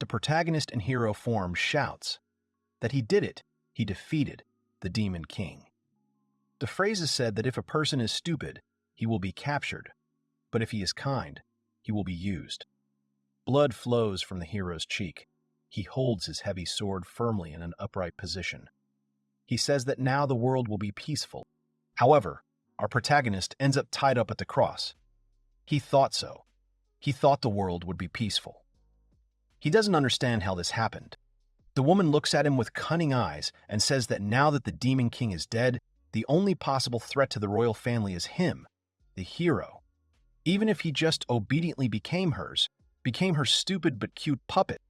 protagonist in hero form shouts that he did it, he defeated the Demon King. The phrase is said that if a person is stupid, he will be captured, but if he is kind, he will be used. Blood flows from the hero's cheek. He holds his heavy sword firmly in an upright position. He says that now the world will be peaceful. However, our protagonist ends up tied up at the cross. He thought so. He thought the world would be peaceful. He doesn't understand how this happened. The woman looks at him with cunning eyes and says that now that the Demon King is dead, the only possible threat to the royal family is him, the hero. Even if he just obediently became her stupid but cute puppet,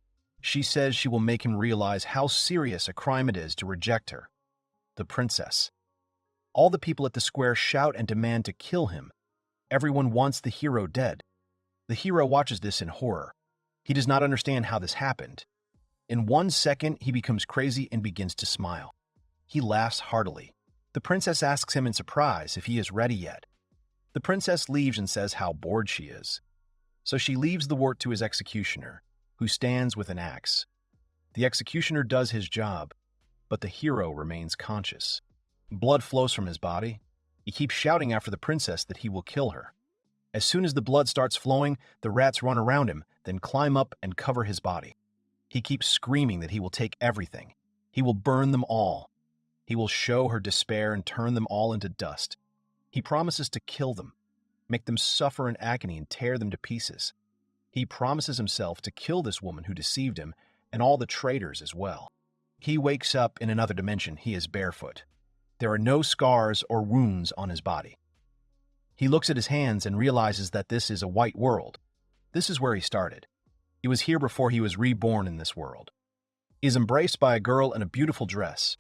she says she will make him realize how serious a crime it is to reject her. The princess. All the people at the square shout and demand to kill him. Everyone wants the hero dead. The hero watches this in horror. He does not understand how this happened. In 1 second, he becomes crazy and begins to smile. He laughs heartily. The princess asks him in surprise if he is ready yet. The princess leaves and says how bored she is. So she leaves the wart to his executioner, who stands with an axe. The executioner does his job, but the hero remains conscious. Blood flows from his body. He keeps shouting after the princess that he will kill her. As soon as the blood starts flowing, the rats run around him, then climb up and cover his body. He keeps screaming that he will take everything. He will burn them all. He will show her despair and turn them all into dust. He promises to kill them, make them suffer in agony and tear them to pieces. He promises himself to kill this woman who deceived him and all the traitors as well. He wakes up in another dimension. He is barefoot. There are no scars or wounds on his body. He looks at his hands and realizes that this is a white world. This is where he started. He was here before he was reborn in this world. He is embraced by a girl in a beautiful dress.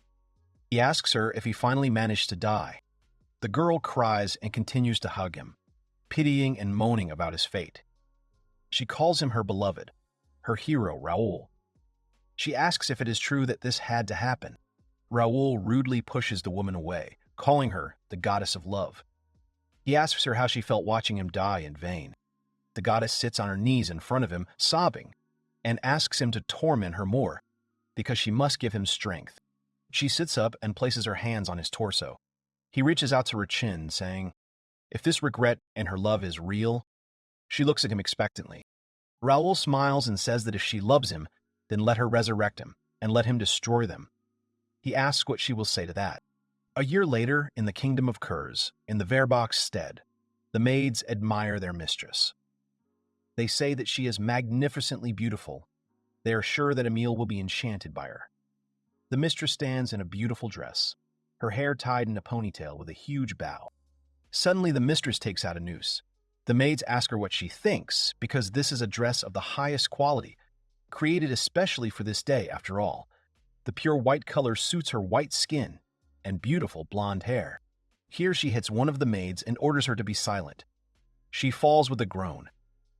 He asks her if he finally managed to die. The girl cries and continues to hug him, pitying and moaning about his fate. She calls him her beloved, her hero, Raoul. She asks if it is true that this had to happen. Raoul rudely pushes the woman away, calling her the goddess of love. He asks her how she felt watching him die in vain. The goddess sits on her knees in front of him, sobbing, and asks him to torment her more, because she must give him strength. She sits up and places her hands on his torso. He reaches out to her chin, saying, if this regret and her love is real. She looks at him expectantly. Raoul smiles and says that if she loves him, then let her resurrect him and let him destroy them. He asks what she will say to that. A year later, in the kingdom of Kurz, in the Verbach's stead, the maids admire their mistress. They say that she is magnificently beautiful. They are sure that Emile will be enchanted by her. The mistress stands in a beautiful dress, her hair tied in a ponytail with a huge bow. Suddenly, the mistress takes out a noose. The maids ask her what she thinks, because this is a dress of the highest quality, created especially for this day after all. The pure white color suits her white skin and beautiful blonde hair. Here she hits one of the maids and orders her to be silent. She falls with a groan.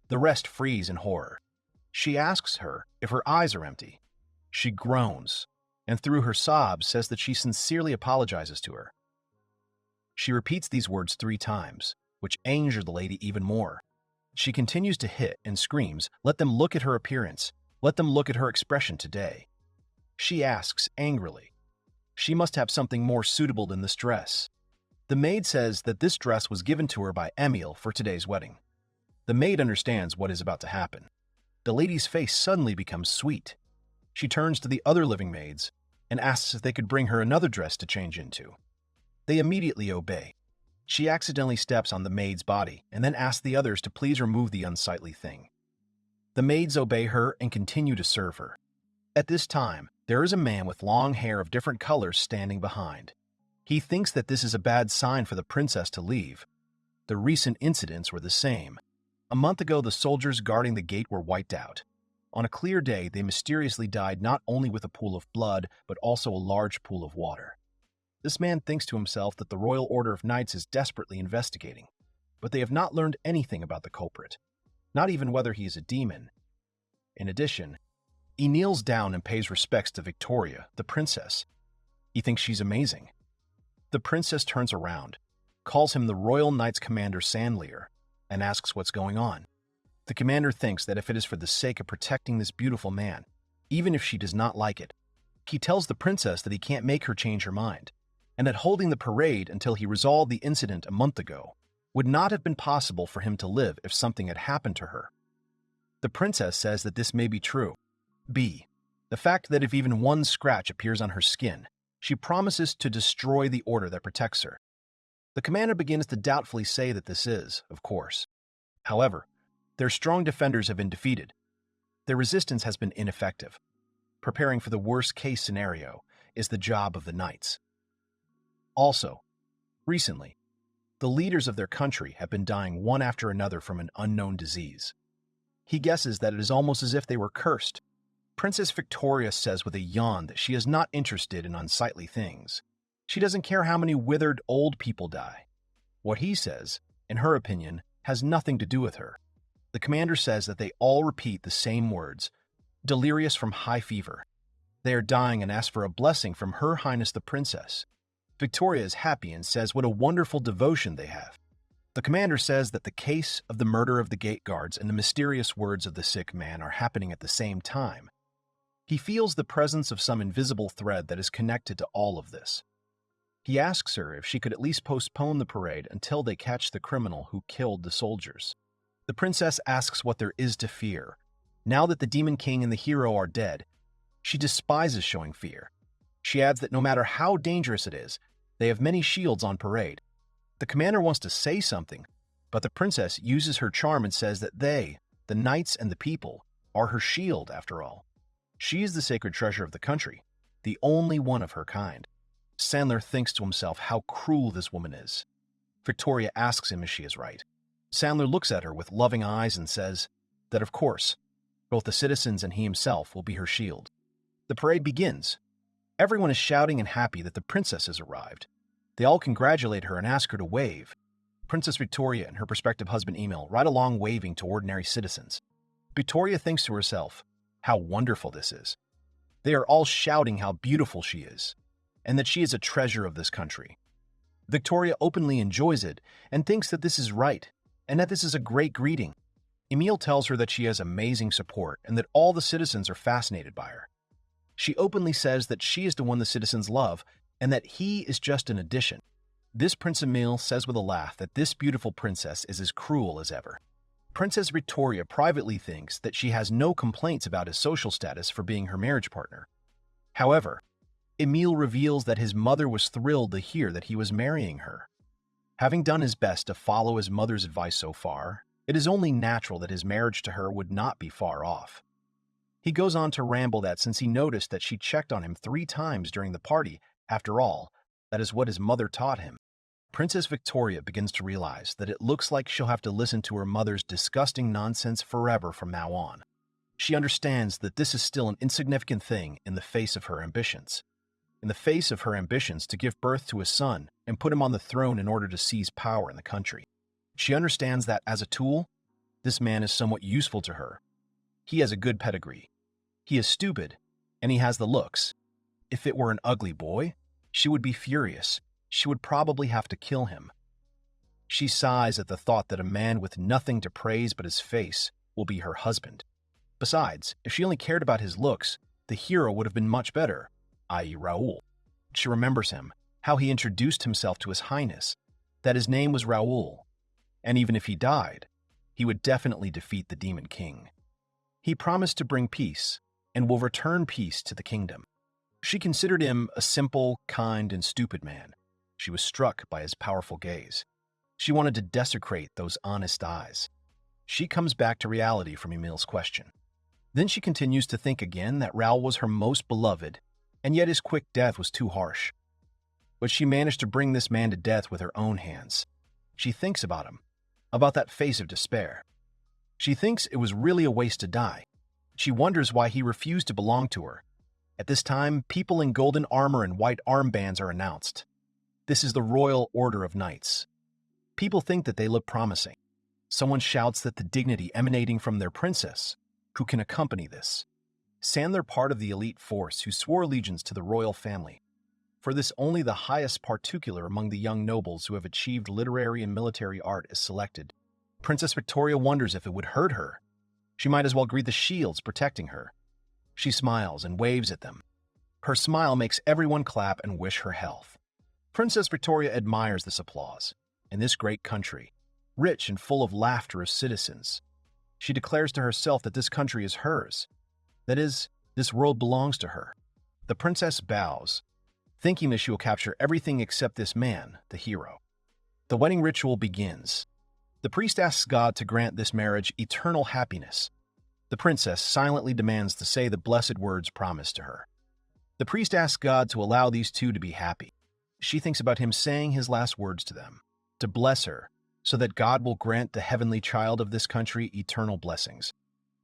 The rest freeze in horror. She asks her if her eyes are empty. She groans, and through her sobs says that she sincerely apologizes to her. She repeats these words 3 times, which anger the lady even more. She continues to hit and screams, let them look at her appearance. Let them look at her expression today. She asks angrily. She must have something more suitable than this dress. The maid says that this dress was given to her by Emile for today's wedding. The maid understands what is about to happen. The lady's face suddenly becomes sweet. She turns to the other living maids and asks if they could bring her another dress to change into. They immediately obey. She accidentally steps on the maid's body and then asks the others to please remove the unsightly thing. The maids obey her and continue to serve her. At this time, there is a man with long hair of different colors standing behind. He thinks that this is a bad sign for the princess to leave. The recent incidents were the same. A month ago, the soldiers guarding the gate were wiped out. On a clear day, they mysteriously died not only with a pool of blood, but also a large pool of water. This man thinks to himself that the Royal Order of Knights is desperately investigating, but they have not learned anything about the culprit, not even whether he is a demon. In addition, he kneels down and pays respects to Victoria, the princess. He thinks she's amazing. The princess turns around, calls him the Royal Knights Commander Sandlier, and asks what's going on. The commander thinks that if it is for the sake of protecting this beautiful man, even if she does not like it, he tells the princess that he can't make her change her mind, and that holding the parade until he resolved the incident a month ago would not have been possible for him to live if something had happened to her. The princess says that this may be true. B. The fact that if even one scratch appears on her skin, she promises to destroy the order that protects her. The commander begins to doubtfully say that this is, of course. However, their strong defenders have been defeated. Their resistance has been ineffective. Preparing for the worst-case scenario is the job of the knights. Also, recently, the leaders of their country have been dying one after another from an unknown disease. He guesses that it is almost as if they were cursed. Princess Victoria says with a yawn that she is not interested in unsightly things. She doesn't care how many withered old people die. What he says, in her opinion, has nothing to do with her. The commander says that they all repeat the same words, delirious from high fever. They are dying and ask for a blessing from Her Highness the Princess. Victoria is happy and says what a wonderful devotion they have. The commander says that the case of the murder of the gate guards and the mysterious words of the sick man are happening at the same time. He feels the presence of some invisible thread that is connected to all of this. He asks her if she could at least postpone the parade until they catch the criminal who killed the soldiers. The princess asks what there is to fear. Now that the Demon King and the hero are dead, she despises showing fear. She adds that no matter how dangerous it is, they have many shields on parade. The commander wants to say something, but the princess uses her charm and says that they, the knights and the people, are her shield after all. She is the sacred treasure of the country, the only one of her kind. Sandler thinks to himself how cruel this woman is. Victoria asks him if she is right. Sandler looks at her with loving eyes and says that, of course, both the citizens and he himself will be her shield. The parade begins. Everyone is shouting and happy that the princess has arrived. They all congratulate her and ask her to wave. Princess Victoria and her prospective husband Emil ride along waving to ordinary citizens. Victoria thinks to herself, how wonderful this is. They are all shouting how beautiful she is, and that she is a treasure of this country. Victoria openly enjoys it and thinks that this is right, and that this is a great greeting. Emil tells her that she has amazing support and that all the citizens are fascinated by her. She openly says that she is the one the citizens love and that he is just an addition. This Prince Emil says with a laugh that this beautiful princess is as cruel as ever. Princess Victoria privately thinks that she has no complaints about his social status for being her marriage partner. However, Emil reveals that his mother was thrilled to hear that he was marrying her. Having done his best to follow his mother's advice so far, it is only natural that his marriage to her would not be far off. He goes on to ramble that since he noticed that she checked on him 3 times during the party, after all, that is what his mother taught him. Princess Victoria begins to realize that it looks like she'll have to listen to her mother's disgusting nonsense forever from now on. She understands that this is still an insignificant thing in the face of her ambitions. In the face of her ambitions to give birth to a son and put him on the throne in order to seize power in the country. She understands that, as a tool, this man is somewhat useful to her. He has a good pedigree. He is stupid, and he has the looks. If it were an ugly boy, she would be furious. She would probably have to kill him. She sighs at the thought that a man with nothing to praise but his face will be her husband. Besides, if she only cared about his looks, the hero would have been much better, i.e. Raoul. She remembers him, how he introduced himself to His Highness, that his name was Raoul, and even if he died, he would definitely defeat the Demon King. He promised to bring peace, and will return peace to the kingdom. She considered him a simple, kind, and stupid man. She was struck by his powerful gaze. She wanted to desecrate those honest eyes. She comes back to reality from Emil's question. Then she continues to think again that Raoul was her most beloved, and yet his quick death was too harsh. But she managed to bring this man to death with her own hands. She thinks about him, about that face of despair. She thinks it was really a waste to die. She wonders why he refused to belong to her. At this time, people in golden armor and white armbands are announced. This is the Royal Order of Knights. People think that they look promising. Someone shouts that the dignity emanating from their princess, who can accompany this. Sandler part of the elite force who swore allegiance to the royal family. For this, only the highest particular among the young nobles who have achieved literary and military art is selected. Princess Victoria wonders if it would hurt her. She might as well greet the shields protecting her. She smiles and waves at them. Her smile makes everyone clap and wish her health. Princess Victoria admires this applause. In this great country, rich and full of laughter of citizens, she declares to herself that this country is hers. That is, this world belongs to her. The princess bows, thinking that she will capture everything except this man, the hero. The wedding ritual begins. The priest asks God to grant this marriage eternal happiness. The princess silently demands to say the blessed words promised to her. The priest asks God to allow these two to be happy. She thinks about him saying his last words to them, to bless her, so that God will grant the heavenly child of this country eternal blessings.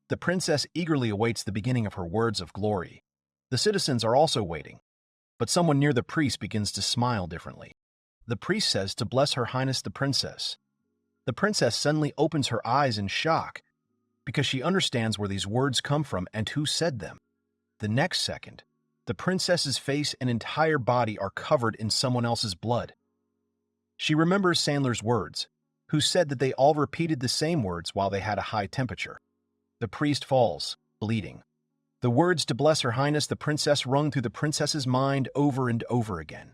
The princess eagerly awaits the beginning of her words of glory. The citizens are also waiting, but someone near the priest begins to smile differently. The priest says to bless Her Highness the princess. The princess suddenly opens her eyes in shock because she understands where these words come from and who said them. The next second, the princess's face and entire body are covered in someone else's blood. She remembers Sandler's words, who said that they all repeated the same words while they had a high temperature. The priest falls, bleeding. The words to bless Her Highness the princess rung through the princess's mind over and over again.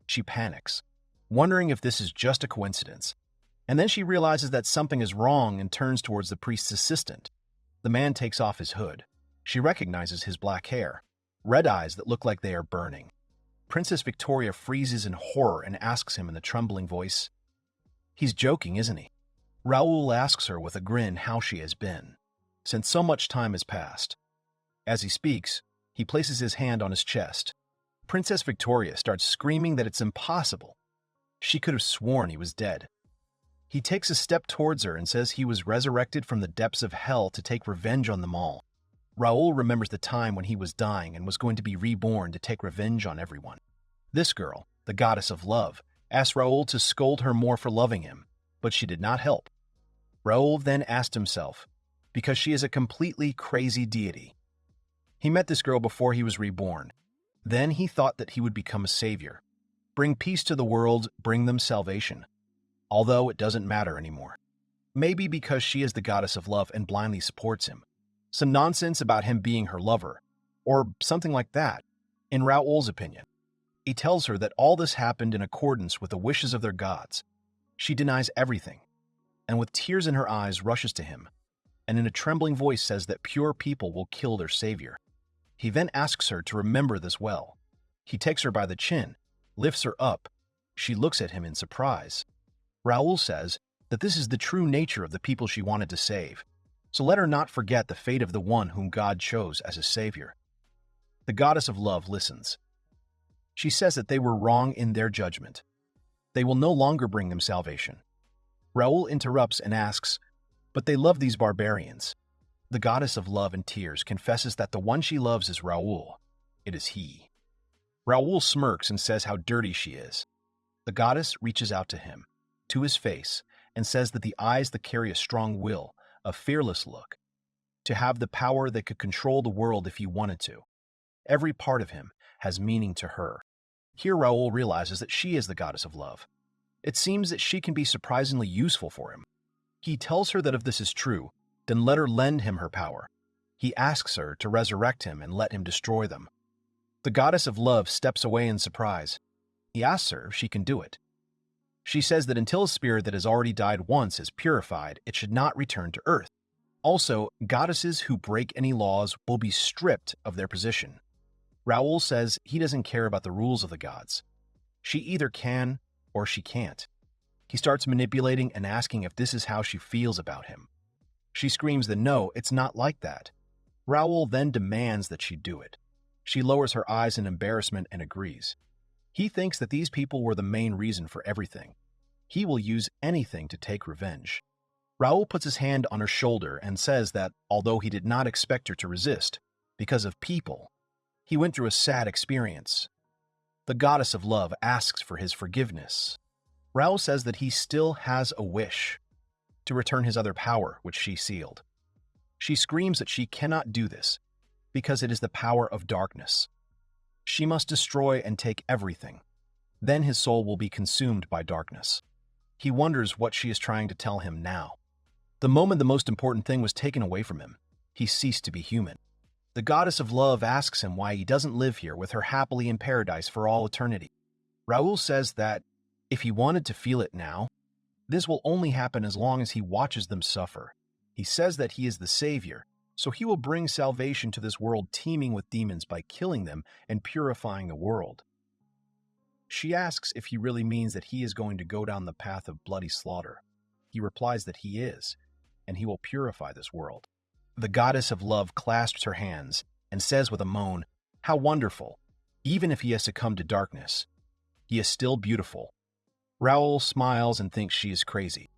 She panics, wondering if this is just a coincidence. And then she realizes that something is wrong and turns towards the priest's assistant. The man takes off his hood. She recognizes his black hair, red eyes that look like they are burning. Princess Victoria freezes in horror and asks him in a trembling voice, "He's joking, isn't he?" Raoul asks her with a grin how she has been, since so much time has passed. As he speaks, he places his hand on his chest. Princess Victoria starts screaming that it's impossible. She could have sworn he was dead. He takes a step towards her and says he was resurrected from the depths of hell to take revenge on them all. Raoul remembers the time when he was dying and was going to be reborn to take revenge on everyone. This girl, the goddess of love, asked Raoul to scold her more for loving him, but she did not help. Raoul then asked himself, because she is a completely crazy deity. He met this girl before he was reborn. Then he thought that he would become a savior. Bring peace to the world, bring them salvation. Although it doesn't matter anymore. Maybe because she is the goddess of love and blindly supports him. Some nonsense about him being her lover, or something like that, in Raoul's opinion. He tells her that all this happened in accordance with the wishes of their gods. She denies everything, and with tears in her eyes rushes to him, and in a trembling voice says that pure people will kill their savior. He then asks her to remember this well. He takes her by the chin, lifts her up. She looks at him in surprise. Raoul says that this is the true nature of the people she wanted to save, so let her not forget the fate of the one whom God chose as his savior. The goddess of love listens. She says that they were wrong in their judgment. They will no longer bring them salvation. Raoul interrupts and asks, but they love these barbarians. The goddess of love and tears confesses that the one she loves is Raoul. It is he. Raoul smirks and says how dirty she is. The goddess reaches out to him, to his face, and says that the eyes that carry a strong will, a fearless look, to have the power that could control the world if he wanted to. Every part of him has meaning to her. Here Raoul realizes that she is the goddess of love. It seems that she can be surprisingly useful for him. He tells her that if this is true, then let her lend him her power. He asks her to resurrect him and let him destroy them. The goddess of love steps away in surprise. He asks her if she can do it. She says that until a spirit that has already died once is purified, it should not return to Earth. Also, goddesses who break any laws will be stripped of their position. Raoul says he doesn't care about the rules of the gods. She either can or she can't. He starts manipulating and asking if this is how she feels about him. She screams that no, it's not like that. Raoul then demands that she do it. She lowers her eyes in embarrassment and agrees. He thinks that these people were the main reason for everything. He will use anything to take revenge. Raoul puts his hand on her shoulder and says that, although he did not expect her to resist, because of people, he went through a sad experience. The goddess of love asks for his forgiveness. Raoul says that he still has a wish to return his other power, which she sealed. She screams that she cannot do this because it is the power of darkness. She must destroy and take everything. Then his soul will be consumed by darkness. He wonders what she is trying to tell him now. The moment the most important thing was taken away from him, he ceased to be human. The goddess of love asks him why he doesn't live here with her happily in paradise for all eternity. Raoul says that if he wanted to feel it now, this will only happen as long as he watches them suffer. He says that he is the savior, so he will bring salvation to this world teeming with demons by killing them and purifying the world. She asks if he really means that he is going to go down the path of bloody slaughter. He replies that he is, and he will purify this world. The goddess of love clasps her hands and says with a moan, "How wonderful! Even if he has succumbed to darkness, he is still beautiful." Raoul smiles and thinks she is crazy.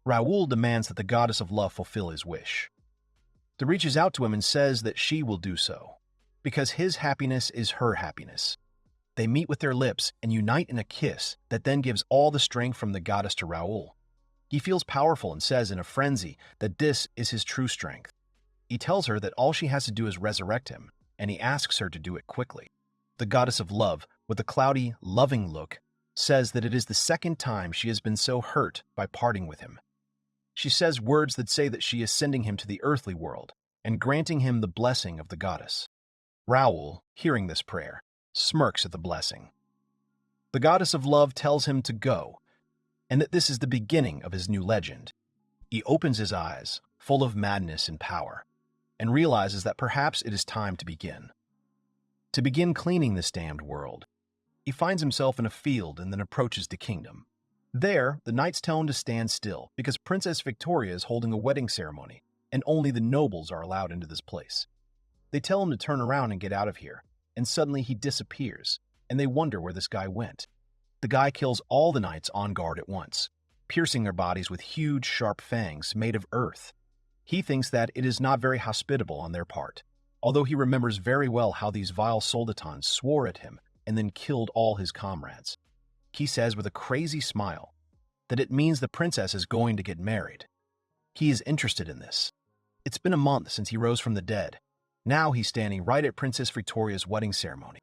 Raoul demands that the goddess of love fulfill his wish. She reaches out to him and says that she will do so, because his happiness is her happiness. They meet with their lips and unite in a kiss that then gives all the strength from the goddess to Raoul. He feels powerful and says in a frenzy that this is his true strength. He tells her that all she has to do is resurrect him, and he asks her to do it quickly. The goddess of love, with a cloudy, loving look, says that it is the second time she has been so hurt by parting with him. She says words that say that she is sending him to the earthly world and granting him the blessing of the goddess. Raoul, hearing this prayer, smirks at the blessing. The goddess of love tells him to go, and that this is the beginning of his new legend. He opens his eyes, full of madness and power, and realizes that perhaps it is time to begin. To begin cleaning this damned world. He finds himself in a field and then approaches the kingdom. There, the knights tell him to stand still because Princess Victoria is holding a wedding ceremony, and only the nobles are allowed into this place. They tell him to turn around and get out of here, and suddenly he disappears, and they wonder where this guy went. The guy kills all the knights on guard at once, piercing their bodies with huge, sharp fangs made of earth. He thinks that it is not very hospitable on their part, although he remembers very well how these vile soldatons swore at him and then killed all his comrades. He says with a crazy smile that it means the princess is going to get married. He is interested in this. It's been a month since he rose from the dead. Now he's standing right at Princess Victoria's wedding ceremony.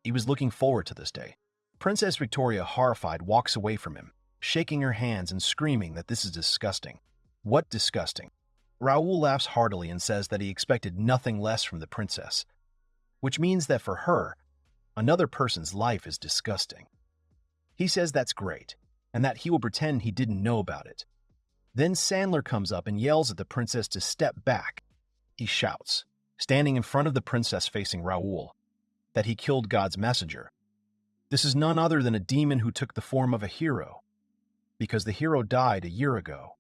He was looking forward to this day. Princess Victoria, horrified, walks away from him, shaking her hands and screaming that this is disgusting. What disgusting? Raoul laughs heartily and says that he expected nothing less from the princess, which means that for her, another person's life is disgusting. He says that's great, and that he will pretend he didn't know about it. Then Sandler comes up and yells at the princess to step back. He shouts, standing in front of the princess facing Raoul, that he killed God's messenger. This is none other than a demon who took the form of a hero, because the hero died a year ago.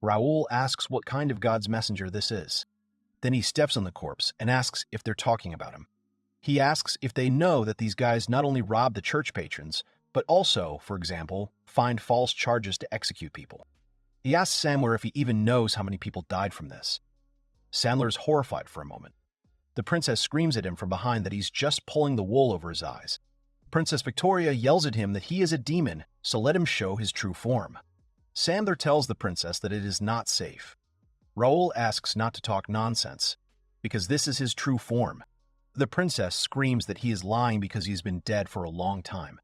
Raoul asks what kind of God's messenger this is. Then he steps on the corpse and asks if they're talking about him. He asks if they know that these guys not only rob the church patrons, but also, for example, find false charges to execute people. He asks Sandler if he even knows how many people died from this. Sandler is horrified for a moment. The princess screams at him from behind that he's just pulling the wool over his eyes. Princess Victoria yells at him that he is a demon, so let him show his true form. Sandler tells the princess that it is not safe. Raoul asks not to talk nonsense, because this is his true form. The princess screams that he is lying because he's been dead for a long time.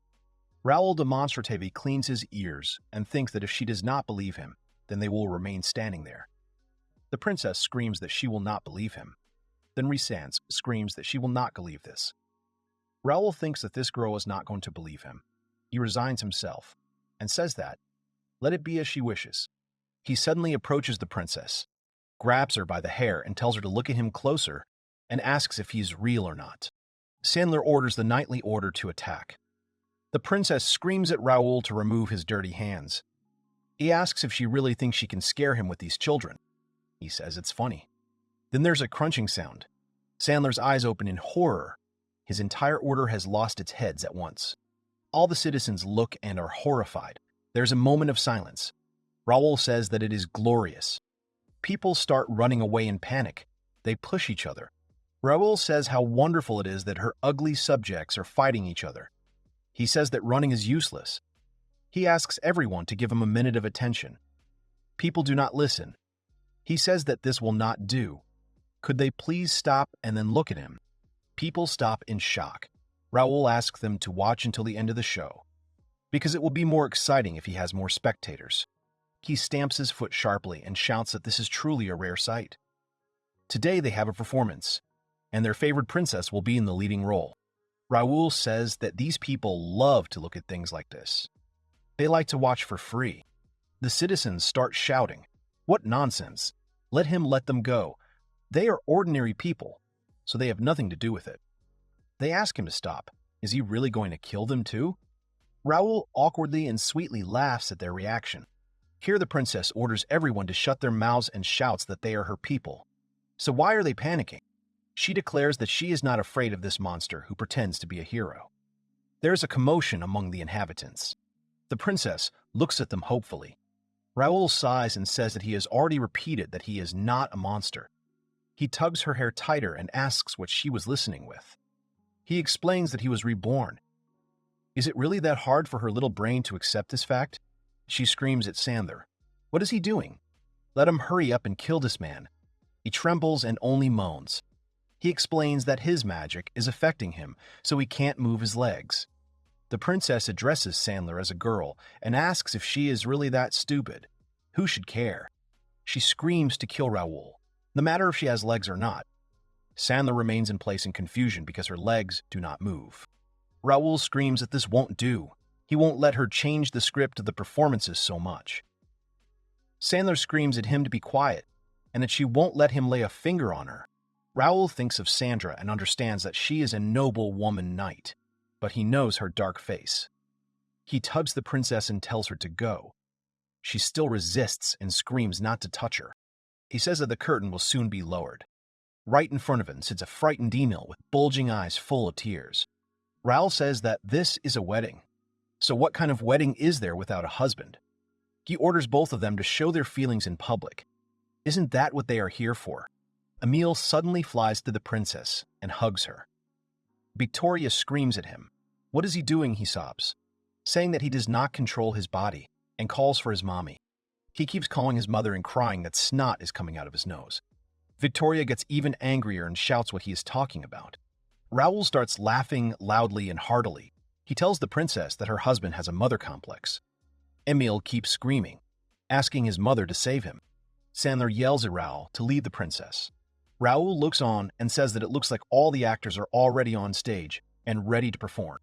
Raoul demonstratively cleans his ears and thinks that if she does not believe him, then they will remain standing there. The princess screams that she will not believe him. Then Rhysand screams that she will not believe this. Raoul thinks that this girl is not going to believe him. He resigns himself and says that, let it be as she wishes. He suddenly approaches the princess, grabs her by the hair and tells her to look at him closer and asks if he's real or not. Sandler orders the knightly order to attack. The princess screams at Raoul to remove his dirty hands. He asks if she really thinks she can scare him with these children. He says it's funny. Then there's a crunching sound. Sandler's eyes open in horror. His entire order has lost its heads at once. All the citizens look and are horrified. There's a moment of silence. Raoul says that it is glorious. People start running away in panic. They push each other. Raoul says how wonderful it is that her ugly subjects are fighting each other. He says that running is useless. He asks everyone to give him a minute of attention. People do not listen. He says that this will not do. Could they please stop and then look at him? People stop in shock. Raoul asks them to watch until the end of the show, because it will be more exciting if he has more spectators. He stamps his foot sharply and shouts that this is truly a rare sight. Today they have a performance, and their favorite princess will be in the leading role. Raoul says that these people love to look at things like this. They like to watch for free. The citizens start shouting, "What nonsense! Let him let them go. They are ordinary people, so they have nothing to do with it." They ask him to stop. Is he really going to kill them too? Raoul awkwardly and sweetly laughs at their reaction. Here the princess orders everyone to shut their mouths and shouts that they are her people. So why are they panicking? She declares that she is not afraid of this monster who pretends to be a hero. There is a commotion among the inhabitants. The princess looks at them hopefully. Raoul sighs and says that he has already repeated that he is not a monster. He tugs her hair tighter and asks what she was listening with. He explains that he was reborn. Is it really that hard for her little brain to accept this fact? She screams at Sandler. What is he doing? Let him hurry up and kill this man. He trembles and only moans. He explains that his magic is affecting him, so he can't move his legs. The princess addresses Sandler as a girl and asks if she is really that stupid. Who should care? She screams to kill Raoul, no matter if she has legs or not. Sandler remains in place in confusion because her legs do not move. Raoul screams that this won't do. He won't let her change the script of the performances so much. Sandler screams at him to be quiet and that she won't let him lay a finger on her. Raoul thinks of Sandra and understands that she is a noble woman knight, but he knows her dark face. He tugs the princess and tells her to go. She still resists and screams not to touch her. He says that the curtain will soon be lowered. Right in front of him sits a frightened Emil with bulging eyes full of tears. Raoul says that this is a wedding. So what kind of wedding is there without a husband? He orders both of them to show their feelings in public. Isn't that what they are here for? Emil suddenly flies to the princess and hugs her. Victoria screams at him. What is he doing, he sobs, saying that he does not control his body, and calls for his mommy. He keeps calling his mother and crying that snot is coming out of his nose. Victoria gets even angrier and shouts what he is talking about. Raoul starts laughing loudly and heartily. He tells the princess that her husband has a mother complex. Emil keeps screaming, asking his mother to save him. Sandler yells at Raoul to leave the princess. Raoul looks on and says that it looks like all the actors are already on stage and ready to perform.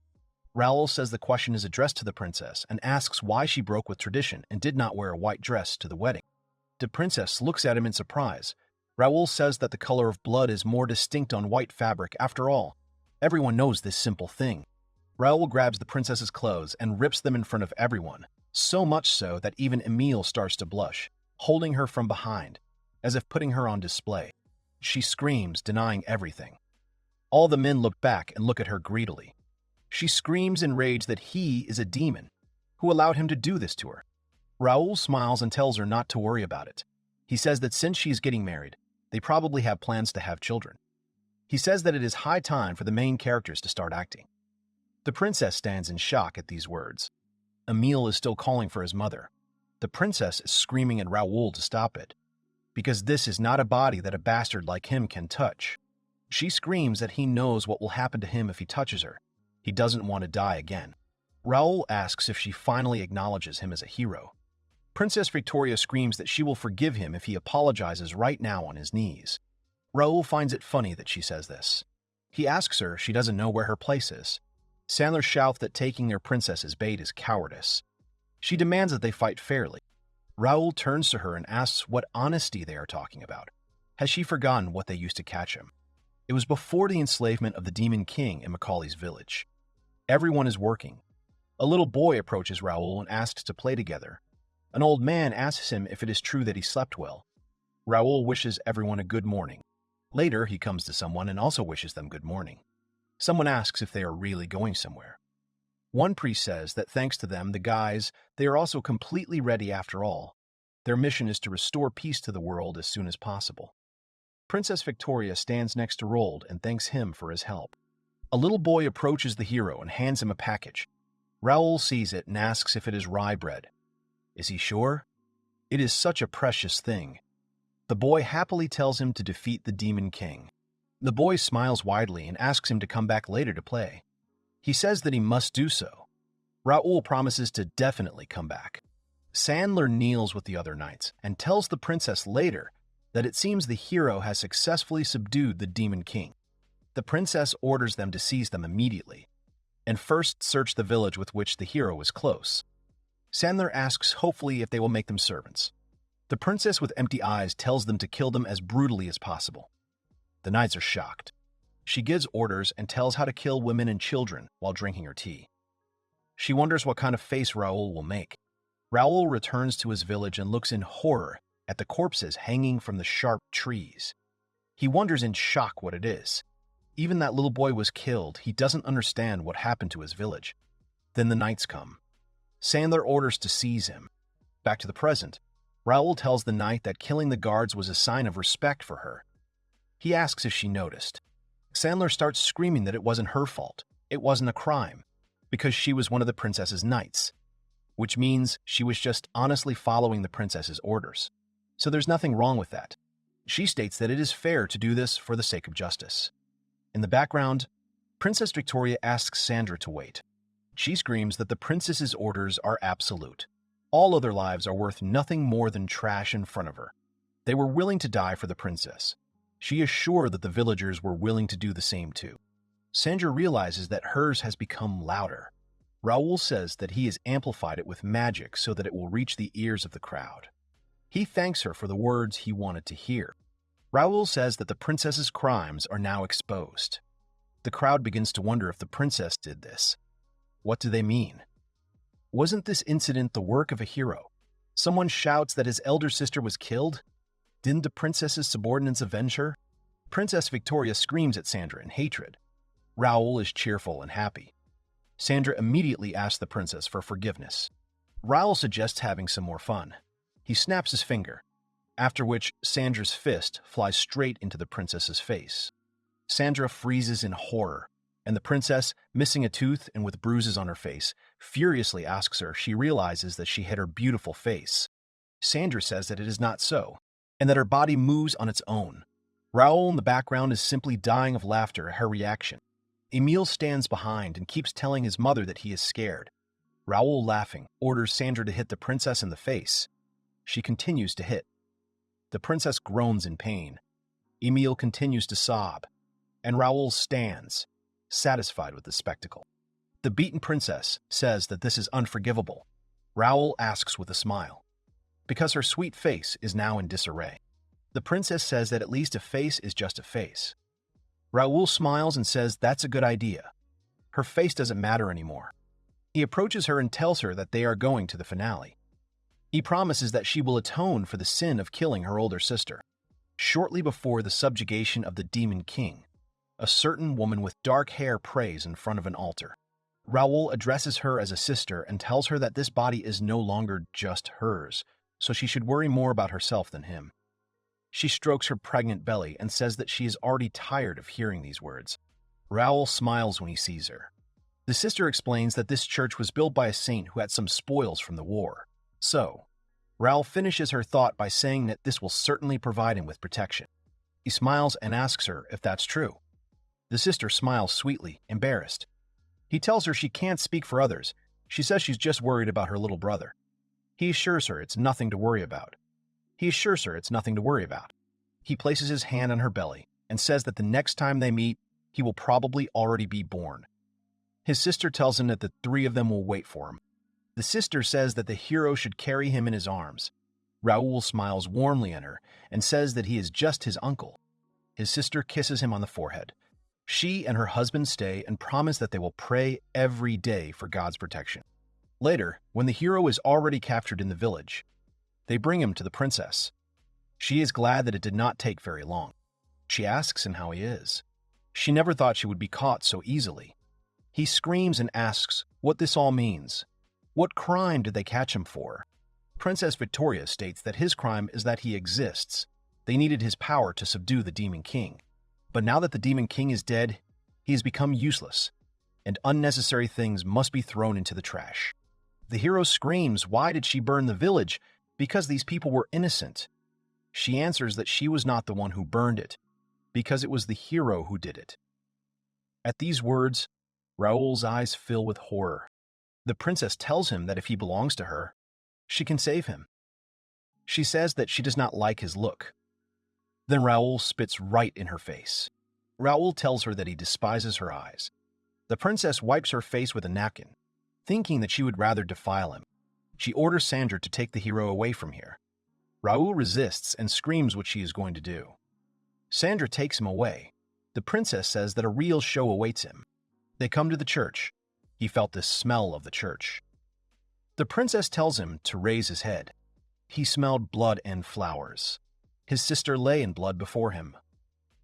Raoul says the question is addressed to the princess and asks why she broke with tradition and did not wear a white dress to the wedding. The princess looks at him in surprise. Raoul says that the color of blood is more distinct on white fabric. After all, everyone knows this simple thing. Raoul grabs the princess's clothes and rips them in front of everyone, so much so that even Emil starts to blush, holding her from behind, as if putting her on display. She screams, denying everything. All the men look back and look at her greedily. She screams in rage that he is a demon. Who allowed him to do this to her? Raoul smiles and tells her not to worry about it. He says that since she is getting married, they probably have plans to have children. He says that it is high time for the main characters to start acting. The princess stands in shock at these words. Emil is still calling for his mother. The princess is screaming at Raoul to stop it, because this is not a body that a bastard like him can touch. She screams that he knows what will happen to him if he touches her. He doesn't want to die again. Raoul asks if she finally acknowledges him as a hero. Princess Victoria screams that she will forgive him if he apologizes right now on his knees. Raoul finds it funny that she says this. He asks her if she doesn't know where her place is. Sandler shouts that taking their princess as bait is cowardice. She demands that they fight fairly. Raoul turns to her and asks what honesty they are talking about. Has she forgotten what they used to catch him? It was before the enslavement of the Demon King in Macaulay's village. Everyone is working. A little boy approaches Raoul and asks to play together. An old man asks him if it is true that he slept well. Raoul wishes everyone a good morning. Later, he comes to someone and also wishes them good morning. Someone asks if they are really going somewhere. One priest says that thanks to them, the guys, they are also completely ready after all. Their mission is to restore peace to the world as soon as possible. Princess Victoria stands next to Raoul and thanks him for his help. A little boy approaches the hero and hands him a package. Raoul sees it and asks if it is rye bread. Is he sure? It is such a precious thing. The boy happily tells him to defeat the Demon King. The boy smiles widely and asks him to come back later to play. He says that he must do so. Raoul promises to definitely come back. Sandler kneels with the other knights and tells the princess later that it seems the hero has successfully subdued the Demon King. The princess orders them to seize them immediately and first search the village with which the hero is close. Sandler asks hopefully if they will make them servants. The princess with empty eyes tells them to kill them as brutally as possible. The knights are shocked. She gives orders and tells how to kill women and children while drinking her tea. She wonders what kind of face Raoul will make. Raoul returns to his village and looks in horror at the corpses hanging from the sharp trees. He wonders in shock what it is. Even that little boy was killed. He doesn't understand what happened to his village. Then the knights come. Sandler orders to seize him. Back to the present, Raoul tells the knight that killing the guards was a sign of respect for her. He asks if she noticed. Sandler starts screaming that it wasn't her fault. It wasn't a crime, because she was one of the princess's knights, which means she was just honestly following the princess's orders. So there's nothing wrong with that. She states that it is fair to do this for the sake of justice. In the background, Princess Victoria asks Sandra to wait. She screams that the princess's orders are absolute. All other lives are worth nothing more than trash in front of her. They were willing to die for the princess. She is sure that the villagers were willing to do the same too. Sandra realizes that hers has become louder. Raoul says that he has amplified it with magic so that it will reach the ears of the crowd. He thanks her for the words he wanted to hear. Raoul says that the princess's crimes are now exposed. The crowd begins to wonder if the princess did this. What do they mean? Wasn't this incident the work of a hero? Someone shouts that his elder sister was killed? Didn't the princess's subordinates avenge her? Princess Victoria screams at Sandra in hatred. Raoul is cheerful and happy. Sandra immediately asks the princess for forgiveness. Raoul suggests having some more fun. He snaps his finger, after which Sandra's fist flies straight into the princess's face. Sandra freezes in horror, and the princess, missing a tooth and with bruises on her face, furiously asks her if she realizes that she hit her beautiful face. Sandra says that it is not so, and that her body moves on its own. Raoul in the background is simply dying of laughter at her reaction. Emile stands behind and keeps telling his mother that he is scared. Raoul, laughing, orders Sandra to hit the princess in the face. She continues to hit. The princess groans in pain. Emile continues to sob, and Raoul stands, satisfied with the spectacle. The beaten princess says that this is unforgivable. Raoul asks with a smile, because her sweet face is now in disarray. The princess says that at least a face is just a face. Raoul smiles and says that's a good idea. Her face doesn't matter anymore. He approaches her and tells her that they are going to the finale. He promises that she will atone for the sin of killing her older sister. Shortly before the subjugation of the Demon King, a certain woman with dark hair prays in front of an altar. Raoul addresses her as a sister and tells her that this body is no longer just hers, so she should worry more about herself than him. She strokes her pregnant belly and says that she is already tired of hearing these words. Raoul smiles when he sees her. The sister explains that this church was built by a saint who had some spoils from the war. So, Raoul finishes her thought by saying that this will certainly provide him with protection. He smiles and asks her if that's true. The sister smiles sweetly, embarrassed. He tells her she can't speak for others. She says she's just worried about her little brother. He assures her it's nothing to worry about. He places his hand on her belly and says that the next time they meet, he will probably already be born. His sister tells him that the three of them will wait for him. The sister says that the hero should carry him in his arms. Raoul smiles warmly at her and says that he is just his uncle. His sister kisses him on the forehead. She and her husband stay and promise that they will pray every day for God's protection. Later, when the hero is already captured in the village, they bring him to the princess. She is glad that it did not take very long. She asks him how he is. She never thought she would be caught so easily. He screams and asks what this all means. What crime did they catch him for? Princess Victoria states that his crime is that he exists. They needed his power to subdue the Demon King. But now that the Demon King is dead, he has become useless, and unnecessary things must be thrown into the trash. The hero screams, why did she burn the village? Because these people were innocent. She answers that she was not the one who burned it, because it was the hero who did it. At these words, Raoul's eyes fill with horror. The princess tells him that if he belongs to her, She can save him. She says that she does not like his look. Then Raoul spits right in her face. Raoul tells her that he despises her eyes. The princess wipes her face with a napkin, thinking that she would rather defile him. She orders Sandra to take the hero away from here. Raoul resists and screams what she is going to do. Sandra takes him away. The princess says that a real show awaits him. They come to the church. He felt the smell of the church. The princess tells him to raise his head. He smelled blood and flowers. His sister lay in blood before him.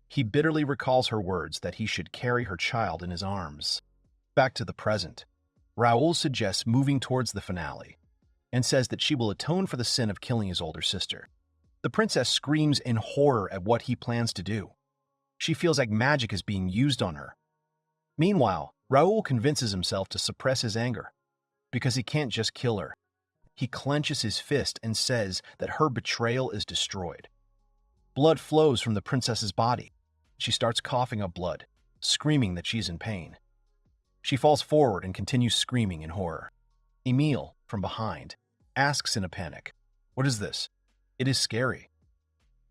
He bitterly recalls her words that he should carry her child in his arms. Back to the present. Raoul suggests moving towards the finale and says that she will atone for the sin of killing his older sister. The princess screams in horror at what he plans to do. She feels like magic is being used on her. Meanwhile, Raoul convinces himself to suppress his anger because he can't just kill her. He clenches his fist and says that her betrayal is destroyed. Blood flows from the princess's body. She starts coughing up blood, screaming that she's in pain. She falls forward and continues screaming in horror. Emile, from behind, asks in a panic, "What is this? It is scary."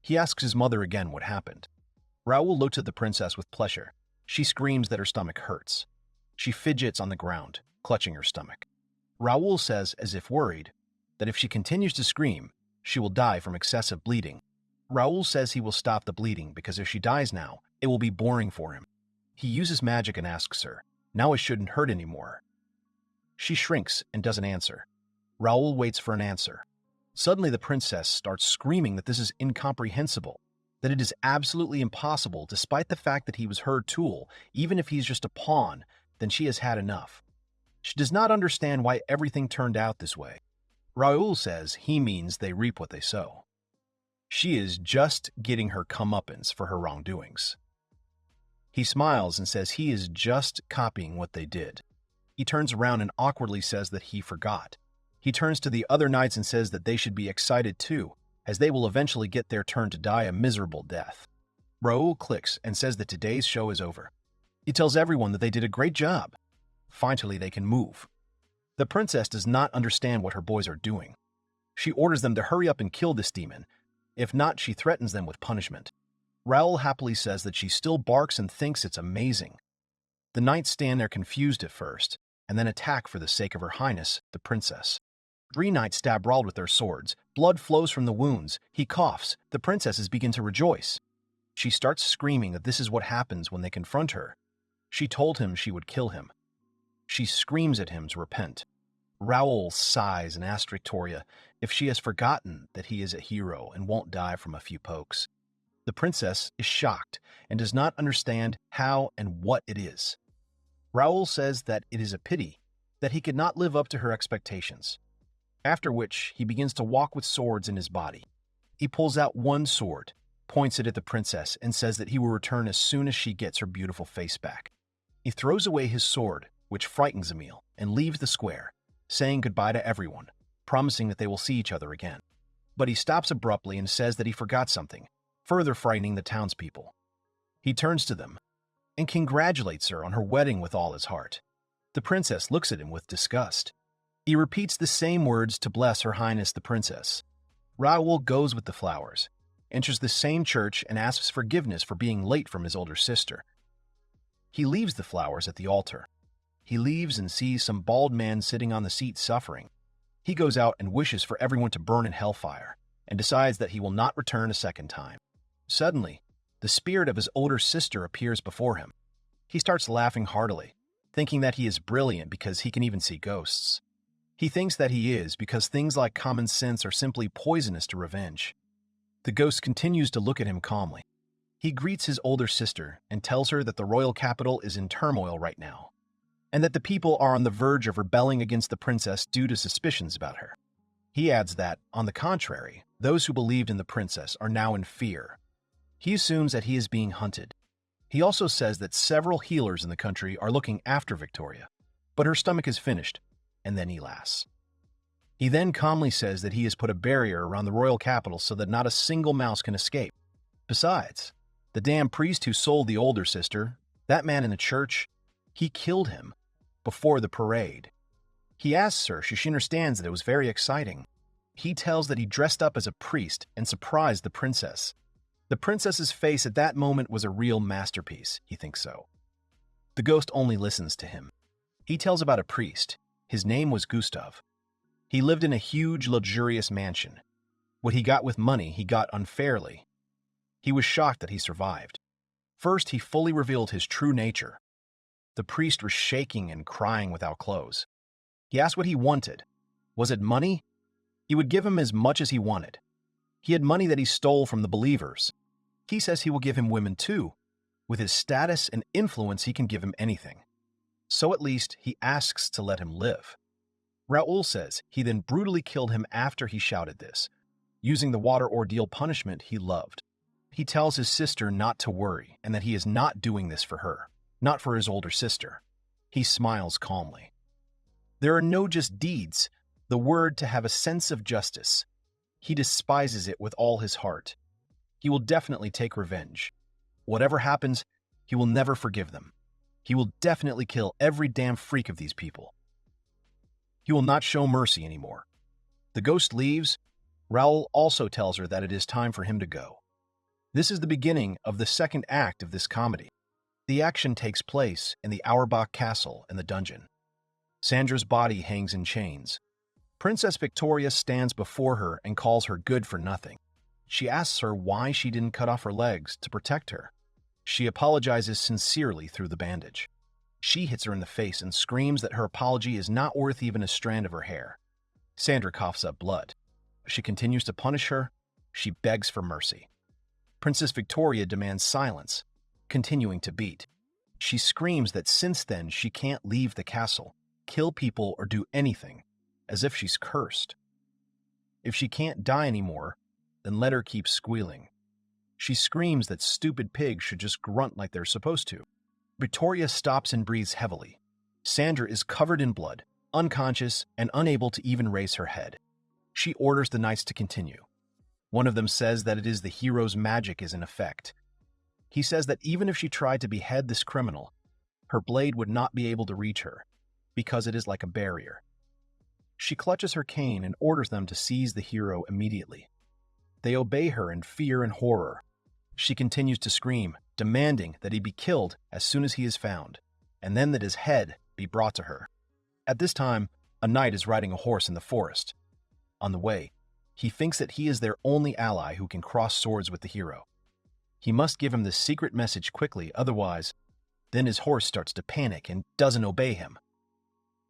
He asks his mother again what happened. Raoul looks at the princess with pleasure. She screams that her stomach hurts. She fidgets on the ground, clutching her stomach. Raoul says, as if worried, that if she continues to scream, she will die from excessive bleeding. Raoul says he will stop the bleeding because if she dies now, it will be boring for him. He uses magic and asks her, "Now it shouldn't hurt anymore." She shrinks and doesn't answer. Raoul waits for an answer. Suddenly the princess starts screaming that this is incomprehensible, that it is absolutely impossible despite the fact that he was her tool, even if he's just a pawn, then she has had enough. She does not understand why everything turned out this way. Raoul says he means they reap what they sow. She is just getting her comeuppance for her wrongdoings. He smiles and says he is just copying what they did. He turns around and awkwardly says that he forgot. He turns to the other knights and says that they should be excited too, as they will eventually get their turn to die a miserable death. Raoul clicks and says that today's show is over. He tells everyone that they did a great job. Finally, they can move. The princess does not understand what her boys are doing. She orders them to hurry up and kill this demon. If not, she threatens them with punishment. Raoul happily says that she still barks and thinks it's amazing. The knights stand there confused at first, and then attack for the sake of her highness, the princess. 3 knights stab Raoul with their swords. Blood flows from the wounds. He coughs. The princesses begin to rejoice. She starts screaming that this is what happens when they confront her. She told him she would kill him. She screams at him to repent. Raoul sighs and asks Victoria if she has forgotten that he is a hero and won't die from a few pokes. The princess is shocked and does not understand how and what it is. Raoul says that it is a pity that he could not live up to her expectations, after which he begins to walk with swords in his body. He pulls out one sword, points it at the princess, and says that he will return as soon as she gets her beautiful face back. He throws away his sword, which frightens Emile, and leaves the square, saying goodbye to everyone, promising that they will see each other again. But he stops abruptly and says that he forgot something, further frightening the townspeople. He turns to them and congratulates her on her wedding with all his heart. The princess looks at him with disgust. He repeats the same words to bless her highness the princess. Raoul goes with the flowers, enters the same church, and asks forgiveness for being late from his older sister. He leaves the flowers at the altar. He leaves and sees some bald man sitting on the seat suffering. He goes out and wishes for everyone to burn in hellfire, and decides that he will not return a second time. Suddenly, the spirit of his older sister appears before him. He starts laughing heartily, thinking that he is brilliant because he can even see ghosts. He thinks that he is because things like common sense are simply poisonous to revenge. The ghost continues to look at him calmly. He greets his older sister and tells her that the royal capital is in turmoil right now, and that the people are on the verge of rebelling against the princess due to suspicions about her. He adds that, on the contrary, those who believed in the princess are now in fear. He assumes that he is being hunted. He also says that several healers in the country are looking after Victoria, but her stomach is finished, and then he laughs. He then calmly says that he has put a barrier around the royal capital so that not a single mouse can escape. Besides, the damn priest who sold the older sister, that man in the church, he killed him before the parade. He asks her if she understands that it was very exciting. He tells that he dressed up as a priest and surprised the princess. The princess's face at that moment was a real masterpiece, he thinks so. The ghost only listens to him. He tells about a priest. His name was Gustav. He lived in a huge, luxurious mansion. What he got with money, he got unfairly. He was shocked that he survived. First, he fully revealed his true nature. The priest was shaking and crying without clothes. He asked what he wanted. Was it money? He would give him as much as he wanted. He had money that he stole from the believers. He says he will give him women too. With his status and influence, he can give him anything. So at least he asks to let him live. Raoul says he then brutally killed him after he shouted this, using the water ordeal punishment he loved. He tells his sister not to worry and that he is not doing this for her, not for his older sister. He smiles calmly. There are no just deeds, the word to have a sense of justice. He despises it with all his heart. He will definitely take revenge. Whatever happens, he will never forgive them. He will definitely kill every damn freak of these people. He will not show mercy anymore. The ghost leaves. Raoul also tells her that it is time for him to go. This is the beginning of the second act of this comedy. The action takes place in the Auerbach Castle in the dungeon. Sandra's body hangs in chains. Princess Victoria stands before her and calls her good for nothing. She asks her why she didn't cut off her legs to protect her. She apologizes sincerely through the bandage. She hits her in the face and screams that her apology is not worth even a strand of her hair. Sandra coughs up blood. She continues to punish her. She begs for mercy. Princess Victoria demands silence, continuing to beat. She screams that since then she can't leave the castle, kill people, or do anything, as if she's cursed. If she can't die anymore, then let her keep squealing. She screams that stupid pigs should just grunt like they're supposed to. Victoria stops and breathes heavily. Sandra is covered in blood, unconscious, and unable to even raise her head. She orders the knights to continue. One of them says that it is the hero's magic is in effect. He says that even if she tried to behead this criminal, her blade would not be able to reach her, because it is like a barrier. She clutches her cane and orders them to seize the hero immediately. They obey her in fear and horror. She continues to scream, demanding that he be killed as soon as he is found, and then that his head be brought to her. At this time, a knight is riding a horse in the forest. On the way, he thinks that he is their only ally who can cross swords with the hero. He must give him this secret message quickly, otherwise, then his horse starts to panic and doesn't obey him.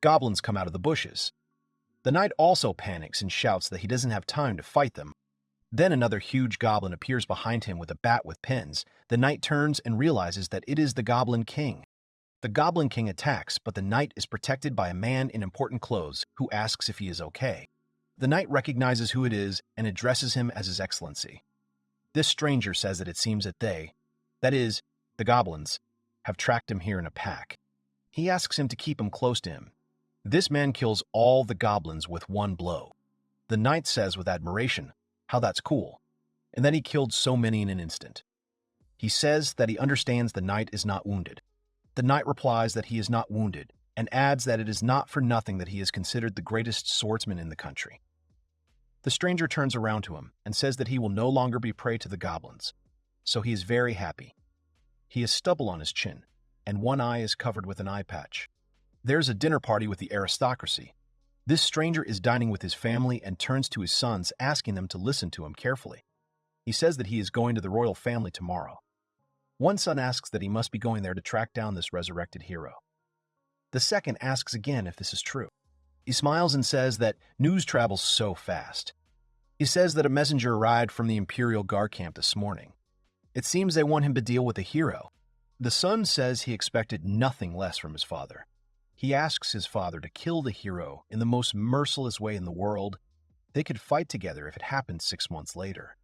Goblins come out of the bushes. The knight also panics and shouts that he doesn't have time to fight them. Then another huge goblin appears behind him with a bat with pins. The knight turns and realizes that it is the Goblin King. The Goblin King attacks, but the knight is protected by a man in important clothes who asks if he is okay. The knight recognizes who it is and addresses him as His Excellency. This stranger says that it seems that they, that is, the goblins, have tracked him here in a pack. He asks him to keep him close to him. This man kills all the goblins with one blow. The knight says with admiration how that's cool, and that he killed so many in an instant. He says that he understands the knight is not wounded. The knight replies that he is not wounded, and adds that it is not for nothing that he is considered the greatest swordsman in the country. The stranger turns around to him and says that he will no longer be prey to the goblins, so he is very happy. He has stubble on his chin, and one eye is covered with an eye patch. There's a dinner party with the aristocracy. This stranger is dining with his family and turns to his sons, asking them to listen to him carefully. He says that he is going to the royal family tomorrow. One son asks that he must be going there to track down this resurrected hero. The second asks again if this is true. He smiles and says that news travels so fast. He says that a messenger arrived from the Imperial Guard camp this morning. It seems they want him to deal with a hero. The son says he expected nothing less from his father. He asks his father to kill the hero in the most merciless way in the world. They could fight together if it happened 6 months later.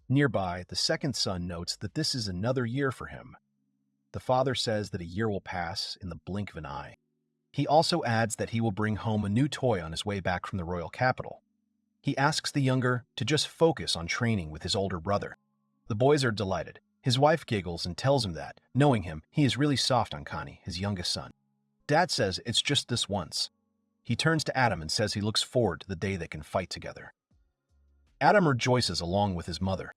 Nearby, the second son notes that this is another year for him. The father says that a year will pass in the blink of an eye. He also adds that he will bring home a new toy on his way back from the royal capital. He asks the younger to just focus on training with his older brother. The boys are delighted. His wife giggles and tells him that, knowing him, he is really soft on Connie, his youngest son. Dad says it's just this once. He turns to Adam and says he looks forward to the day they can fight together. Adam rejoices along with his mother.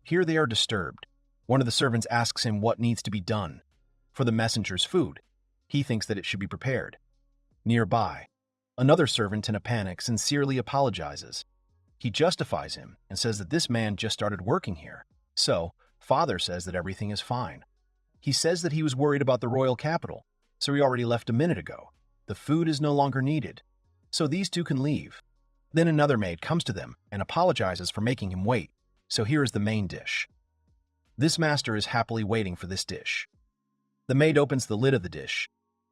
Here they are disturbed. One of the servants asks him what needs to be done. For the messenger's food, he thinks that it should be prepared. Nearby, another servant in a panic sincerely apologizes. He justifies him and says that this man just started working here. So, father says that everything is fine. He says that he was worried about the royal capital, so he already left a minute ago. The food is no longer needed, so these two can leave. Then another maid comes to them and apologizes for making him wait, so here is the main dish. This master is happily waiting for this dish. The maid opens the lid of the dish.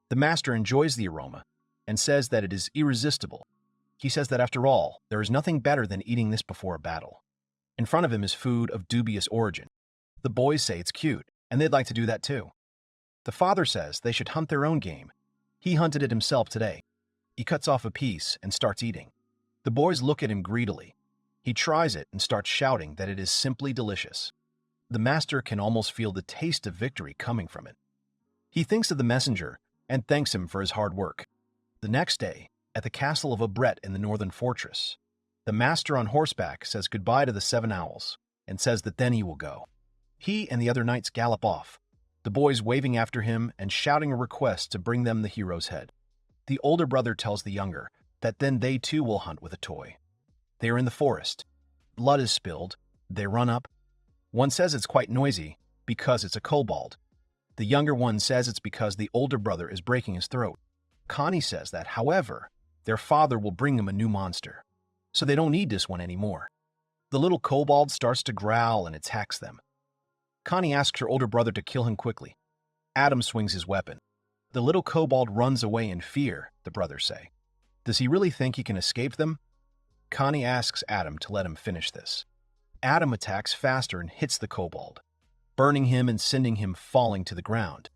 The master enjoys the aroma and says that it is irresistible. He says that after all, there is nothing better than eating this before a battle. In front of him is food of dubious origin. The boys say it's cute, and they'd like to do that too. The father says they should hunt their own game. He hunted it himself today. He cuts off a piece and starts eating. The boys look at him greedily. He tries it and starts shouting that it is simply delicious. The master can almost feel the taste of victory coming from it. He thinks of the messenger and thanks him for his hard work. The next day, at the castle of Abret in the northern fortress, the master on horseback says goodbye to the 7 owls and says that then he will go. He and the other knights gallop off, the boys waving after him and shouting a request to bring them the hero's head. The older brother tells the younger that then they too will hunt with a toy. They are in the forest. Blood is spilled. They run up. One says it's quite noisy because it's a kobold. The younger one says it's because the older brother is breaking his throat. Connie says that, however, their father will bring them a new monster, so they don't need this one anymore. The little kobold starts to growl and attacks them. Connie asks her older brother to kill him quickly. Adam swings his weapon. The little kobold runs away in fear, the brothers say. Does he really think he can escape them? Connie asks Adam to let him finish this. Adam attacks faster and hits the kobold, burning him and sending him falling to the ground.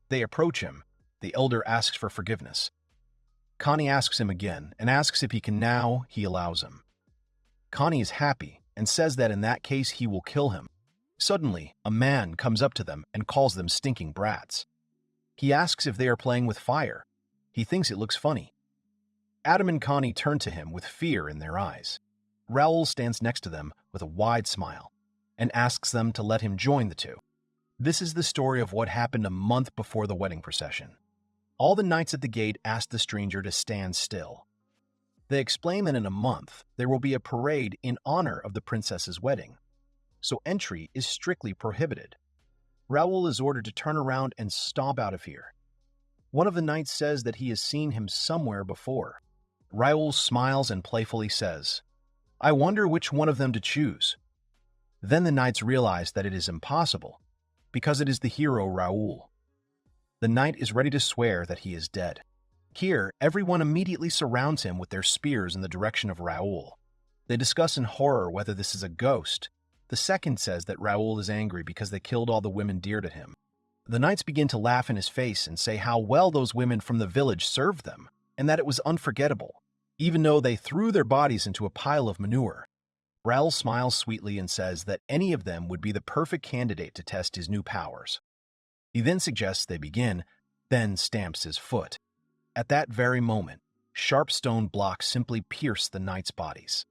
They approach him. The elder asks for forgiveness. Connie asks him again and asks if he can now. He allows him. Connie is happy and says that in that case he will kill him. Suddenly, a man comes up to them and calls them stinking brats. He asks if they are playing with fire. He thinks it looks funny. Adam and Connie turn to him with fear in their eyes. Raoul stands next to them with a wide smile and asks them to let him join the two. This is the story of what happened a month before the wedding procession. All the knights at the gate ask the stranger to stand still. They explain that in a month there will be a parade in honor of the princess's wedding, so entry is strictly prohibited. Raoul is ordered to turn around and stomp out of here. One of the knights says that he has seen him somewhere before. Raoul smiles and playfully says, "I wonder which one of them to choose." Then the knights realize that it is impossible, because it is the hero Raoul. The knight is ready to swear that he is dead. Here, everyone immediately surrounds him with their spears in the direction of Raoul. They discuss in horror whether this is a ghost. The second says that Raoul is angry because they killed all the women dear to him. The knights begin to laugh in his face and say how well those women from the village served them, and that it was unforgettable, even though they threw their bodies into a pile of manure. Raoul smiles sweetly and says that any of them would be the perfect candidate to test his new powers. He then suggests they begin, then stamps his foot. At that very moment, sharp stone blocks simply pierce the knights' bodies.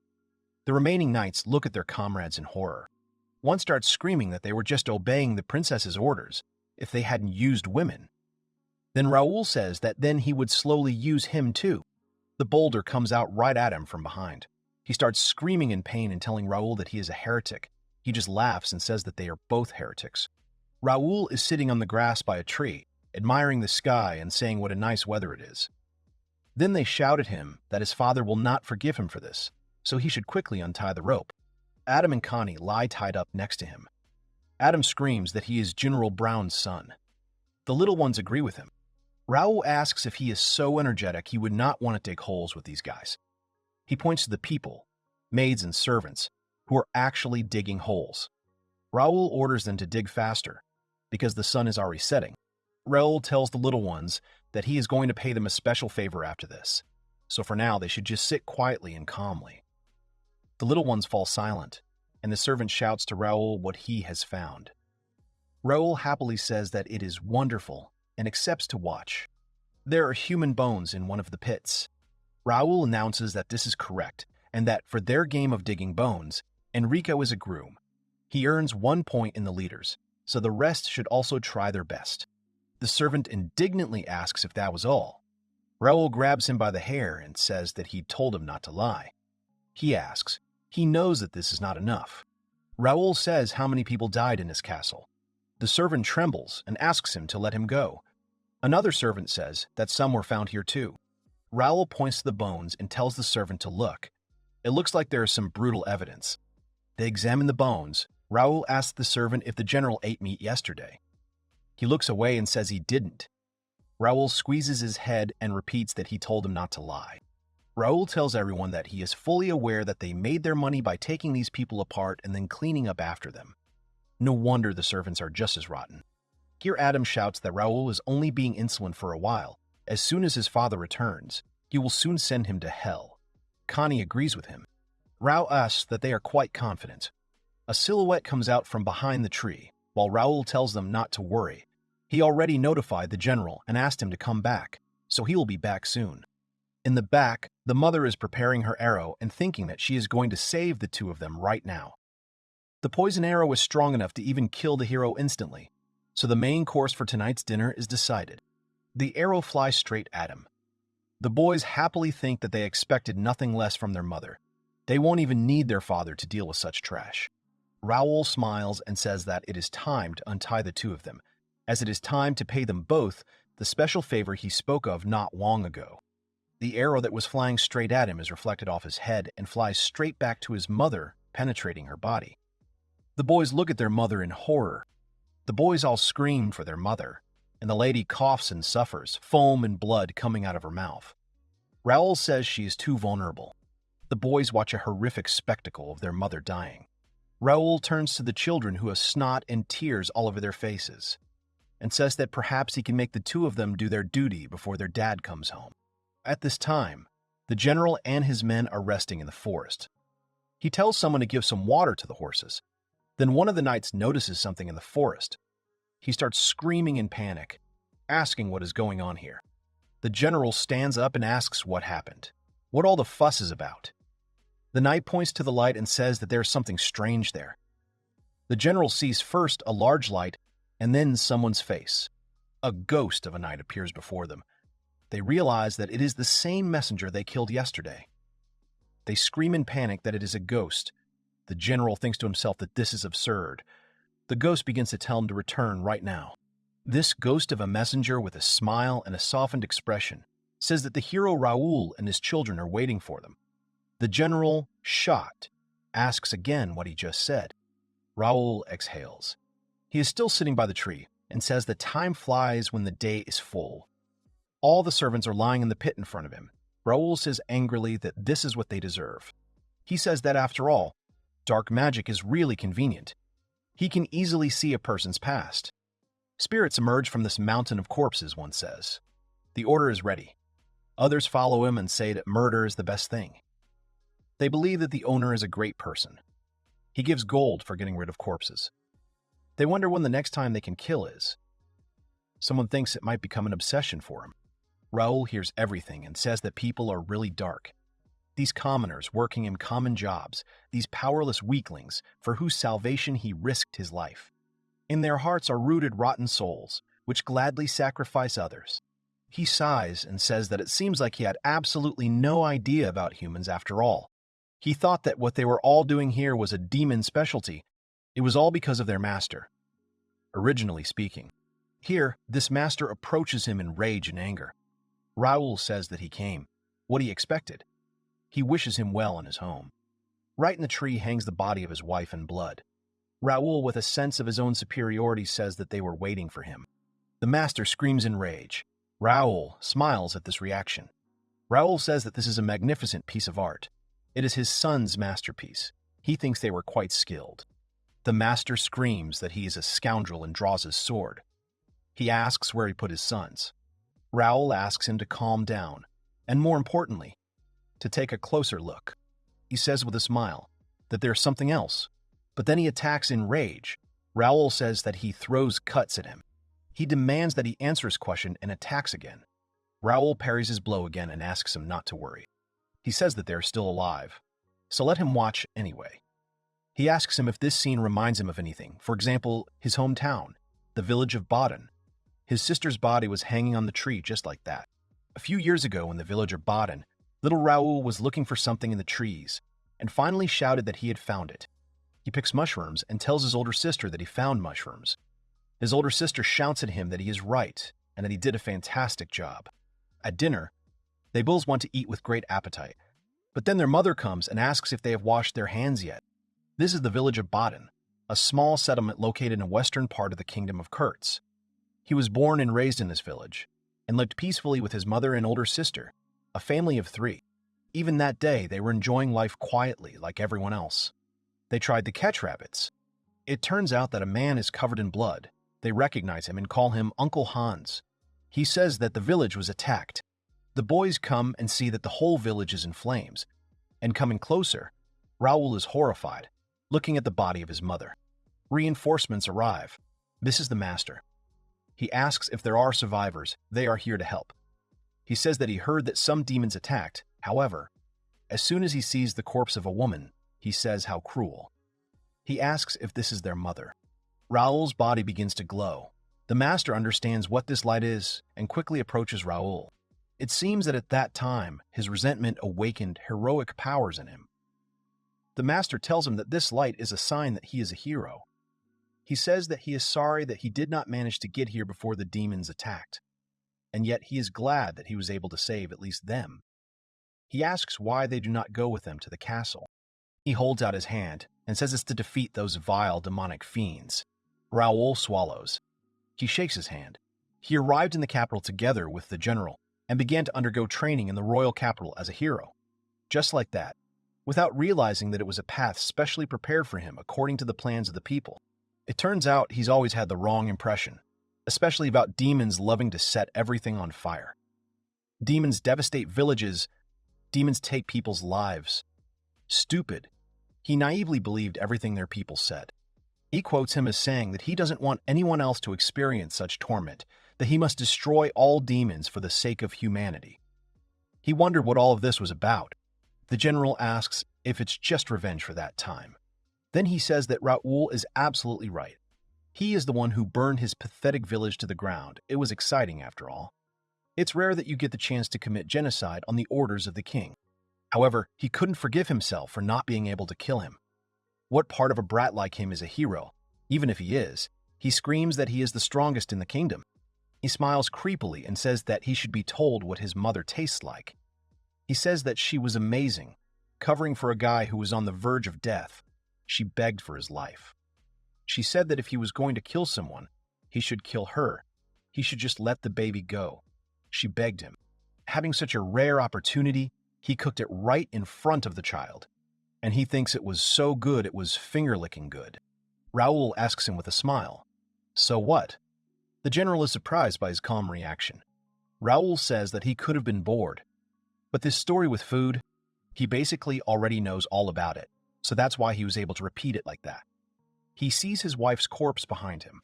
The remaining knights look at their comrades in horror. One starts screaming that they were just obeying the princess's orders if they hadn't used women. Then Raoul says that then he would slowly use him too. The boulder comes out right at him from behind. He starts screaming in pain and telling Raoul that he is a heretic. He just laughs and says that they are both heretics. Raoul is sitting on the grass by a tree, admiring the sky and saying what a nice weather it is. Then they shout at him that his father will not forgive him for this, so he should quickly untie the rope. Adam and Connie lie tied up next to him. Adam screams that he is General Brown's son. The little ones agree with him. Raoul asks if he is so energetic he would not want to dig holes with these guys. He points to the people, maids and servants, who are actually digging holes. Raoul orders them to dig faster, because the sun is already setting. Raoul tells the little ones that he is going to pay them a special favor after this, so for now they should just sit quietly and calmly. The little ones fall silent, and the servant shouts to Raoul what he has found. Raoul happily says that it is wonderful and accepts to watch. There are human bones in one of the pits. Raoul announces that this is correct and that for their game of digging bones, Enrico is a groom. He earns 1 point in the leaders, so the rest should also try their best. The servant indignantly asks if that was all. Raoul grabs him by the hair and says that he'd told him not to lie. He asks, he knows that this is not enough. Raoul says how many people died in his castle. The servant trembles and asks him to let him go. Another servant says that some were found here too. Raoul points to the bones and tells the servant to look. It looks like there is some brutal evidence. They examine the bones. Raoul asks the servant if the general ate meat yesterday. He looks away and says he didn't. Raoul squeezes his head and repeats that he told him not to lie. Raoul tells everyone that he is fully aware that they made their money by taking these people apart and then cleaning up after them. No wonder the servants are just as rotten. Here Adam shouts that Raoul is only being insolent for a while. As soon as his father returns, he will soon send him to hell. Connie agrees with him. Raoul asks that they are quite confident. A silhouette comes out from behind the tree, while Raoul tells them not to worry. He already notified the general and asked him to come back, so he will be back soon. In the back, the mother is preparing her arrow and thinking that she is going to save the two of them right now. The poison arrow is strong enough to even kill the hero instantly, so the main course for tonight's dinner is decided. The arrow flies straight at him. The boys happily think that they expected nothing less from their mother. They won't even need their father to deal with such trash. Raoul smiles and says that it is time to untie the two of them, as it is time to pay them both the special favor he spoke of not long ago. The arrow that was flying straight at him is reflected off his head and flies straight back to his mother, penetrating her body. The boys look at their mother in horror. The boys all scream for their mother, and the lady coughs and suffers, foam and blood coming out of her mouth. Raoul says she is too vulnerable. The boys watch a horrific spectacle of their mother dying. Raoul turns to the children who have snot and tears all over their faces, and says that perhaps he can make the two of them do their duty before their dad comes home. At this time, the general and his men are resting in the forest. He tells someone to give some water to the horses. Then one of the knights notices something in the forest. He starts screaming in panic, asking what is going on here. The general stands up and asks what happened, what all the fuss is about. The knight points to the light and says that there is something strange there. The general sees first a large light and then someone's face. A ghost of a knight appears before them. They realize that it is the same messenger they killed yesterday. They scream in panic that it is a ghost. The general thinks to himself that this is absurd. The ghost begins to tell him to return right now. This ghost of a messenger with a smile and a softened expression says that the hero Raoul and his children are waiting for them. The general, shocked, asks again what he just said. Raoul exhales. He is still sitting by the tree and says that time flies when the day is full. All the servants are lying in the pit in front of him. Raoul says angrily that this is what they deserve. He says that after all, dark magic is really convenient. He can easily see a person's past. Spirits emerge from this mountain of corpses, one says. The order is ready. Others follow him and say that murder is the best thing. They believe that the owner is a great person. He gives gold for getting rid of corpses. They wonder when the next time they can kill is. Someone thinks it might become an obsession for him. Raoul hears everything and says that people are really dark. These commoners working in common jobs, these powerless weaklings for whose salvation he risked his life. In their hearts are rooted rotten souls, which gladly sacrifice others. He sighs and says that it seems like he had absolutely no idea about humans after all. He thought that what they were all doing here was a demon specialty. It was all because of their master. Originally speaking. Here, this master approaches him in rage and anger. Raoul says that he came, what he expected. He wishes him well in his home. Right in the tree hangs the body of his wife in blood. Raoul, with a sense of his own superiority, says that they were waiting for him. The master screams in rage. Raoul smiles at this reaction. Raoul says that this is a magnificent piece of art. It is his son's masterpiece. He thinks they were quite skilled. The master screams that he is a scoundrel and draws his sword. He asks where he put his sons. Raoul asks him to calm down, and more importantly, to take a closer look. He says with a smile that there's something else, but then he attacks in rage. Raoul says that he throws cuts at him. He demands that he answer his question and attacks again. Raoul parries his blow again and asks him not to worry. He says that they're still alive. so let him watch anyway. He asks him if this scene reminds him of anything, for example, his hometown, the village of Baden. His sister's body was hanging on the tree just like that. A few years ago in the village of Baden, little Raoul was looking for something in the trees and finally shouted that he had found it. He picks mushrooms and tells his older sister that he found mushrooms. His older sister shouts at him that he is right and that he did a fantastic job. At dinner, they both want to eat with great appetite, but then their mother comes and asks if they have washed their hands yet. This is the village of Baden, a small settlement located in the western part of the kingdom of Kurtz. He was born and raised in this village and lived peacefully with his mother and older sister, a family of 3. Even that day, they were enjoying life quietly like everyone else. They tried to catch rabbits. It turns out that a man is covered in blood. They recognize him and call him Uncle Hans. He says that the village was attacked. The boys come and see that the whole village is in flames, and coming closer, Raoul is horrified, looking at the body of his mother. Reinforcements arrive. This is the master. He asks if there are survivors. They are here to help. He says that he heard that some demons attacked. However, as soon as he sees the corpse of a woman, he says how cruel. He asks if this is their mother. Raoul's body begins to glow. The master understands what this light is and quickly approaches Raoul. It seems that at that time, his resentment awakened heroic powers in him. The master tells him that this light is a sign that he is a hero. He says that he is sorry that he did not manage to get here before the demons attacked, and yet he is glad that he was able to save at least them. He asks why they do not go with them to the castle. He holds out his hand and says it's to defeat those vile demonic fiends. Raoul swallows. He shakes his hand. He arrived in the capital together with the general and began to undergo training in the royal capital as a hero. Just like that, without realizing that it was a path specially prepared for him according to the plans of the people. It turns out he's always had the wrong impression, especially about demons loving to set everything on fire. Demons devastate villages. Demons take people's lives. Stupid. He naively believed everything their people said. He quotes him as saying that he doesn't want anyone else to experience such torment, that he must destroy all demons for the sake of humanity. He wondered what all of this was about. The general asks if it's just revenge for that time. Then he says that Raoul is absolutely right. He is the one who burned his pathetic village to the ground. It was exciting after all. It's rare that you get the chance to commit genocide on the orders of the king. However, he couldn't forgive himself for not being able to kill him. What part of a brat like him is a hero? Even if he is, he screams that he is the strongest in the kingdom. He smiles creepily and says that he should be told what his mother tastes like. He says that she was amazing, covering for a guy who was on the verge of death. She begged for his life. She said that if he was going to kill someone, he should kill her. He should just let the baby go. She begged him. Having such a rare opportunity, he cooked it right in front of the child, and he thinks it was so good it was finger-licking good. Raoul asks him with a smile, "So what?" The general is surprised by his calm reaction. Raoul says that he could have been bored, but this story with food, he basically already knows all about it, so that's why he was able to repeat it like that. He sees his wife's corpse behind him.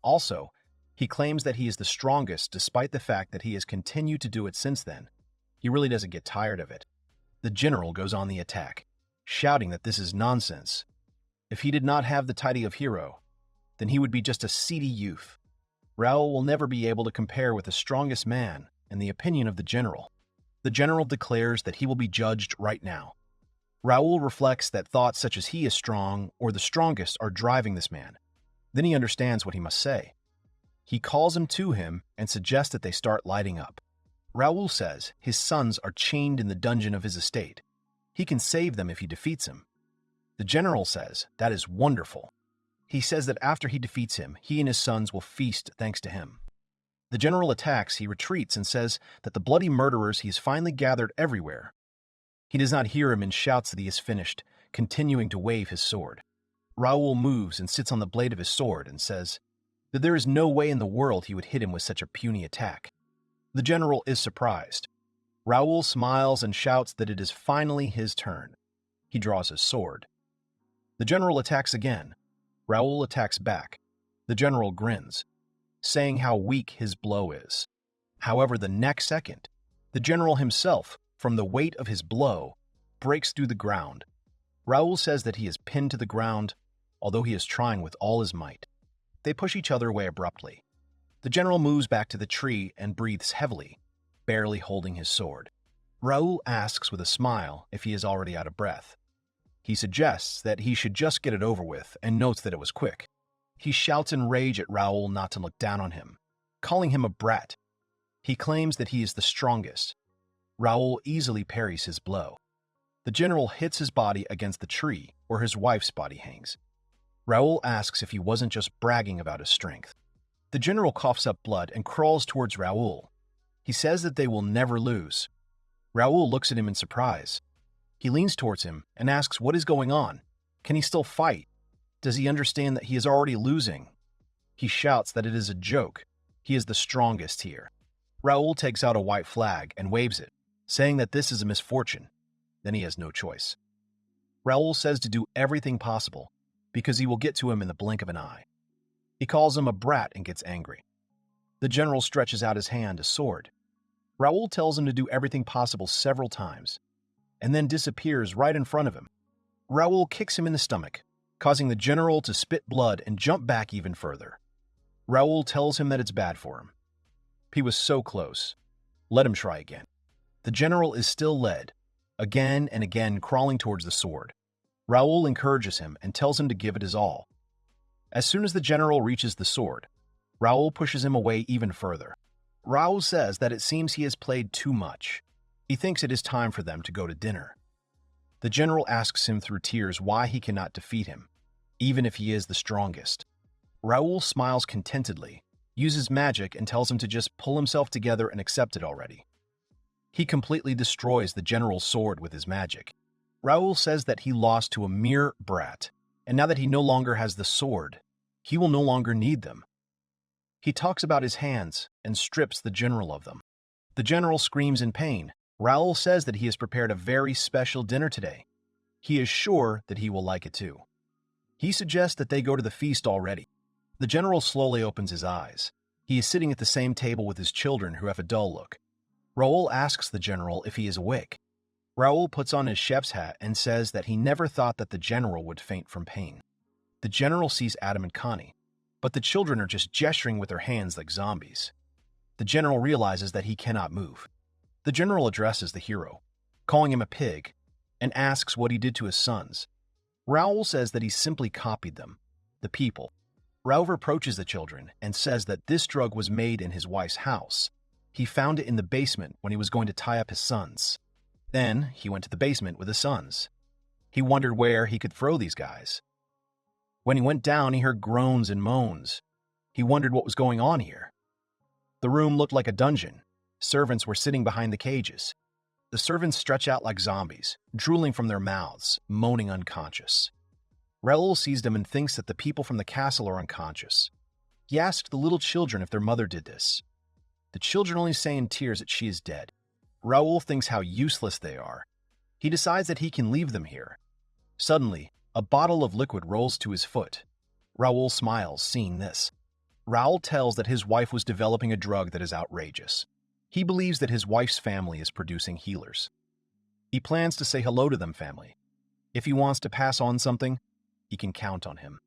Also, he claims that he is the strongest despite the fact that he has continued to do it since then. He really doesn't get tired of it. The general goes on the attack, shouting that this is nonsense. If he did not have the title of hero, then he would be just a seedy youth. Raoul will never be able to compare with the strongest man in the opinion of the general. The general declares that he will be judged right now. Raoul reflects that thoughts such as he is strong or the strongest are driving this man. Then he understands what he must say. He calls him to him and suggests that they start lighting up. Raoul says his sons are chained in the dungeon of his estate. He can save them if he defeats him. The general says that is wonderful. He says that after he defeats him, he and his sons will feast thanks to him. The general attacks, he retreats and says that the bloody murderers he has finally gathered everywhere. He does not hear him and shouts that he is finished, continuing to wave his sword. Raoul moves and sits on the blade of his sword and says that there is no way in the world he would hit him with such a puny attack. The general is surprised. Raoul smiles and shouts that it is finally his turn. He draws his sword. The general attacks again. Raoul attacks back. The general grins, saying how weak his blow is. However, the next second, the general himself, from the weight of his blow, breaks through the ground, Raoul says that he is pinned to the ground, although he is trying with all his might. They push each other away abruptly. The general moves back to the tree and breathes heavily, barely holding his sword. Raoul asks with a smile if he is already out of breath. He suggests that he should just get it over with and notes that it was quick. He shouts in rage at Raoul not to look down on him, calling him a brat. He claims that he is the strongest. Raoul easily parries his blow. The general hits his body against the tree where his wife's body hangs. Raoul asks if he wasn't just bragging about his strength. The general coughs up blood and crawls towards Raoul. He says that they will never lose. Raoul looks at him in surprise. He leans towards him and asks what is going on. Can he still fight? Does he understand that he is already losing? He shouts that it is a joke. He is the strongest here. Raoul takes out a white flag and waves it, saying that this is a misfortune. Then he has no choice. Raoul says to do everything possible, because he will get to him in the blink of an eye. He calls him a brat and gets angry. The general stretches out his hand, a sword. Raoul tells him to do everything possible several times, and then disappears right in front of him. Raoul kicks him in the stomach, causing the general to spit blood and jump back even further. Raoul tells him that it's bad for him. He was so close. Let him try again. The general is still led, again and again crawling towards the sword. Raoul encourages him and tells him to give it his all. As soon as the general reaches the sword, Raoul pushes him away even further. Raoul says that it seems he has played too much. He thinks it is time for them to go to dinner. The general asks him through tears why he cannot defeat him, even if he is the strongest. Raoul smiles contentedly, uses magic, and tells him to just pull himself together and accept it already. He completely destroys the general's sword with his magic. Raoul says that he lost to a mere brat, and now that he no longer has the sword, he will no longer need them. He talks about his hands and strips the general of them. The general screams in pain. Raoul says that he has prepared a very special dinner today. He is sure that he will like it too. He suggests that they go to the feast already. The general slowly opens his eyes. He is sitting at the same table with his children who have a dull look. Raoul asks the general if he is awake. Raoul puts on his chef's hat and says that he never thought that the general would faint from pain. The general sees Adam and Connie, but the children are just gesturing with their hands like zombies. The general realizes that he cannot move. The general addresses the hero, calling him a pig, and asks what he did to his sons. Raoul says that he simply copied them, the people. Raoul reproaches the children and says that this drug was made in his wife's house. He found it in the basement when he was going to tie up his sons. Then he went to the basement with his sons. He wondered where he could throw these guys. When he went down, he heard groans and moans. He wondered what was going on here. The room looked like a dungeon. Servants were sitting behind the cages. The servants stretch out like zombies, drooling from their mouths, moaning unconscious. Raoul sees them and thinks that the people from the castle are unconscious. He asked the little children if their mother did this. The children only say in tears that she is dead. Raoul thinks how useless they are. He decides that he can leave them here. Suddenly, a bottle of liquid rolls to his foot. Raoul smiles, seeing this. Raoul tells that his wife was developing a drug that is outrageous. He believes that his wife's family is producing healers. He plans to say hello to them family. If he wants to pass on something, he can count on him.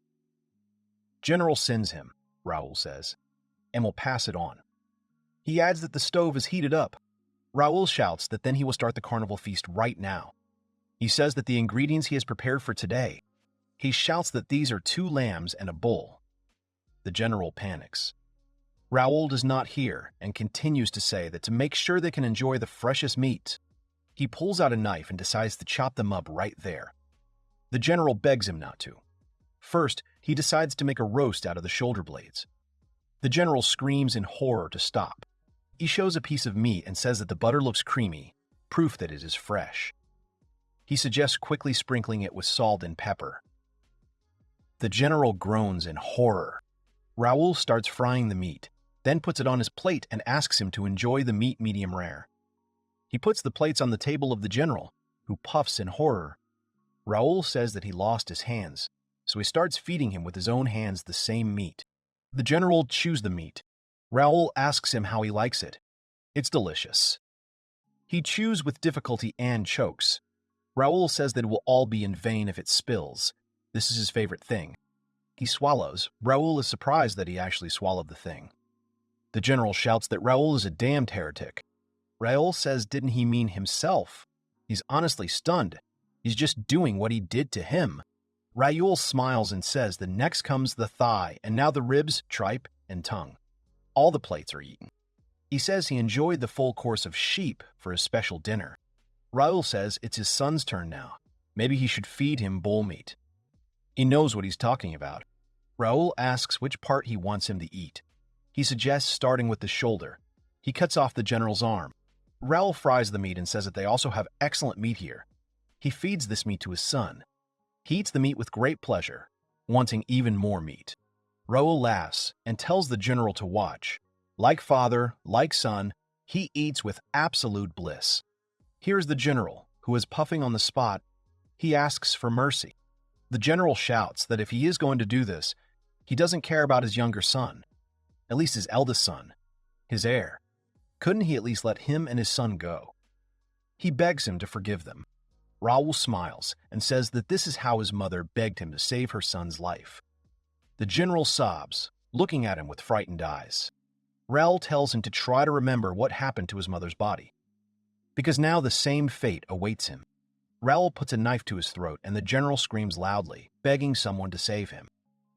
General sends him, Raoul says, and will pass it on. He adds that the stove is heated up. Raoul shouts that then he will start the carnival feast right now. He says that the ingredients he has prepared for today. He shouts that these are 2 lambs and a bull. The general panics. Raoul does not hear and continues to say that to make sure they can enjoy the freshest meat. He pulls out a knife and decides to chop them up right there. The general begs him not to. First, he decides to make a roast out of the shoulder blades. The general screams in horror to stop. He shows a piece of meat and says that the butter looks creamy, proof that it is fresh. He suggests quickly sprinkling it with salt and pepper. The general groans in horror. Raoul starts frying the meat, then puts it on his plate and asks him to enjoy the meat medium rare. He puts the plates on the table of the general, who puffs in horror. Raoul says that he lost his hands, so he starts feeding him with his own hands the same meat. The general chews the meat. Raoul asks him how he likes it. It's delicious. He chews with difficulty and chokes. Raoul says that it will all be in vain if it spills. This is his favorite thing. He swallows. Raoul is surprised that he actually swallowed the thing. The general shouts that Raoul is a damned heretic. Raoul says didn't he mean himself? He's honestly stunned. He's just doing what he did to him. Raoul smiles and says that next comes the thigh, and now the ribs, tripe, and tongue. All the plates are eaten. He says he enjoyed the full course of sheep for his special dinner. Raoul says it's his son's turn now. Maybe he should feed him bull meat. He knows what he's talking about. Raoul asks which part he wants him to eat. He suggests starting with the shoulder. He cuts off the general's arm. Raoul fries the meat and says that they also have excellent meat here. He feeds this meat to his son. He eats the meat with great pleasure, wanting even more meat. Raoul laughs and tells the general to watch. Like father, like son, he eats with absolute bliss. Here's the general, who is puffing on the spot. He asks for mercy. The general shouts that if he is going to do this, he doesn't care about his younger son, at least his eldest son, his heir. Couldn't he at least let him and his son go? He begs him to forgive them. Raoul smiles and says that this is how his mother begged him to save her son's life. The general sobs, looking at him with frightened eyes. Raoul tells him to try to remember what happened to his mother's body, because now the same fate awaits him. Raoul puts a knife to his throat and the general screams loudly, begging someone to save him.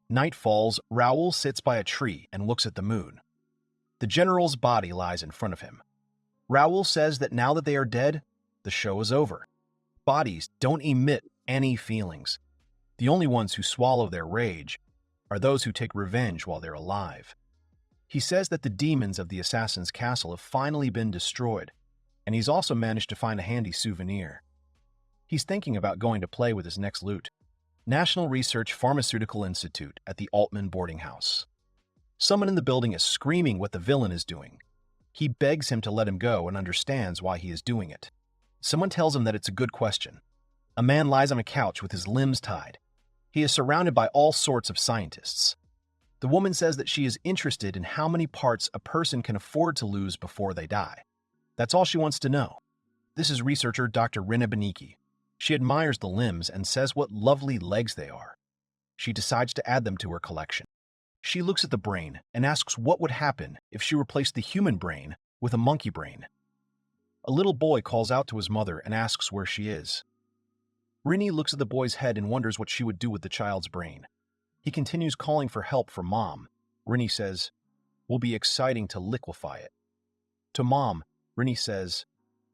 Night falls. Raoul sits by a tree and looks at the moon. The general's body lies in front of him. Raoul says that now that they are dead, the show is over. Bodies don't emit any feelings. The only ones who swallow their rage are those who take revenge while they're alive. He says that the demons of the assassin's castle have finally been destroyed, and he's also managed to find a handy souvenir. He's thinking about going to play with his next loot. National Research Pharmaceutical Institute at the Altman boarding house. Someone in the building is screaming what the villain is doing. He begs him to let him go and understands why he is doing it. Someone tells him that it's a good question. A man lies on a couch with his limbs tied. He is surrounded by all sorts of scientists. The woman says that she is interested in how many parts a person can afford to lose before they die. That's all she wants to know. This is researcher Dr. Rina Beniki. She admires the limbs and says what lovely legs they are. She decides to add them to her collection. She looks at the brain and asks what would happen if she replaced the human brain with a monkey brain. A little boy calls out to his mother and asks where she is. Rini looks at the boy's head and wonders what she would do with the child's brain. He continues calling for help from Mom. Rini says, "Will be exciting to liquefy it." To Mom, Rini says,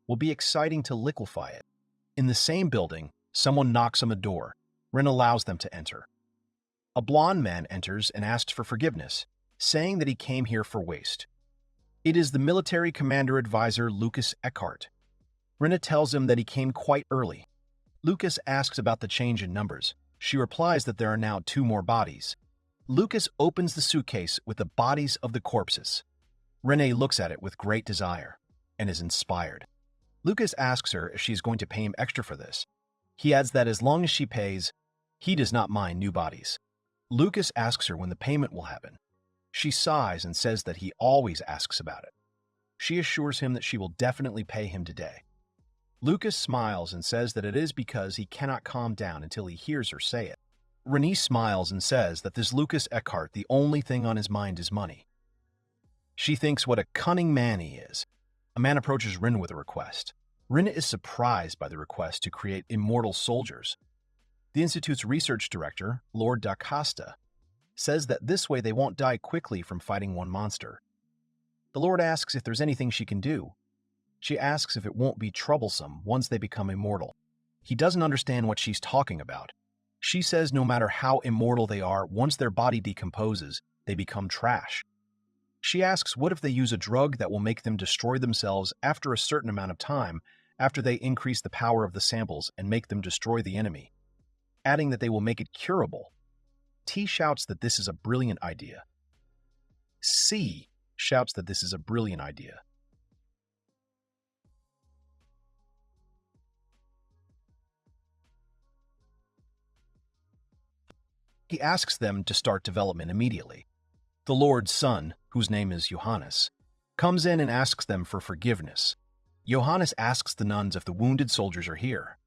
"Will be exciting to liquefy it." In the same building, someone knocks on the door. Rin allows them to enter. A blond man enters and asks for forgiveness, saying that he came here for waste. It is the military commander advisor Lucas Eckhart. Rina tells him that he came quite early. Lucas asks about the change in numbers. She replies that there are now 2 more bodies. Lucas opens the suitcase with the bodies of the corpses. Renee looks at it with great desire and is inspired. Lucas asks her if she is going to pay him extra for this. He adds that as long as she pays, he does not mind new bodies. Lucas asks her when the payment will happen. She sighs and says that he always asks about it. She assures him that she will definitely pay him today. Lucas smiles and says that it is because he cannot calm down until he hears her say it. Renee smiles and says that this Lucas Eckhart, the only thing on his mind is money. She thinks what a cunning man he is. A man approaches Rin with a request. Rin is surprised by the request to create immortal soldiers. The Institute's research director, Lord Da Costa, says that this way they won't die quickly from fighting one monster. The Lord asks if there's anything she can do. She asks if it won't be troublesome once they become immortal. He doesn't understand what she's talking about. She says no matter how immortal they are, once their body decomposes, they become trash. She asks what if they use a drug that will make them destroy themselves after a certain amount of time, after they increase the power of the samples and make them destroy the enemy, adding that they will make it curable. T shouts that this is a brilliant idea. C shouts that this is a brilliant idea. He asks them to start development immediately. The Lord's son, whose name is Johannes, comes in and asks them for forgiveness. Johannes asks the nuns if the wounded soldiers are here.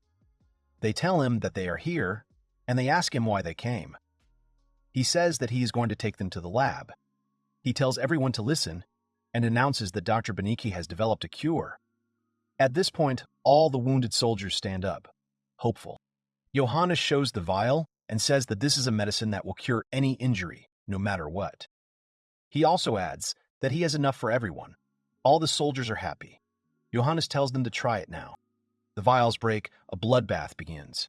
They tell him that they are here, and they ask him why they came. He says that he is going to take them to the lab. He tells everyone to listen and announces that Dr. Beniki has developed a cure. At this point, all the wounded soldiers stand up, hopeful. Johannes shows the vial and says that this is a medicine that will cure any injury, no matter what. He also adds that he has enough for everyone. All the soldiers are happy. Johannes tells them to try it now. The vials break, a bloodbath begins.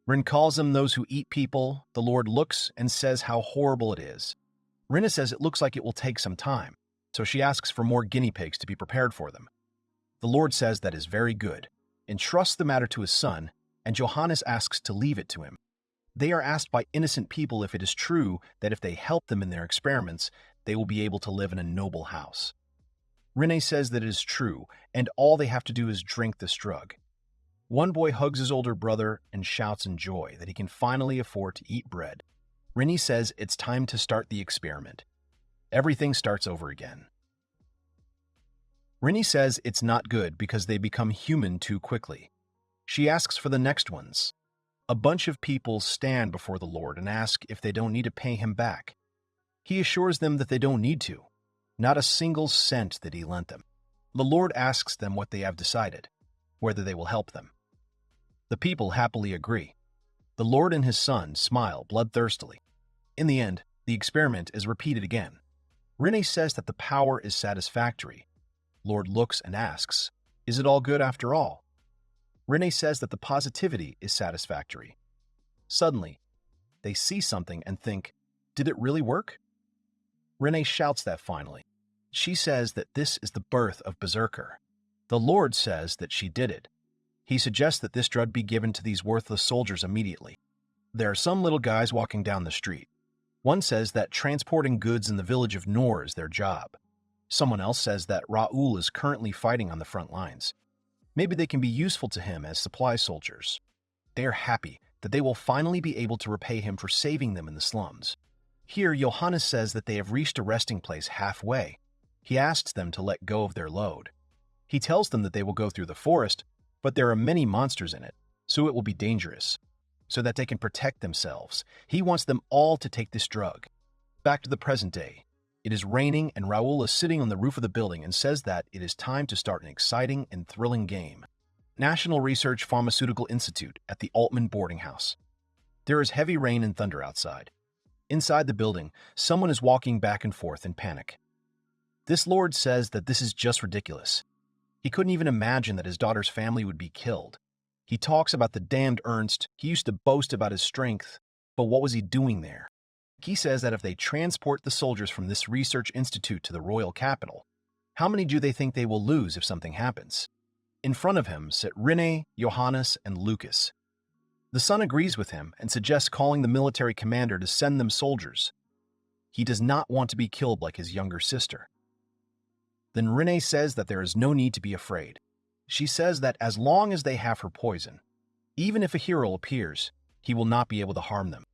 Rin calls them those who eat people. The Lord looks and says how horrible it is. Rinna says it looks like it will take some time, so she asks for more guinea pigs to be prepared for them. The Lord says that is very good, entrusts the matter to his son, and Johannes asks to leave it to him. They are asked by innocent people if it is true that if they help them in their experiments, they will be able to live in a noble house. Rene says that it is true, and all they have to do is drink this drug. One boy hugs his older brother and shouts in joy that he can finally afford to eat bread. Rene says it's time to start the experiment. Everything starts over again. Rene says it's not good because they become human too quickly. She asks for the next ones. A bunch of people stand before the Lord and ask if they don't need to pay him back. He assures them that they don't need to. Not a single cent that he lent them. The Lord asks them what they have decided, whether they will help them. The people happily agree. The Lord and his son smile bloodthirstily. In the end, the experiment is repeated again. Rene says that the power is satisfactory. Lord looks and asks, "Is it all good after all?" Rene says that the positivity is satisfactory. Suddenly, they see something and think, "Did it really work?" Rene shouts that finally. She says that this is the birth of Berserker. The Lord says that she did it. He suggests that this drug be given to these worthless soldiers immediately. There are some little guys walking down the street. One says that transporting goods in the village of Nor is their job. Someone else says that Raoul is currently fighting on the front lines. Maybe they can be useful to him as supply soldiers. They are happy that they will finally be able to repay him for saving them in the slums. Here, Johannes says that they have reached a resting place halfway. He asks them to let go of their load. He tells them that they will go through the forest, but there are many monsters in it, so it will be dangerous. So that they can protect themselves, he wants them all to take this drug. Back to the present day. It is raining and Raoul is sitting on the roof of the building and says that it is time to start an exciting and thrilling game. National Research Pharmaceutical Institute at the Altman boarding house. There is heavy rain and thunder outside. Inside the building, someone is walking back and forth in panic. This lord says that this is just ridiculous. He couldn't even imagine that his daughter's family would be killed. He talks about the damned Ernst. He used to boast about his strength, but what was he doing there? He says that if they transport the soldiers from this research institute to the royal capital, how many do they think they will lose if something happens? In front of him sit Rene, Johannes, and Lucas. The son agrees with him and suggests calling the military commander to send them soldiers. He does not want to be killed like his younger sister. Then Rene says that there is no need to be afraid. She says that as long as they have her poison, even if a hero appears, he will not be able to harm them.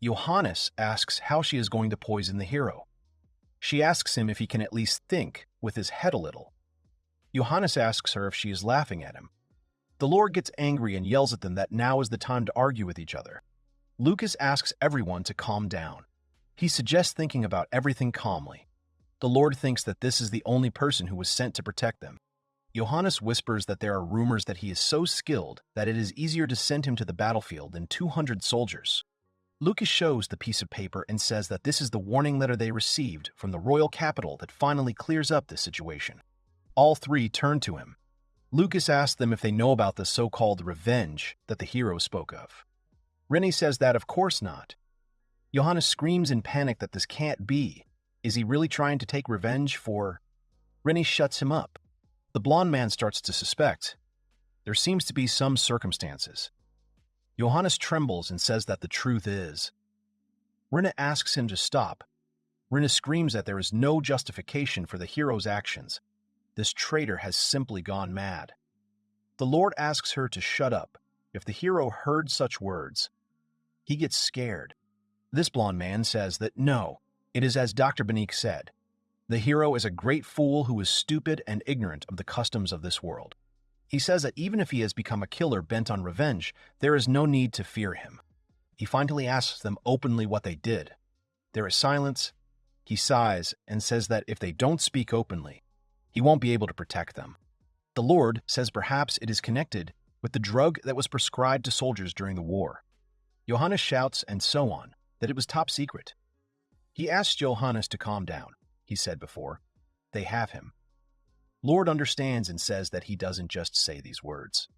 Johannes asks how she is going to poison the hero. She asks him if he can at least think with his head a little. Johannes asks her if she is laughing at him. The Lord gets angry and yells at them that now is the time to argue with each other. Lucas asks everyone to calm down. He suggests thinking about everything calmly. The Lord thinks that this is the only person who was sent to protect them. Johannes whispers that there are rumors that he is so skilled that it is easier to send him to the battlefield than 200 soldiers. Lucas shows the piece of paper and says that this is the warning letter they received from the royal capital that finally clears up this situation. All three turn to him. Lucas asks them if they know about the so-called revenge that the hero spoke of. Rene says that of course not. Johannes screams in panic that this can't be. Is he really trying to take revenge for... Rene shuts him up. The blonde man starts to suspect. There seems to be some circumstances. Johannes trembles and says that the truth is. Rene asks him to stop. Rene screams that there is no justification for the hero's actions. This traitor has simply gone mad. The Lord asks her to shut up. If the hero heard such words, he gets scared. This blonde man says that no, it is as Dr. Benik said. The hero is a great fool who is stupid and ignorant of the customs of this world. He says that even if he has become a killer bent on revenge, there is no need to fear him. He finally asks them openly what they did. There is silence. He sighs and says that if they don't speak openly, he won't be able to protect them. The Lord says perhaps it is connected with the drug that was prescribed to soldiers during the war. Johannes shouts and so on, that it was top secret. He asks Johannes to calm down, he said before. They have him. Lord understands and says that he doesn't just say these words.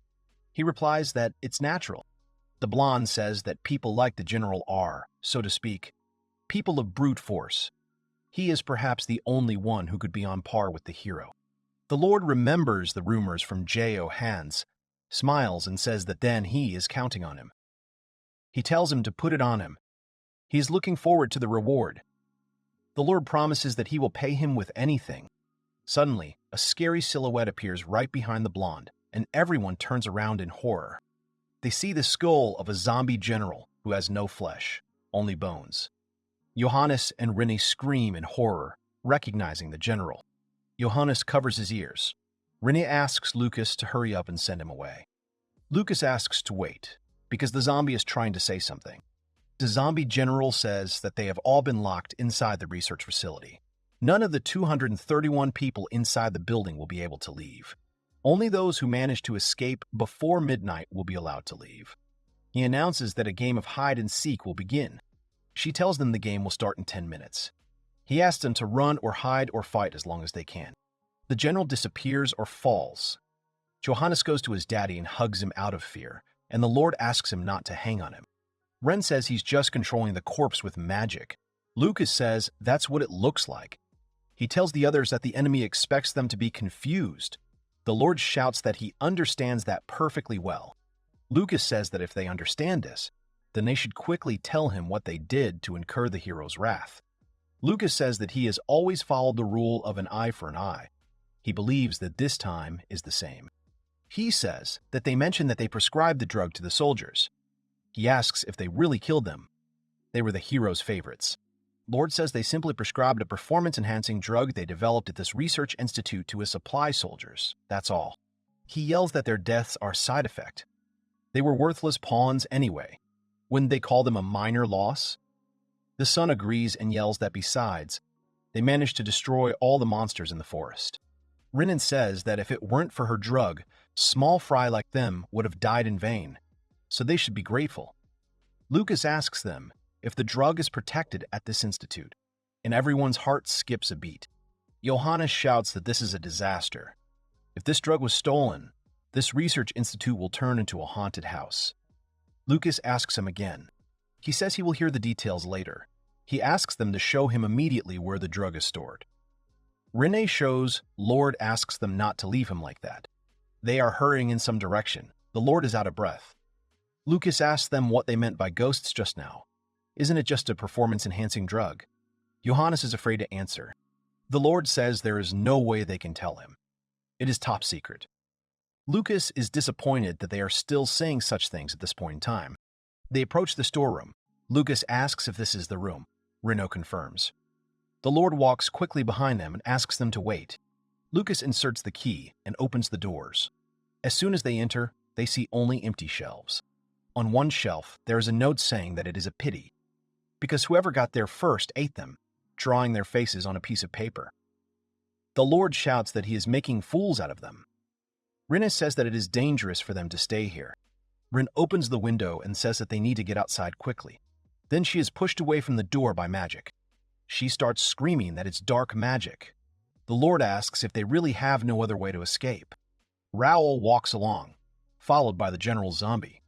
He replies that it's natural. The blonde says that people like the general are, so to speak, people of brute force. He is perhaps the only one who could be on par with the hero. The Lord remembers the rumors from J.O. Hans, smiles and says that then he is counting on him. He tells him to put it on him. He is looking forward to the reward. The Lord promises that he will pay him with anything. Suddenly, a scary silhouette appears right behind the blonde, and everyone turns around in horror. They see the skull of a zombie general who has no flesh, only bones. Johannes and Rene scream in horror, recognizing the general. Johannes covers his ears. Rene asks Lucas to hurry up and send him away. Lucas asks to wait, because the zombie is trying to say something. The zombie general says that they have all been locked inside the research facility. None of the 231 people inside the building will be able to leave. Only those who manage to escape before midnight will be allowed to leave. He announces that a game of hide-and-seek will begin. She tells them the game will start in 10 minutes. He asks them to run or hide or fight as long as they can. The general disappears or falls. Johannes goes to his daddy and hugs him out of fear, and the Lord asks him not to hang on him. Ren says he's just controlling the corpse with magic. Lucas says that's what it looks like. He tells the others that the enemy expects them to be confused. The Lord shouts that he understands that perfectly well. Lucas says that if they understand this, then they should quickly tell him what they did to incur the hero's wrath. Lucas says that he has always followed the rule of an eye for an eye. He believes that this time is the same. He says that they mentioned that they prescribed the drug to the soldiers. He asks if they really killed them. They were the hero's favorites. Lord says they simply prescribed a performance-enhancing drug they developed at this research institute to his supply soldiers. That's all. He yells that their deaths are side effect. They were worthless pawns anyway. Wouldn't they call them a minor loss? The son agrees and yells that besides, they managed to destroy all the monsters in the forest. Renan says that if it weren't for her drug, small fry like them would have died in vain, so they should be grateful. Lucas asks them if the drug is protected at this institute, and everyone's heart skips a beat. Johannes shouts that this is a disaster. If this drug was stolen, this research institute will turn into a haunted house. Lucas asks him again. He says he will hear the details later. He asks them to show him immediately where the drug is stored. Rene shows Lord asks them not to leave him like that. They are hurrying in some direction. The Lord is out of breath. Lucas asks them what they meant by ghosts just now. Isn't it just a performance-enhancing drug? Johannes is afraid to answer. The Lord says there is no way they can tell him. It is top secret. Lucas is disappointed that they are still saying such things at this point in time. They approach the storeroom. Lucas asks if this is the room. Renault confirms. The Lord walks quickly behind them and asks them to wait. Lucas inserts the key and opens the doors. As soon as they enter, they see only empty shelves. On one shelf, there is a note saying that it is a pity, because whoever got there first ate them, drawing their faces on a piece of paper. The Lord shouts that he is making fools out of them. Rinna says that it is dangerous for them to stay here. Rin opens the window and says that they need to get outside quickly. Then she is pushed away from the door by magic. She starts screaming that it's dark magic. The Lord asks if they really have no other way to escape. Raoul walks along, followed by the General Zombie.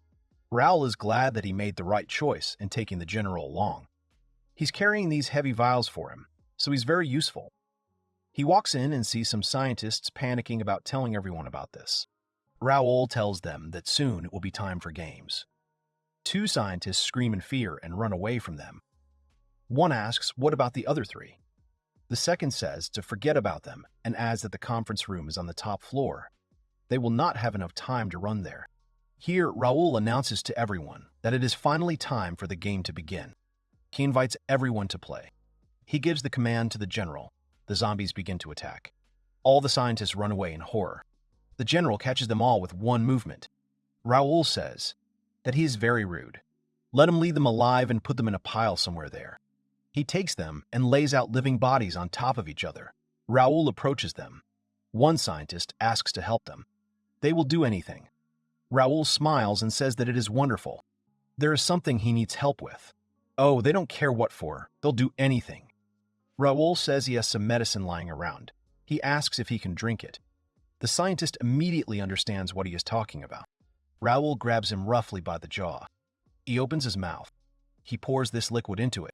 Raoul is glad that he made the right choice in taking the General along. He's carrying these heavy vials for him, so he's very useful. He walks in and sees some scientists panicking about telling everyone about this. Raoul tells them that soon it will be time for games. Two scientists scream in fear and run away from them. One asks, what about the other three? The second says to forget about them and adds that the conference room is on the top floor. They will not have enough time to run there. Here, Raoul announces to everyone that it is finally time for the game to begin. He invites everyone to play. He gives the command to the general. The zombies begin to attack. All the scientists run away in horror. The general catches them all with one movement. Raoul says that he is very rude. Let him leave them alive and put them in a pile somewhere there. He takes them and lays out living bodies on top of each other. Raoul approaches them. One scientist asks to help them. They will do anything. Raoul smiles and says that it is wonderful. There is something he needs help with. Oh, they don't care what for. They'll do anything. Raoul says he has some medicine lying around. He asks if he can drink it. The scientist immediately understands what he is talking about. Raoul grabs him roughly by the jaw. He opens his mouth. He pours this liquid into it.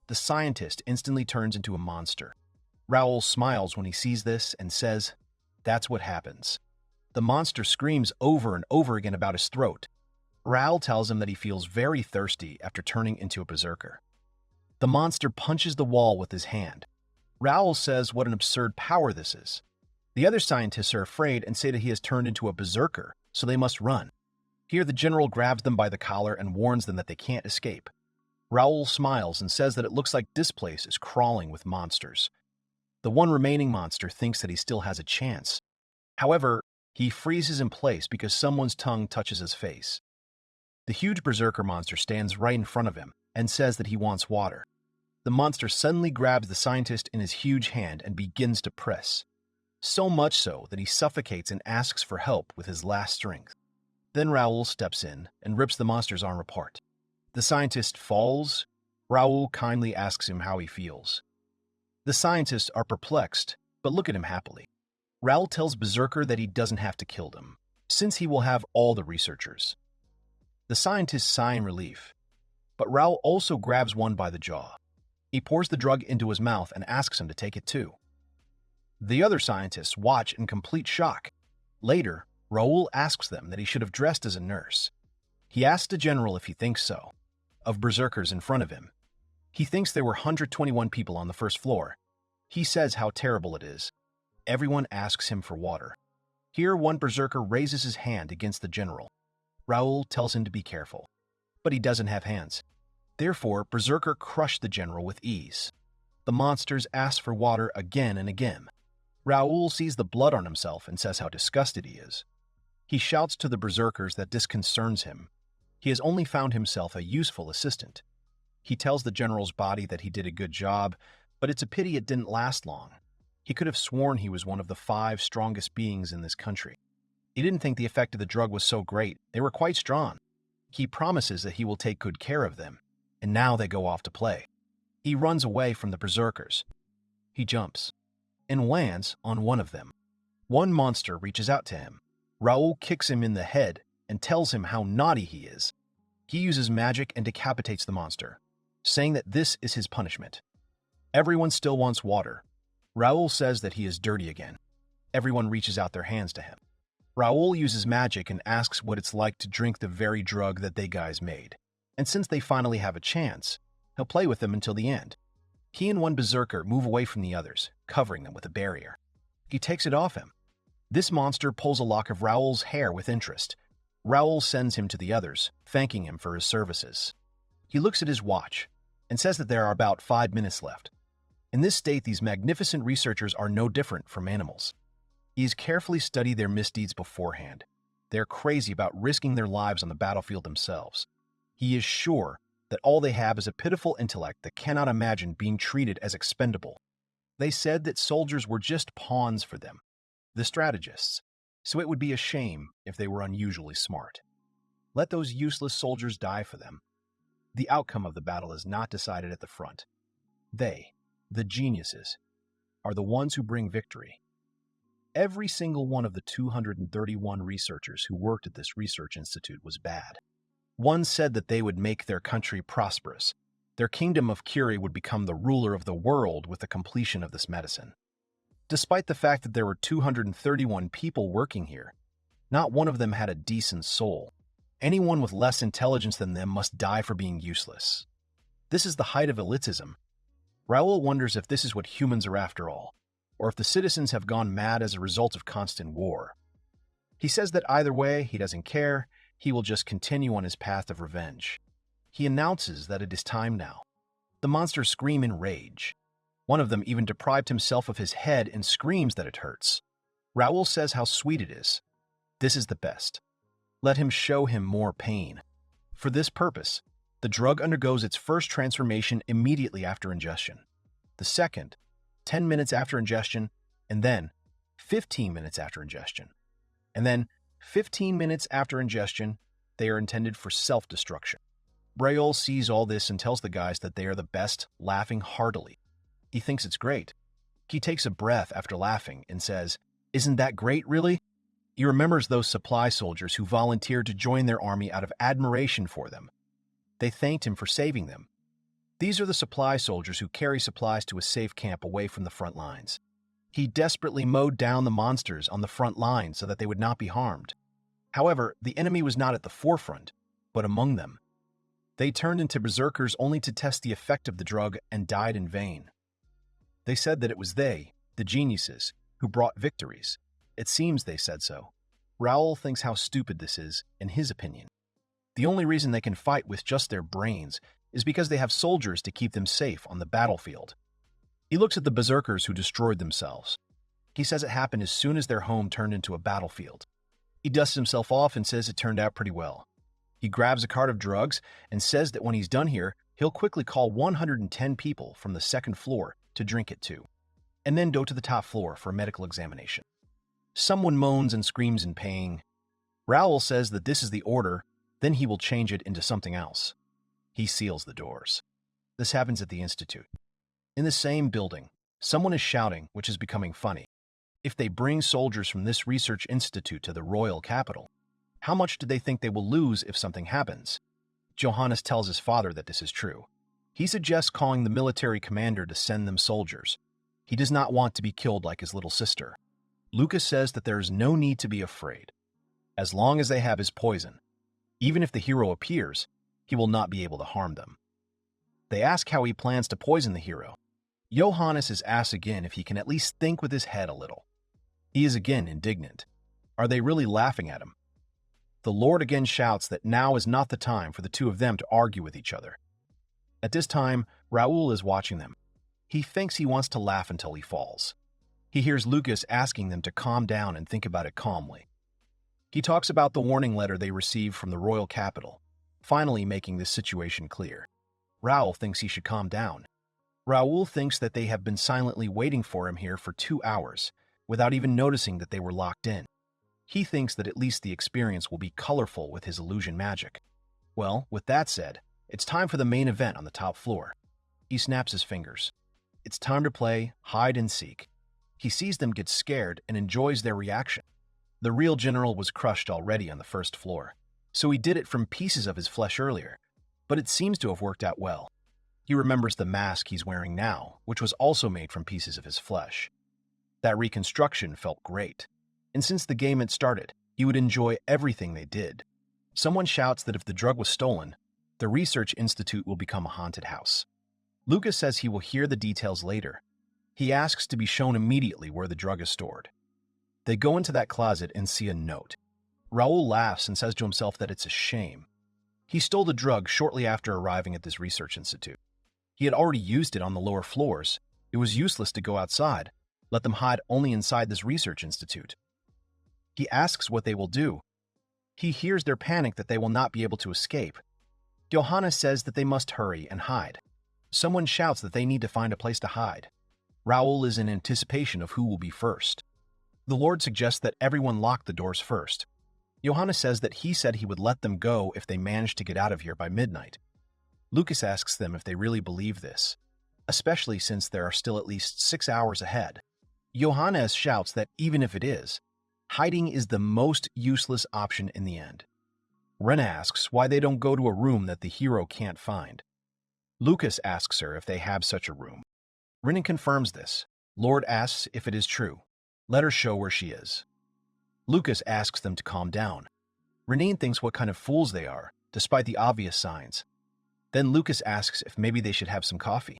The scientist instantly turns into a monster. Raoul smiles when he sees this and says, "That's what happens." The monster screams over and over again about his throat. Raoul tells him that he feels very thirsty after turning into a berserker. The monster punches the wall with his hand. Raoul says what an absurd power this is. The other scientists are afraid and say that he has turned into a berserker, so they must run. Here the general grabs them by the collar and warns them that they can't escape. Raoul smiles and says that it looks like this place is crawling with monsters. The one remaining monster thinks that he still has a chance. However, he freezes in place because someone's tongue touches his face. The huge berserker monster stands right in front of him and says that he wants water. The monster suddenly grabs the scientist in his huge hand and begins to press. So much so that he suffocates and asks for help with his last strength. Then Raoul steps in and rips the monster's arm apart. The scientist falls. Raoul kindly asks him how he feels. The scientists are perplexed, but look at him happily. Raoul tells Berserker that he doesn't have to kill them, since he will have all the researchers. The scientists sigh in relief, but Raoul also grabs one by the jaw. He pours the drug into his mouth and asks him to take it too. The other scientists watch in complete shock. Later, Raoul asks them that he should have dressed as a nurse. He asks the general if he thinks so, of berserkers in front of him. He thinks there were 121 people on the first floor. He says how terrible it is. Everyone asks him for water. Here, one berserker raises his hand against the general. Raoul tells him to be careful, but he doesn't have hands. Therefore, Berserker crushed the general with ease. The monsters ask for water again and again. Raoul sees the blood on himself and says how disgusted he is. He shouts to the berserkers that this concerns him. He has only found himself a useful assistant. He tells the general's body that he did a good job, but it's a pity it didn't last long. He could have sworn he was one of the 5 strongest beings in this country. He didn't think the effect of the drug was so great. They were quite strong. He promises that he will take good care of them, and now they go off to play. He runs away from the berserkers. He jumps and lands on one of them. One monster reaches out to him. Raoul kicks him in the head and tells him how naughty he is. He uses magic and decapitates the monster, saying that this is his punishment. Everyone still wants water. Raoul says that he is dirty again. Everyone reaches out their hands to him. Raoul uses magic and asks what it's like to drink the very drug that they guys made. And since they finally have a chance, he'll play with them until the end. He and one berserker move away from the others, covering them with a barrier. He takes it off him. This monster pulls a lock of Raoul's hair with interest. Raoul sends him to the others, thanking him for his services. He looks at his watch and says that there are about 5 minutes left. In this state, these magnificent researchers are no different from animals. He has carefully studied their misdeeds beforehand. They are crazy about risking their lives on the battlefield themselves. He is sure that all they have is a pitiful intellect that cannot imagine being treated as expendable. They said that soldiers were just pawns for them, the strategists, so it would be a shame if they were unusually smart. Let those useless soldiers die for them. The outcome of the battle is not decided at the front. They, the geniuses, are the ones who bring victory. Every single one of the 231 researchers who worked at this research institute was bad. One said that they would make their country prosperous. Their kingdom of Curie would become the ruler of the world with the completion of this medicine. Despite the fact that there were 231 people working here, not one of them had a decent soul. Anyone with less intelligence than them must die for being useless. This is the height of elitism. Raoul wonders if this is what humans are after all, or if the citizens have gone mad as a result of constant war. He says that either way, he doesn't care. He will just continue on his path of revenge. He announces that it is time now. The monsters scream in rage. One of them even deprived himself of his head and screams that it hurts. Raoul says how sweet it is. This is the best. Let him show him more pain. For this purpose, the drug undergoes its first transformation immediately after ingestion, the second, 10 minutes after ingestion, and then 15 minutes after ingestion. And then 15 minutes after ingestion, they are intended for self-destruction. Raoul sees all this and tells the guys that they are the best, laughing heartily. He thinks it's great. He takes a breath after laughing and says, "Isn't that great, really?" He remembers those supply soldiers who volunteered to join their army out of admiration for them. They thanked him for saving them. These are the supply soldiers who carry supplies to a safe camp away from the front lines. He desperately mowed down the monsters on the front line so that they would not be harmed. However, the enemy was not at the forefront, but among them. They turned into berserkers only to test the effect of the drug and died in vain. They said that it was they, the geniuses, who brought victories. It seems they said so. Raoul thinks how stupid this is, in his opinion. The only reason they can fight with just their brains is because they have soldiers to keep them safe on the battlefield. He looks at the berserkers who destroyed themselves. He says it happened as soon as their home turned into a battlefield. He dusts himself off and says it turned out pretty well. He grabs a cart of drugs and says that when he's done here, he'll quickly call 110 people from the second floor to drink it to, and then go to the top floor for a medical examination. Someone moans and screams in pain. Raoul says that this is the order, then he will change it into something else. He seals the doors. This happens at the Institute. In the same building, someone is shouting, which is becoming funny. If they bring soldiers from this research institute to the royal capital, how much do they think they will lose if something happens? Johannes tells his father that this is true. He suggests calling the military commander to send them soldiers. He does not want to be killed like his little sister. Lucas says that there is no need to be afraid. As long as they have his poison, even if the hero appears, he will not be able to harm them. They ask how he plans to poison the hero. Johannes is asked again if he can at least think with his head a little. He is again indignant. Are they really laughing at him? The Lord again shouts that now is not the time for the two of them to argue with each other. At this time, Raoul is watching them. He thinks he wants to laugh until he falls. He hears Lucas asking them to calm down and think about it calmly. He talks about the warning letter they received from the royal capital, finally making this situation clear. Raoul thinks he should calm down. Raoul thinks that they have been silently waiting for him here for 2 hours, without even noticing that they were locked in. He thinks that at least the experience will be colorful with his illusion magic. Well, with that said, it's time for the main event on the top floor. He snaps his fingers. It's time to play hide and seek. He sees them get scared and enjoys their reaction. The real general was crushed already on the first floor, so he did it from pieces of his flesh earlier, but it seems to have worked out well. He remembers the mask he's wearing now, which was also made from pieces of his flesh. That reconstruction felt great, and since the game had started, he would enjoy everything they did. Someone shouts that if the drug was stolen, the research institute will become a haunted house. Lucas says he will hear the details later. He asks to be shown immediately where the drug is stored. They go into that closet and see a note. Raoul laughs and says to himself that it's a shame. He stole the drug shortly after arriving at this research institute. He had already used it on the lower floors. It was useless to go outside. Let them hide only inside this research institute. He asks what they will do. He hears their panic that they will not be able to escape. Johannes says that they must hurry and hide. Someone shouts that they need to find a place to hide. Raoul is in anticipation of who will be first. The Lord suggests that everyone lock the doors first. Johannes says that he said he would let them go if they managed to get out of here by midnight. Lucas asks them if they really believe this, especially since there are still at least 6 hours ahead. Johannes shouts that even if it is, hiding is the most useless option in the end. Ren asks why they don't go to a room that the hero can't find. Lucas asks her if they have such a room. Ren confirms this. Lord asks if it is true. Let her show where she is. Lucas asks them to calm down. Renine thinks what kind of fools they are, despite the obvious signs. Then Lucas asks if maybe they should have some coffee.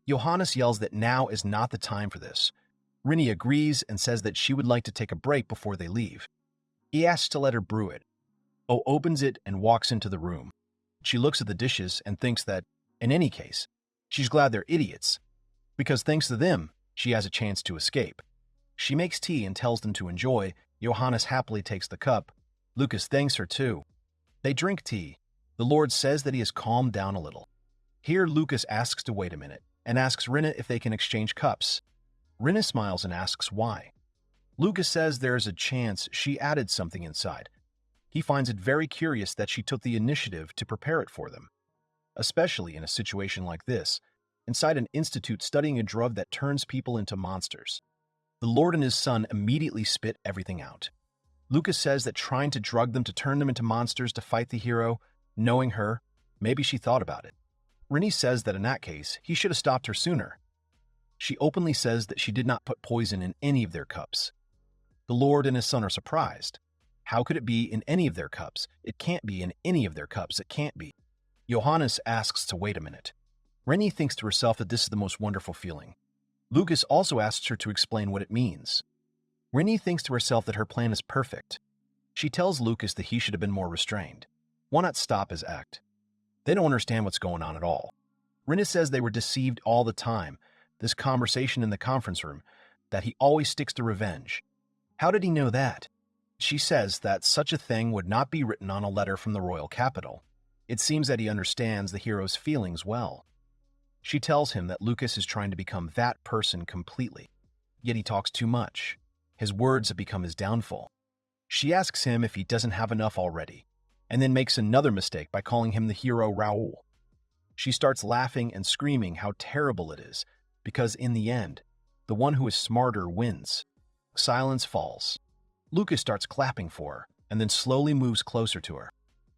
Johannes yells that now is not the time for this. Rinny agrees and says that she would like to take a break before they leave. He asks to let her brew it. O opens it and walks into the room. She looks at the dishes and thinks that, in any case, she's glad they're idiots, because thanks to them, she has a chance to escape. She makes tea and tells them to enjoy, Johannes happily takes the cup. Lucas thanks her too. They drink tea. The Lord says that he has calmed down a little. Here Lucas asks to wait a minute and asks Rinna if they can exchange cups. Rinna smiles and asks why. Lucas says there is a chance she added something inside. He finds it very curious that she took the initiative to prepare it for them, especially in a situation like this, inside an institute studying a drug that turns people into monsters. The Lord and his son immediately spit everything out. Lucas says that trying to drug them to turn them into monsters to fight the hero, knowing her, maybe she thought about it. Rinny says that in that case, he should have stopped her sooner. She openly says that she did not put poison in any of their cups. The Lord and his son are surprised. How could it be in any of their cups? It can't be in any of their cups. It can't be. Johannes asks to wait a minute. Rennie thinks to herself that this is the most wonderful feeling. Lucas also asks her to explain what it means. Rennie thinks to herself that her plan is perfect. She tells Lucas that he should have been more restrained. Why not stop his act? They don't understand what's going on at all. Rennie says they were deceived all the time, this conversation in the conference room, that he always sticks to revenge. How did he know that? She says that such a thing would not be written on a letter from the royal capital. It seems that he understands the hero's feelings well. She tells him that Lucas is trying to become that person completely, yet he talks too much. His words have become his downfall. She asks him if he doesn't have enough already, and then makes another mistake by calling him the hero Raoul. She starts laughing and screaming how terrible it is, because in the end, the one who is smarter wins. Silence falls. Lucas starts clapping for her, and then slowly moves closer to her.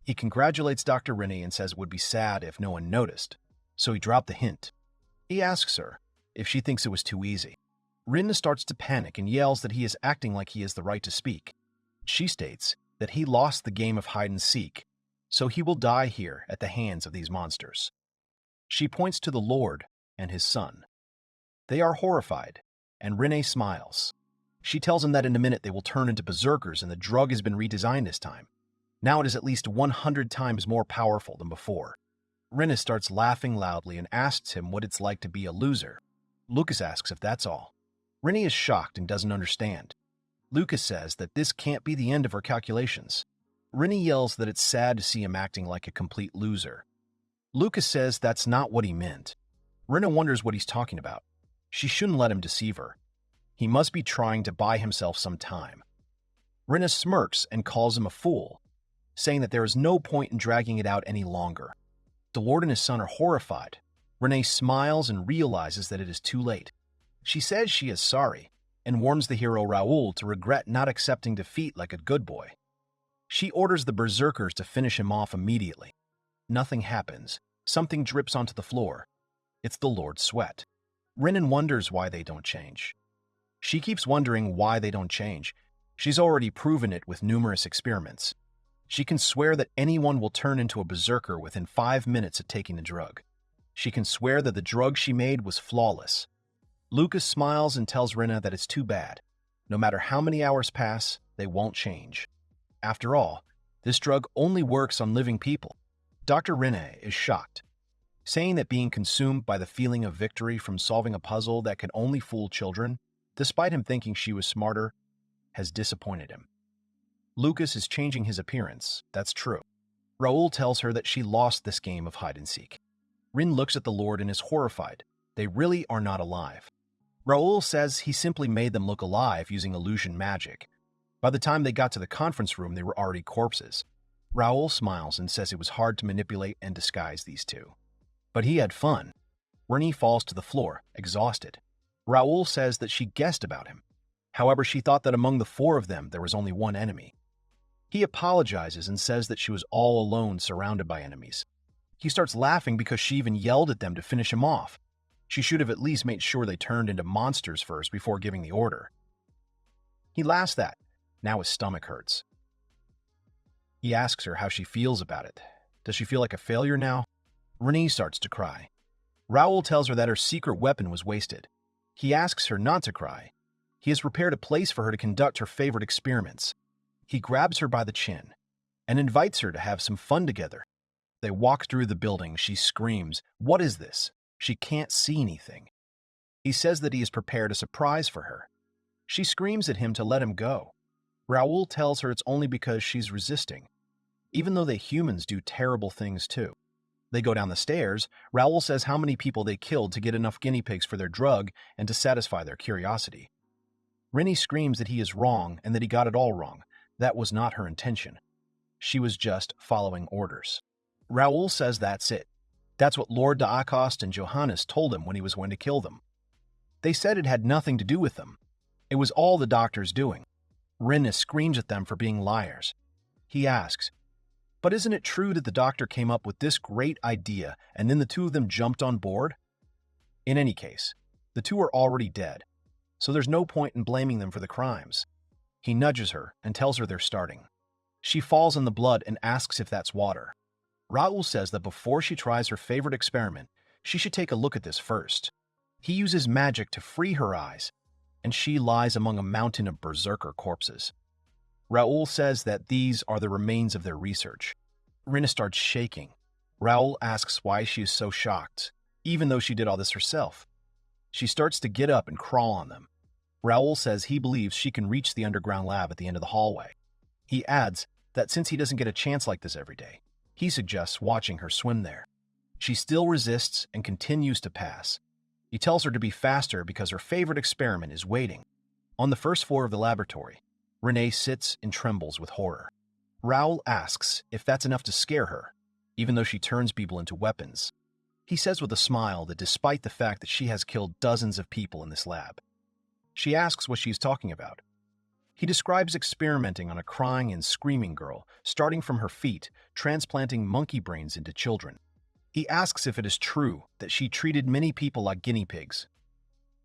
He congratulates Dr. Rennie and says it would be sad if no one noticed, so he dropped the hint. He asks her if she thinks it was too easy. Rinna starts to panic and yells that he is acting like he has the right to speak. She states that he lost the game of hide-and-seek, so he will die here at the hands of these monsters. She points to the Lord and his son. They are horrified, and Renee smiles. She tells him that in a minute they will turn into berserkers and the drug has been redesigned this time. Now it is at least 100 times more powerful than before. Renna starts laughing loudly and asks him what it's like to be a loser. Lucas asks if that's all. Rennie is shocked and doesn't understand. Lucas says that this can't be the end of her calculations. Rennie yells that it's sad to see him acting like a complete loser. Lucas says that's not what he meant. Renna wonders what he's talking about. She shouldn't let him deceive her. He must be trying to buy himself some time. Renna smirks and calls him a fool, saying that there is no point in dragging it out any longer. The Lord and his son are horrified. Renee smiles and realizes that it is too late. She says she is sorry and warns the hero Raoul to regret not accepting defeat like a good boy. She orders the berserkers to finish him off immediately. Nothing happens. Something drips onto the floor. It's the Lord's sweat. Renan wonders why they don't change. She keeps wondering why they don't change. She's already proven it with numerous experiments. She can swear that anyone will turn into a berserker within 5 minutes of taking the drug. She can swear that the drug she made was flawless. Lucas smiles and tells Renna that it's too bad. No matter how many hours pass, they won't change. After all, this drug only works on living people. Dr. Renna is shocked, saying that being consumed by the feeling of victory from solving a puzzle that can only fool children, despite him thinking she was smarter, has disappointed him. Lucas is changing his appearance, that's true. Raoul tells her that she lost this game of hide-and-seek. Rin looks at the Lord and is horrified. They really are not alive. Raoul says he simply made them look alive using illusion magic. By the time they got to the conference room, they were already corpses. Raoul smiles and says it was hard to manipulate and disguise these two. But he had fun. Rennie falls to the floor, exhausted. Raoul says that she guessed about him. However, she thought that among the 4 of them, there was only one enemy. He apologizes and says that she was all alone, surrounded by enemies. He starts laughing because she even yelled at them to finish him off. She should have at least made sure they turned into monsters first before giving the order. He laughs that. Now his stomach hurts. He asks her how she feels about it. Does she feel like a failure now? Renee starts to cry. Raoul tells her that her secret weapon was wasted. He asks her not to cry. He has prepared a place for her to conduct her favorite experiments. He grabs her by the chin and invites her to have some fun together. They walk through the building. She screams, "What is this?" She can't see anything. He says that he has prepared a surprise for her. She screams at him to let him go. Raoul tells her it's only because she's resisting, even though they humans do terrible things too. They go down the stairs. Raoul says how many people they killed to get enough guinea pigs for their drug and to satisfy their curiosity. Rennie screams that he is wrong and that he got it all wrong. That was not her intention. She was just following orders. Raoul says that's it. That's what Lord d'Acoste and Johannes told him when he was going to kill them. They said it had nothing to do with them. It was all the doctor's doing. Rennie screams at them for being liars. He asks, "But isn't it true that the doctor came up with this great idea and then the two of them jumped on board?" In any case, the two are already dead, so there's no point in blaming them for the crimes. He nudges her and tells her they're starting. She falls in the blood and asks if that's water. Raoul says that before she tries her favorite experiment, she should take a look at this first. He uses magic to free her eyes, and she lies among a mountain of berserker corpses. Raoul says that these are the remains of their research. Rennie starts shaking. Raoul asks why she is so shocked, even though she did all this herself. She starts to get up and crawl on them. Raoul says he believes she can reach the underground lab at the end of the hallway. He adds that since he doesn't get a chance like this every day, he suggests watching her swim there. She still resists and continues to pass. He tells her to be faster because her favorite experiment is waiting. On the first floor of the laboratory, Rennie sits and trembles with horror. Raoul asks if that's enough to scare her, even though she turns people into weapons. He says with a smile that despite the fact that she has killed dozens of people in this lab. She asks what she's talking about. He describes experimenting on a crying and screaming girl, starting from her feet, transplanting monkey brains into children. He asks if it is true that she treated many people like guinea pigs.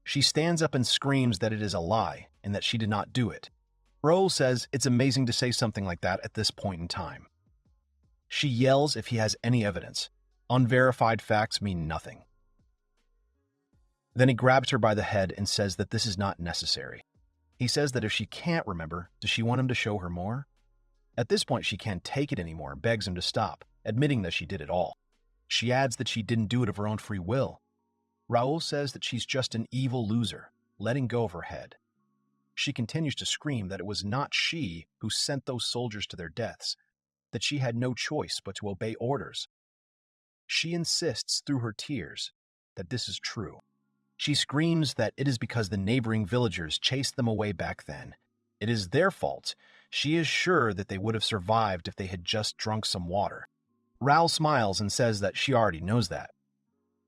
She stands up and screams that it is a lie and that she did not do it. Raoul says it's amazing to say something like that at this point in time. She yells if he has any evidence. Unverified facts mean nothing. Then he grabs her by the head and says that this is not necessary. He says that if she can't remember, does she want him to show her more? At this point, she can't take it anymore and begs him to stop, admitting that she did it all. She adds that she didn't do it of her own free will. Raoul says that she's just an evil loser, letting go of her head. She continues to scream that it was not she who sent those soldiers to their deaths, that she had no choice but to obey orders. She insists through her tears that this is true. She screams that it is because the neighboring villagers chased them away back then. It is their fault. She is sure that they would have survived if they had just drunk some water. Raoul smiles and says that she already knows that.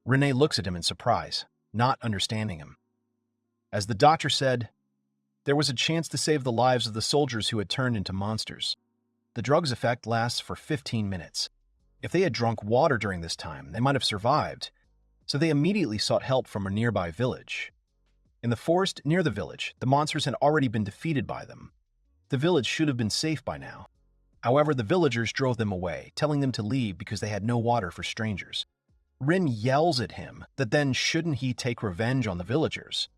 Rennie looks at him in surprise, not understanding him. As the doctor said, there was a chance to save the lives of the soldiers who had turned into monsters. The drug's effect lasts for 15 minutes. If they had drunk water during this time, they might have survived. So they immediately sought help from a nearby village. In the forest near the village, the monsters had already been defeated by them. The village should have been safe by now. However, the villagers drove them away, telling them to leave because they had no water for strangers. Rin yells at him that then shouldn't he take revenge on the villagers.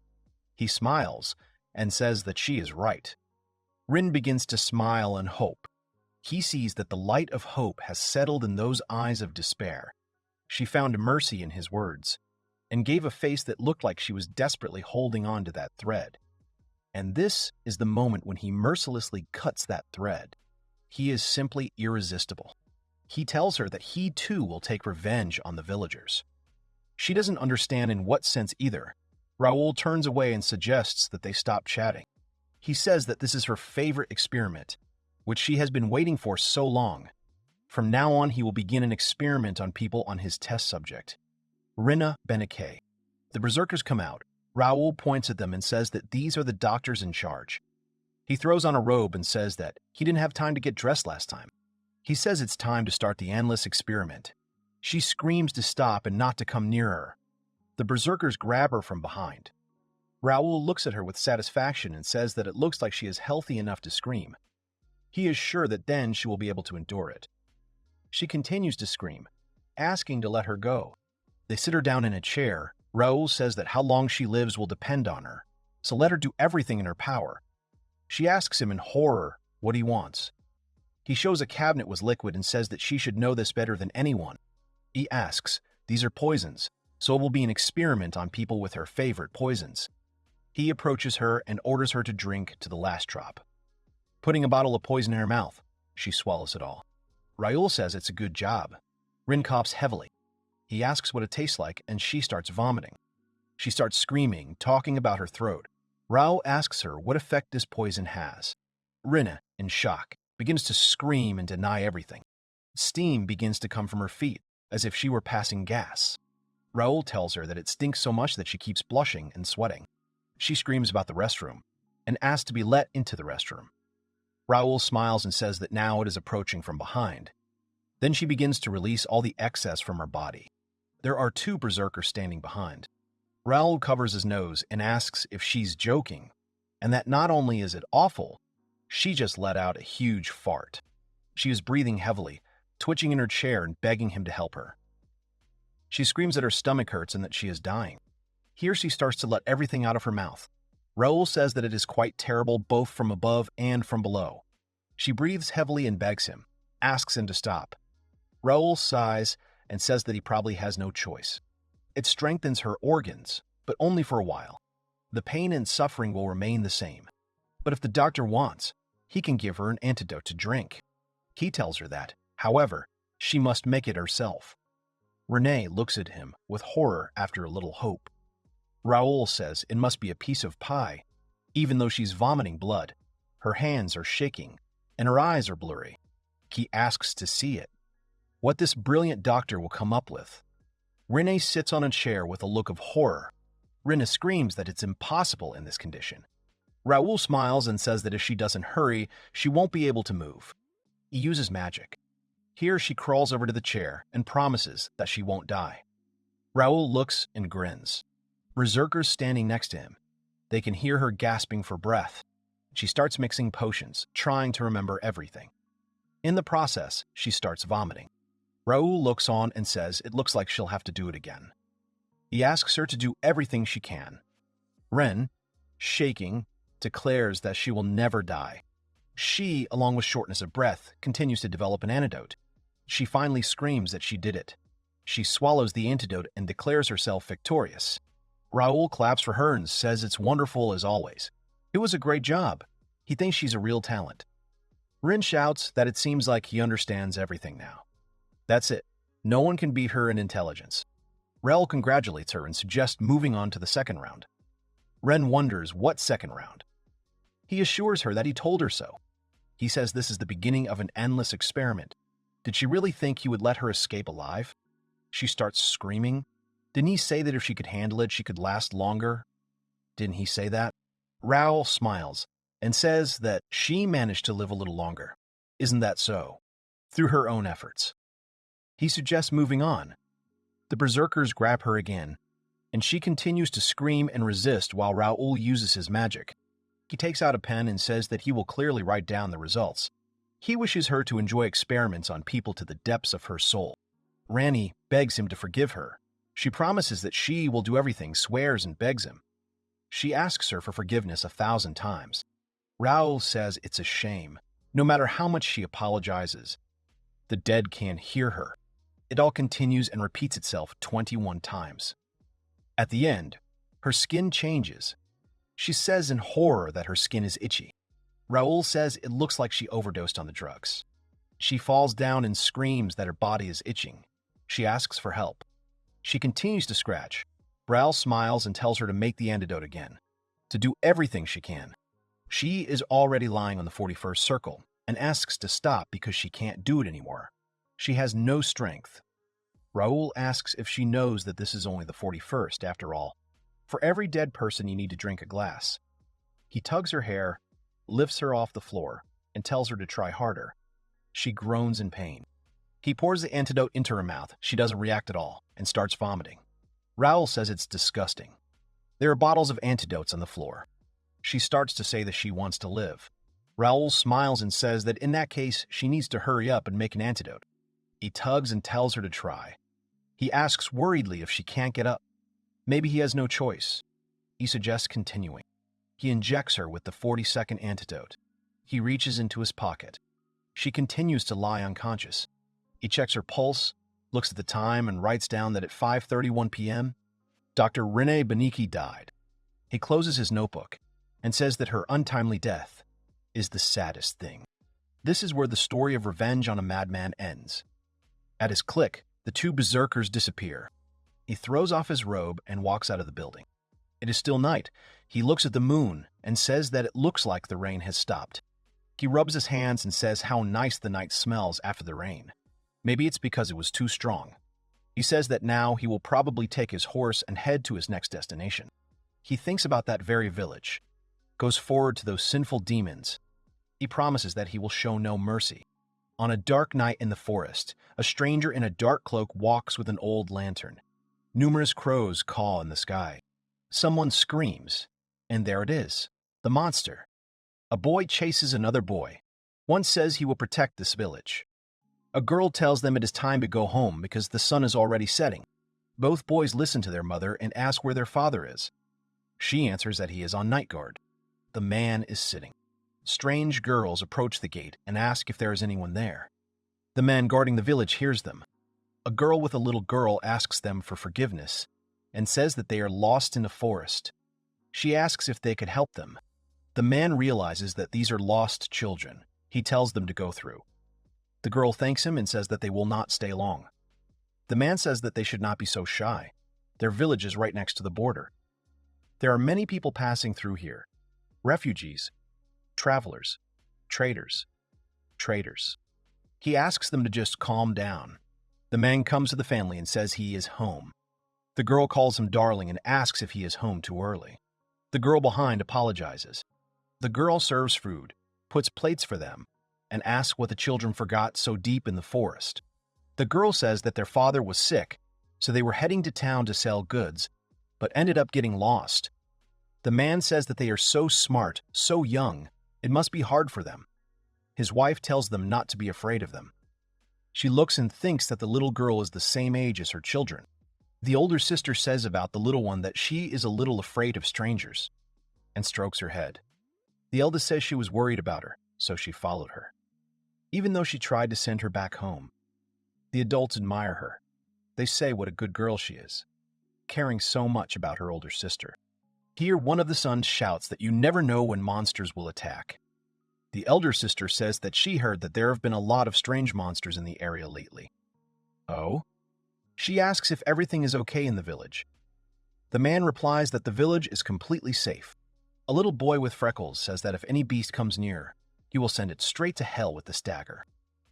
He smiles and says that she is right. Rin begins to smile and hope. He sees that the light of hope has settled in those eyes of despair. She found mercy in his words, and gave a face that looked like she was desperately holding on to that thread. And this is the moment when he mercilessly cuts that thread. He is simply irresistible. He tells her that he too will take revenge on the villagers. She doesn't understand in what sense either. Raoul turns away and suggests that they stop chatting. He says that this is her favorite experiment, which she has been waiting for so long. From now on, he will begin an experiment on people on his test subject. Rina Beneke. The berserkers come out. Raoul points at them and says that these are the doctors in charge. He throws on a robe and says that he didn't have time to get dressed last time. He says it's time to start the endless experiment. She screams to stop and not to come near her. The berserkers grab her from behind. Raoul looks at her with satisfaction and says that it looks like she is healthy enough to scream. He is sure that then she will be able to endure it. She continues to scream, asking to let her go. They sit her down in a chair. Raoul says that how long she lives will depend on her, so let her do everything in her power. She asks him in horror what he wants. He shows a cabinet with liquid and says that she should know this better than anyone. He asks, these are poisons, so it will be an experiment on people with her favorite poisons. He approaches her and orders her to drink to the last drop. Putting a bottle of poison in her mouth, she swallows it all. Raoul says it's a good job. Rin coughs heavily. He asks what it tastes like, and she starts vomiting. She starts screaming, talking about her throat. Raoul asks her what effect this poison has. Rinna, in shock, begins to scream and deny everything. Steam begins to come from her feet, as if she were passing gas. Raoul tells her that it stinks so much that she keeps blushing and sweating. She screams about the restroom and asks to be let into the restroom. Raoul smiles and says that now it is approaching from behind. Then she begins to release all the excess from her body. There are two berserkers standing behind. Raoul covers his nose and asks if she's joking, and that not only is it awful, she just let out a huge fart. She is breathing heavily, twitching in her chair and begging him to help her. She screams that her stomach hurts and that she is dying. Here she starts to let everything out of her mouth. Raoul says that it is quite terrible both from above and from below. She breathes heavily and begs him, asks him to stop. Raoul sighs and says that he probably has no choice. It strengthens her organs, but only for a while. The pain and suffering will remain the same. But if the doctor wants, he can give her an antidote to drink. He tells her that, however, she must make it herself. Renee looks at him with horror after a little hope. Raoul says it must be a piece of pie, even though she's vomiting blood. Her hands are shaking, and her eyes are blurry. He asks to see it. What this brilliant doctor will come up with. Renee sits on a chair with a look of horror. Rinna screams that it's impossible in this condition. Raoul smiles and says that if she doesn't hurry, she won't be able to move. He uses magic. Here she crawls over to the chair and promises that she won't die. Raoul looks and grins. Berserkers standing next to him. They can hear her gasping for breath. She starts mixing potions, trying to remember everything. In the process, she starts vomiting. Raoul looks on and says it looks like she'll have to do it again. He asks her to do everything she can. Ren, shaking, declares that she will never die. She, along with shortness of breath, continues to develop an antidote. She finally screams that she did it. She swallows the antidote and declares herself victorious. Raoul claps for her and says it's wonderful as always. It was a great job. He thinks she's a real talent. Rin shouts that it seems like he understands everything now. That's it. No one can beat her in intelligence. Raoul congratulates her and suggests moving on to the second round. Ren wonders what second round. He assures her that he told her so. He says this is the beginning of an endless experiment. Did she really think he would let her escape alive? She starts screaming. Didn't he say that if she could handle it, she could last longer? Didn't he say that? Raoul smiles and says that she managed to live a little longer. Isn't that so? Through her own efforts. He suggests moving on. The berserkers grab her again, and she continues to scream and resist while Raoul uses his magic. He takes out a pen and says that he will clearly write down the results. He wishes her to enjoy experiments on people to the depths of her soul. Rani begs him to forgive her. She promises that she will do everything, swears and begs him. She asks her for forgiveness 1,000 times. Raoul says it's a shame. No matter how much she apologizes, the dead can't hear her. It all continues and repeats itself 21 times. At the end, her skin changes. She says in horror that her skin is itchy. Raoul says it looks like she overdosed on the drugs. She falls down and screams that her body is itching. She asks for help. She continues to scratch. Raoul smiles and tells her to make the antidote again, to do everything she can. She is already lying on the 41st circle and asks to stop because she can't do it anymore. She has no strength. Raoul asks if she knows that this is only the 41st after all. For every dead person you need to drink a glass. He tugs her hair, lifts her off the floor, and tells her to try harder. She groans in pain. He pours the antidote into her mouth. She doesn't react at all and starts vomiting. Raoul says it's disgusting. There are bottles of antidotes on the floor. She starts to say that she wants to live. Raoul smiles and says that in that case, she needs to hurry up and make an antidote. He tugs and tells her to try. He asks worriedly if she can't get up. Maybe he has no choice. He suggests continuing. He injects her with the 42nd antidote. He reaches into his pocket. She continues to lie unconscious. He checks her pulse, looks at the time, and writes down that at 5:31 p.m., Dr. Rene Beniki died. He closes his notebook and says that her untimely death is the saddest thing. This is where the story of revenge on a madman ends. At his click, the two berserkers disappear. He throws off his robe and walks out of the building. It is still night. He looks at the moon and says that it looks like the rain has stopped. He rubs his hands and says how nice the night smells after the rain. Maybe it's because it was too strong. He says that now he will probably take his horse and head to his next destination. He thinks about that very village, goes forward to those sinful demons. He promises that he will show no mercy. On a dark night in the forest, a stranger in a dark cloak walks with an old lantern. Numerous crows caw in the sky. Someone screams, and there it is, the monster. A boy chases another boy. One says he will protect this village. A girl tells them it is time to go home because the sun is already setting. Both boys listen to their mother and ask where their father is. She answers that he is on night guard. The man is sitting. Strange girls approach the gate and ask if there is anyone there. The man guarding the village hears them. A girl with a little girl asks them for forgiveness and says that they are lost in a forest. She asks if they could help them. The man realizes that these are lost children. He tells them to go through. The girl thanks him and says that they will not stay long. The man says that they should not be so shy. Their village is right next to the border. There are many people passing through here. Refugees, travelers, traders. He asks them to just calm down. The man comes to the family and says he is home. The girl calls him darling and asks if he is home too early. The girl behind apologizes. The girl serves food, puts plates for them, and asks what the children forgot so deep in the forest. The girl says that their father was sick, so they were heading to town to sell goods, but ended up getting lost. The man says that they are so smart, so young, it must be hard for them. His wife tells them not to be afraid of them. She looks and thinks that the little girl is the same age as her children. The older sister says about the little one that she is a little afraid of strangers, and strokes her head. The eldest says she was worried about her, so she followed her. Even though she tried to send her back home, the adults admire her. They say what a good girl she is, caring so much about her older sister. Here, one of the sons shouts that you never know when monsters will attack. The elder sister says that she heard that there have been a lot of strange monsters in the area lately. Oh? She asks if everything is okay in the village. The man replies that the village is completely safe. A little boy with freckles says that if any beast comes near, he will send it straight to hell with the dagger.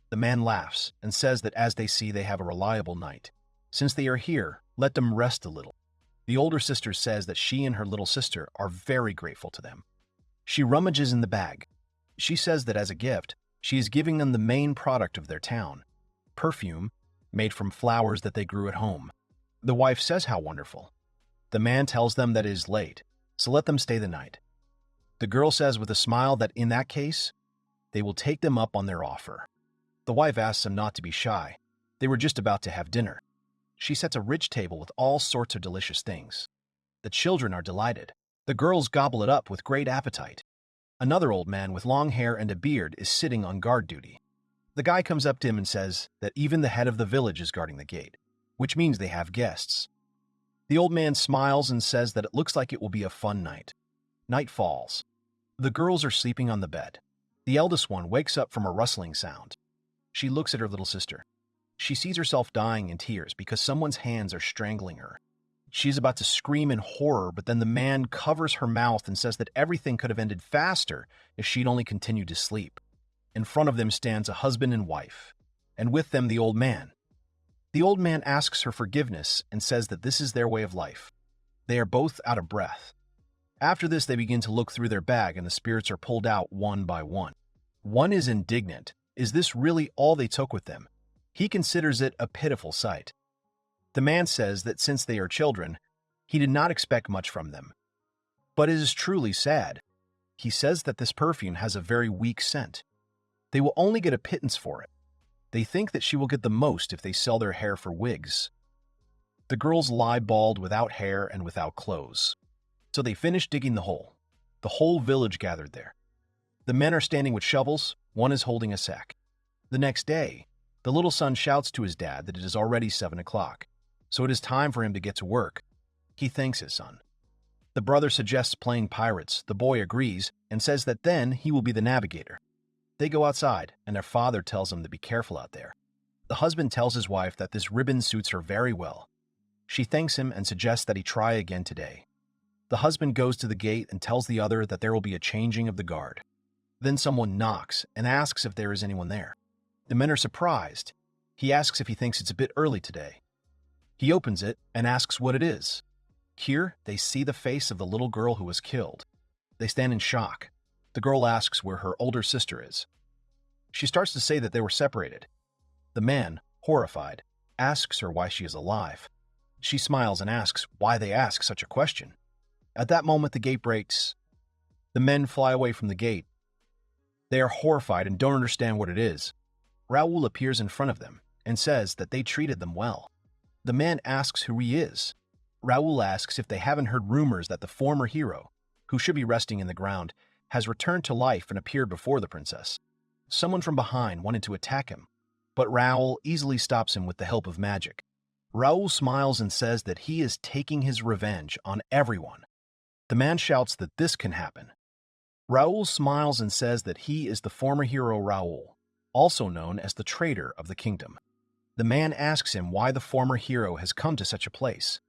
The man laughs and says that as they see they have a reliable knight. Since they are here, let them rest a little. The older sister says that she and her little sister are very grateful to them. She rummages in the bag. She says that as a gift, she is giving them the main product of their town, perfume made from flowers that they grew at home. The wife says how wonderful. The man tells them that it is late, so let them stay the night. The girl says with a smile that in that case, they will take them up on their offer. The wife asks them not to be shy. They were just about to have dinner. She sets a rich table with all sorts of delicious things. The children are delighted. The girls gobble it up with great appetite. Another old man with long hair and a beard is sitting on guard duty. The guy comes up to him and says that even the head of the village is guarding the gate, which means they have guests. The old man smiles and says that it looks like it will be a fun night. Night falls. The girls are sleeping on the bed. The eldest one wakes up from a rustling sound. She looks at her little sister. She sees herself dying in tears because someone's hands are strangling her. She's about to scream in horror, but then the man covers her mouth and says that everything could have ended faster if she'd only continued to sleep. In front of them stands a husband and wife, and with them the old man. The old man asks her forgiveness and says that this is their way of life. They are both out of breath. After this, they begin to look through their bag and the spirits are pulled out one by one. One is indignant. Is this really all they took with them? He considers it a pitiful sight. The man says that since they are children, he did not expect much from them. But it is truly sad. He says that this perfume has a very weak scent. They will only get a pittance for it. They think that she will get the most if they sell their hair for wigs. The girls lie bald without hair and without clothes. So they finish digging the hole. The whole village gathered there. The men are standing with shovels, one is holding a sack. The next day, the little son shouts to his dad that it is already 7 o'clock, so it is time for him to get to work. He thanks his son. The brother suggests playing pirates. The boy agrees and says that then he will be the navigator. They go outside, and their father tells them to be careful out there. The husband tells his wife that this ribbon suits her very well. She thanks him and suggests that he try again today. The husband goes to the gate and tells the other that there will be a changing of the guard. Then someone knocks and asks if there is anyone there. The men are surprised. He asks if he thinks it's a bit early today. He opens it and asks what it is. Here, they see the face of the little girl who was killed. They stand in shock. The girl asks where her older sister is. She starts to say that they were separated. The man, horrified, asks her why she is alive. She smiles and asks why they ask such a question. At that moment, the gate breaks. The men fly away from the gate. They are horrified and don't understand what it is. Raoul appears in front of them and says that they treated them well. The man asks who he is. Raoul asks if they haven't heard rumors that the former hero, who should be resting in the ground, has returned to life and appeared before the princess. Someone from behind wanted to attack him, but Raoul easily stops him with the help of magic. Raoul smiles and says that he is taking his revenge on everyone. The man shouts that this can happen. Raoul smiles and says that he is the former hero Raoul, also known as the traitor of the kingdom. The man asks him why the former hero has come to such a place.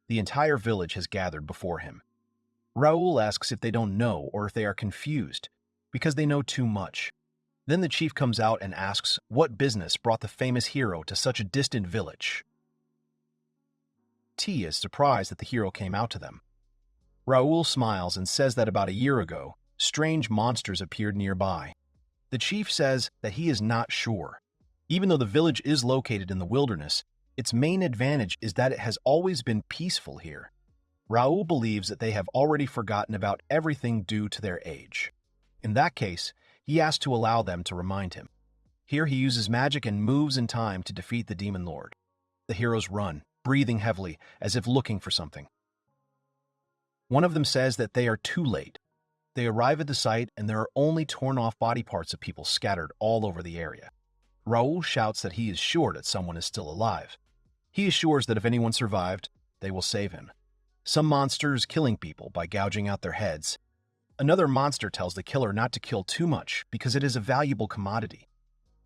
The entire village has gathered before him. Raoul asks if they don't know or if they are confused, because they know too much. Then the chief comes out and asks what business brought the famous hero to such a distant village. T is surprised that the hero came out to them. Raoul smiles and says that about a year ago, strange monsters appeared nearby. The chief says that he is not sure. Even though the village is located in the wilderness, its main advantage is that it has always been peaceful here. Raoul believes that they have already forgotten about everything due to their age. In that case, he asks to allow them to remind him. Here he uses magic and moves in time to defeat the demon lord. The heroes run, breathing heavily, as if looking for something. One of them says that they are too late. They arrive at the site and there are only torn-off body parts of people scattered all over the area. Raoul shouts that he is sure that someone is still alive. He assures that if anyone survived, they will save him. Some monster is killing people by gouging out their heads. Another monster tells the killer not to kill too much because it is a valuable commodity.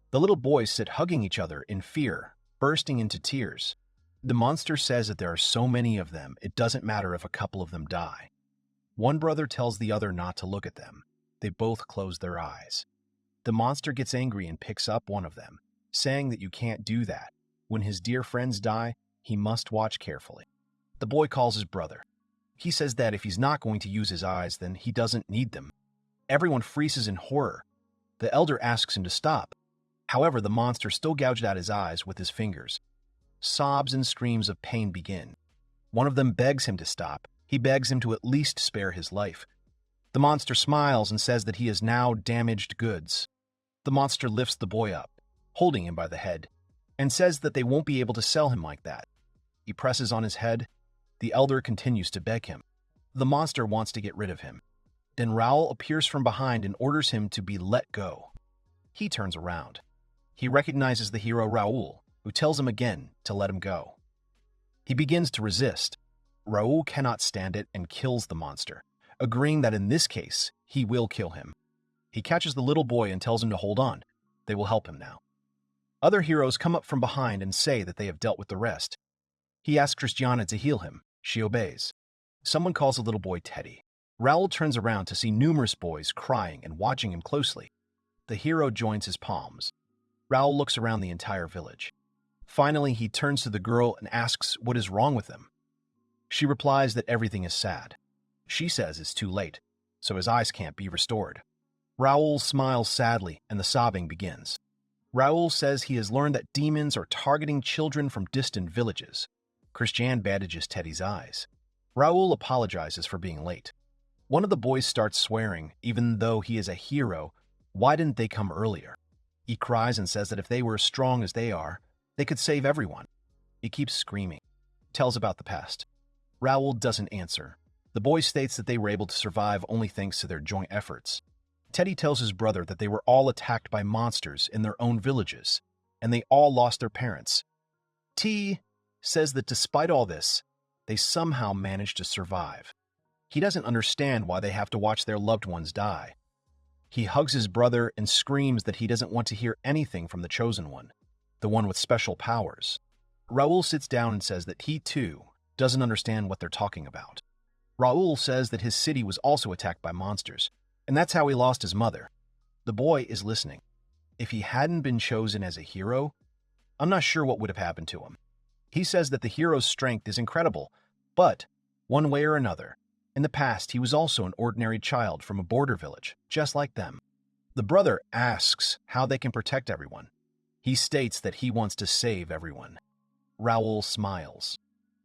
The little boys sit hugging each other in fear, bursting into tears. The monster says that there are so many of them, it doesn't matter if a couple of them die. One brother tells the other not to look at them. They both close their eyes. The monster gets angry and picks up one of them, saying that you can't do that. When his dear friends die, he must watch carefully. The boy calls his brother. He says that if he's not going to use his eyes, then he doesn't need them. Everyone freezes in horror. The elder asks him to stop. However, the monster still gouged out his eyes with his fingers. Sobs and screams of pain begin. One of them begs him to stop. He begs him to at least spare his life. The monster smiles and says that he is now damaged goods. The monster lifts the boy up, holding him by the head, and says that they won't be able to sell him like that. He presses on his head. The elder continues to beg him. The monster wants to get rid of him. Then Raoul appears from behind and orders him to be let go. He turns around. He recognizes the hero Raoul, who tells him again to let him go. He begins to resist. Raoul cannot stand it and kills the monster, agreeing that in this case, he will kill him. He catches the little boy and tells him to hold on. They will help him now. Other heroes come up from behind and say that they have dealt with the rest. He asks Christiana to heal him. She obeys. Someone calls the little boy Teddy. Raoul turns around to see numerous boys crying and watching him closely. The hero joins his palms. Raoul looks around the entire village. Finally, he turns to the girl and asks what is wrong with them. She replies that everything is sad. She says it's too late, so his eyes can't be restored. Raoul smiles sadly and the sobbing begins. Raoul says he has learned that demons are targeting children from distant villages. Christiane bandages Teddy's eyes. Raoul apologizes for being late. One of the boys starts swearing, even though he is a hero. Why didn't they come earlier? He cries and says that if they were as strong as they are, they could save everyone. He keeps screaming, tells about the past. Raoul doesn't answer. The boy states that they were able to survive only thanks to their joint efforts. Teddy tells his brother that they were all attacked by monsters in their own villages, and they all lost their parents. T says that despite all this, they somehow managed to survive. He doesn't understand why they have to watch their loved ones die. He hugs his brother and screams that he doesn't want to hear anything from the Chosen One, the one with special powers. Raoul sits down and says that he, too, doesn't understand what they're talking about. Raoul says that his city was also attacked by monsters, and that's how he lost his mother. The boy is listening. If he hadn't been chosen as a hero, I'm not sure what would have happened to him. He says that the hero's strength is incredible, but, one way or another, in the past he was also an ordinary child from a border village, just like them. The brother asks how they can protect everyone. He states that he wants to save everyone. Raoul smiles.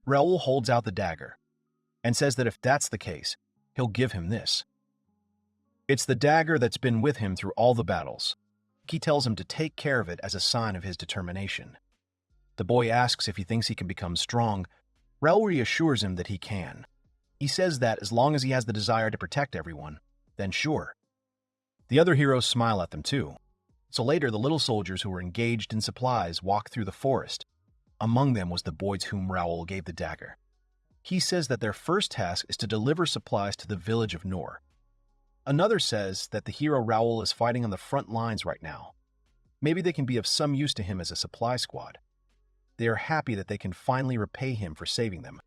Raoul holds out the dagger and says that if that's the case, he'll give him this. It's the dagger that's been with him through all the battles. He tells him to take care of it as a sign of his determination. The boy asks if he thinks he can become strong. Raoul reassures him that he can. He says that as long as he has the desire to protect everyone, then sure. The other heroes smile at them too. So later, the little soldiers who were engaged in supplies walk through the forest. Among them was the boy to whom Raoul gave the dagger. He says that their first task is to deliver supplies to the village of Nor. Another says that the hero Raoul is fighting on the front lines right now. Maybe they can be of some use to him as a supply squad. They are happy that they can finally repay him for saving them.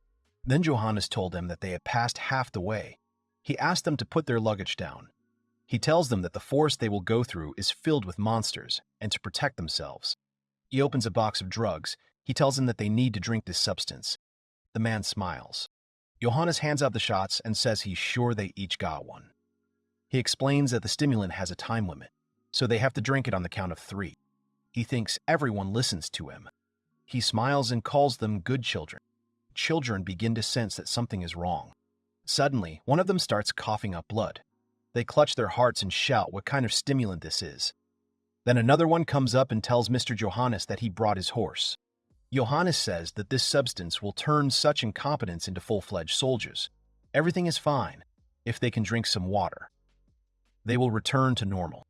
Then Johannes told them that they had passed half the way. He asked them to put their luggage down. He tells them that the forest they will go through is filled with monsters, and to protect themselves. He opens a box of drugs. He tells them that they need to drink this substance. The man smiles. Johannes hands out the shots and says he's sure they each got one. He explains that the stimulant has a time limit, so they have to drink it on the count of 3. He thinks everyone listens to him. He smiles and calls them good children. Children begin to sense that something is wrong. Suddenly, one of them starts coughing up blood. They clutch their hearts and shout what kind of stimulant this is. Then another one comes up and tells Mr. Johannes that he brought his horse. Johannes says that this substance will turn such incompetents into full-fledged soldiers. Everything is fine if they can drink some water. They will return to normal.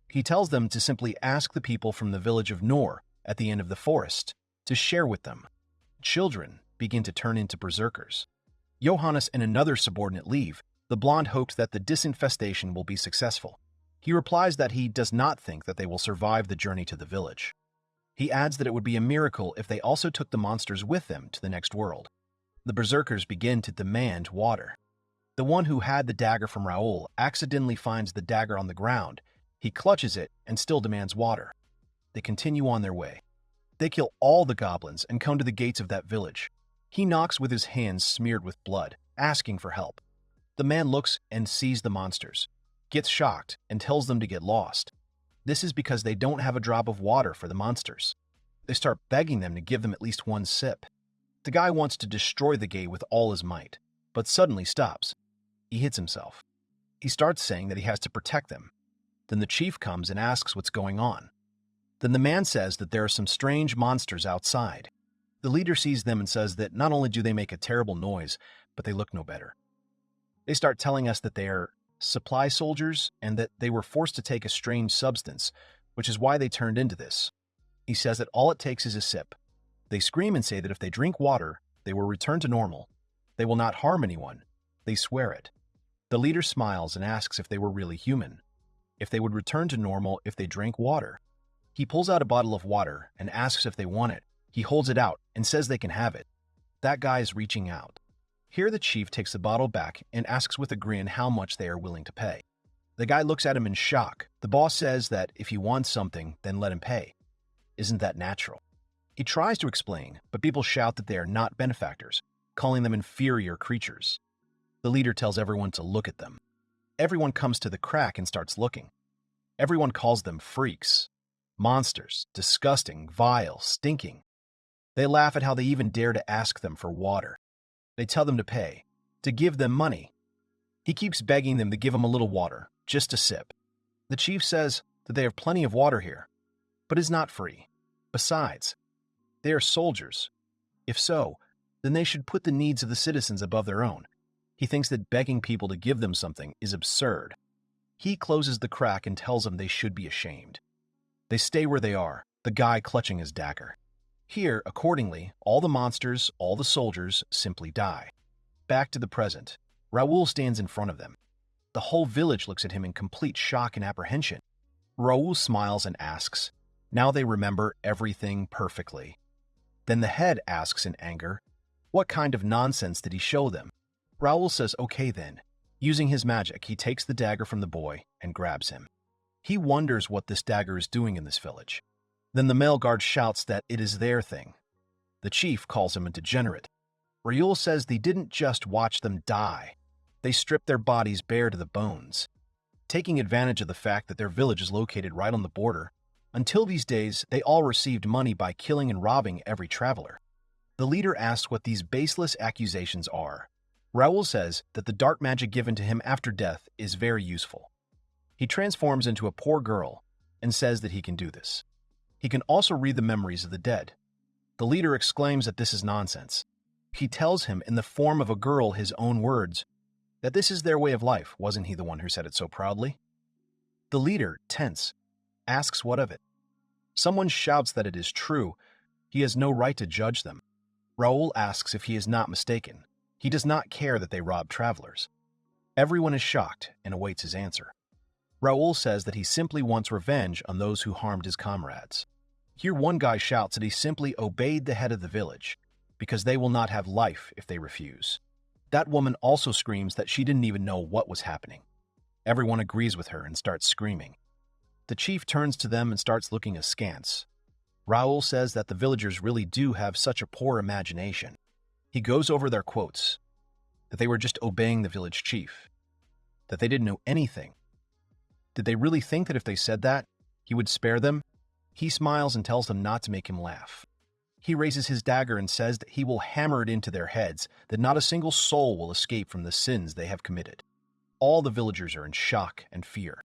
He tells them to simply ask the people from the village of Nor at the end of the forest to share with them. Children begin to turn into berserkers. Johannes and another subordinate leave. The blonde hopes that the disinfestation will be successful. He replies that he does not think that they will survive the journey to the village. He adds that it would be a miracle if they also took the monsters with them to the next world. The berserkers begin to demand water. The one who had the dagger from Raoul accidentally finds the dagger on the ground. He clutches it and still demands water. They continue on their way. They kill all the goblins and come to the gates of that village. He knocks with his hands smeared with blood, asking for help. The man looks and sees the monsters, gets shocked, and tells them to get lost. This is because they don't have a drop of water for the monsters. They start begging them to give them at least one sip. The guy wants to destroy the gate with all his might, but suddenly stops. He hits himself. He starts saying that he has to protect them. Then the chief comes and asks what's going on. Then the man says that there are some strange monsters outside. The leader sees them and says that not only do they make a terrible noise, but they look no better. They start telling us that they are supply soldiers and that they were forced to take a strange substance, which is why they turned into this. He says that all it takes is a sip. They scream and say that if they drink water, they will return to normal. They will not harm anyone. They swear it. The leader smiles and asks if they were really human, if they would return to normal if they drank water. He pulls out a bottle of water and asks if they want it. He holds it out and says they can have it. That guy is reaching out. Here the chief takes the bottle back and asks with a grin how much they are willing to pay. The guy looks at him in shock. The boss says that if he wants something, then let him pay. Isn't that natural? He tries to explain, but people shout that they are not benefactors, calling them inferior creatures. The leader tells everyone to look at them. Everyone comes to the crack and starts looking. Everyone calls them freaks, monsters, disgusting, vile, stinking. They laugh at how they even dare to ask them for water. They tell them to pay, to give them money. He keeps begging them to give him a little water, just a sip. The chief says that they have plenty of water here, but it's not free. Besides, they are soldiers. If so, then they should put the needs of the citizens above their own. He thinks that begging people to give them something is absurd. He closes the crack and tells them they should be ashamed. They stay where they are, the guy clutching his dagger. Here, accordingly, all the monsters, all the soldiers, simply die. Back to the present. Raoul stands in front of them. The whole village looks at him in complete shock and apprehension. Raoul smiles and asks, "Now they remember everything perfectly." Then the head asks in anger, "What kind of nonsense did he show them?" Raoul says, "Okay then." Using his magic, he takes the dagger from the boy and grabs him. He wonders what this dagger is doing in this village. Then the male guard shouts that it is their thing. The chief calls him a degenerate. Raoul says they didn't just watch them die. They stripped their bodies bare to the bones. Taking advantage of the fact that their village is located right on the border, until these days, they all received money by killing and robbing every traveler. The leader asks what these baseless accusations are. Raoul says that the dark magic given to him after death is very useful. He transforms into a poor girl and says that he can do this. He can also read the memories of the dead. The leader exclaims that this is nonsense. He tells him in the form of a girl his own words, that this is their way of life. Wasn't he the one who said it so proudly? The leader, tense, asks what of it. Someone shouts that it is true. He has no right to judge them. Raoul asks if he is not mistaken. He does not care that they rob travelers. Everyone is shocked and awaits his answer. Raoul says that he simply wants revenge on those who harmed his comrades. Here one guy shouts that he simply obeyed the head of the village, because they will not have life if they refuse. That woman also screams that she didn't even know what was happening. Everyone agrees with her and starts screaming. The chief turns to them and starts looking askance. Raoul says that the villagers really do have such a poor imagination. He goes over their quotes, that they were just obeying the village chief, that they didn't know anything. Did they really think that if they said that, he would spare them? He smiles and tells them not to make him laugh. He raises his dagger and says that he will hammer it into their heads, that not a single soul will escape from the sins they have committed. All the villagers are in shock and fear.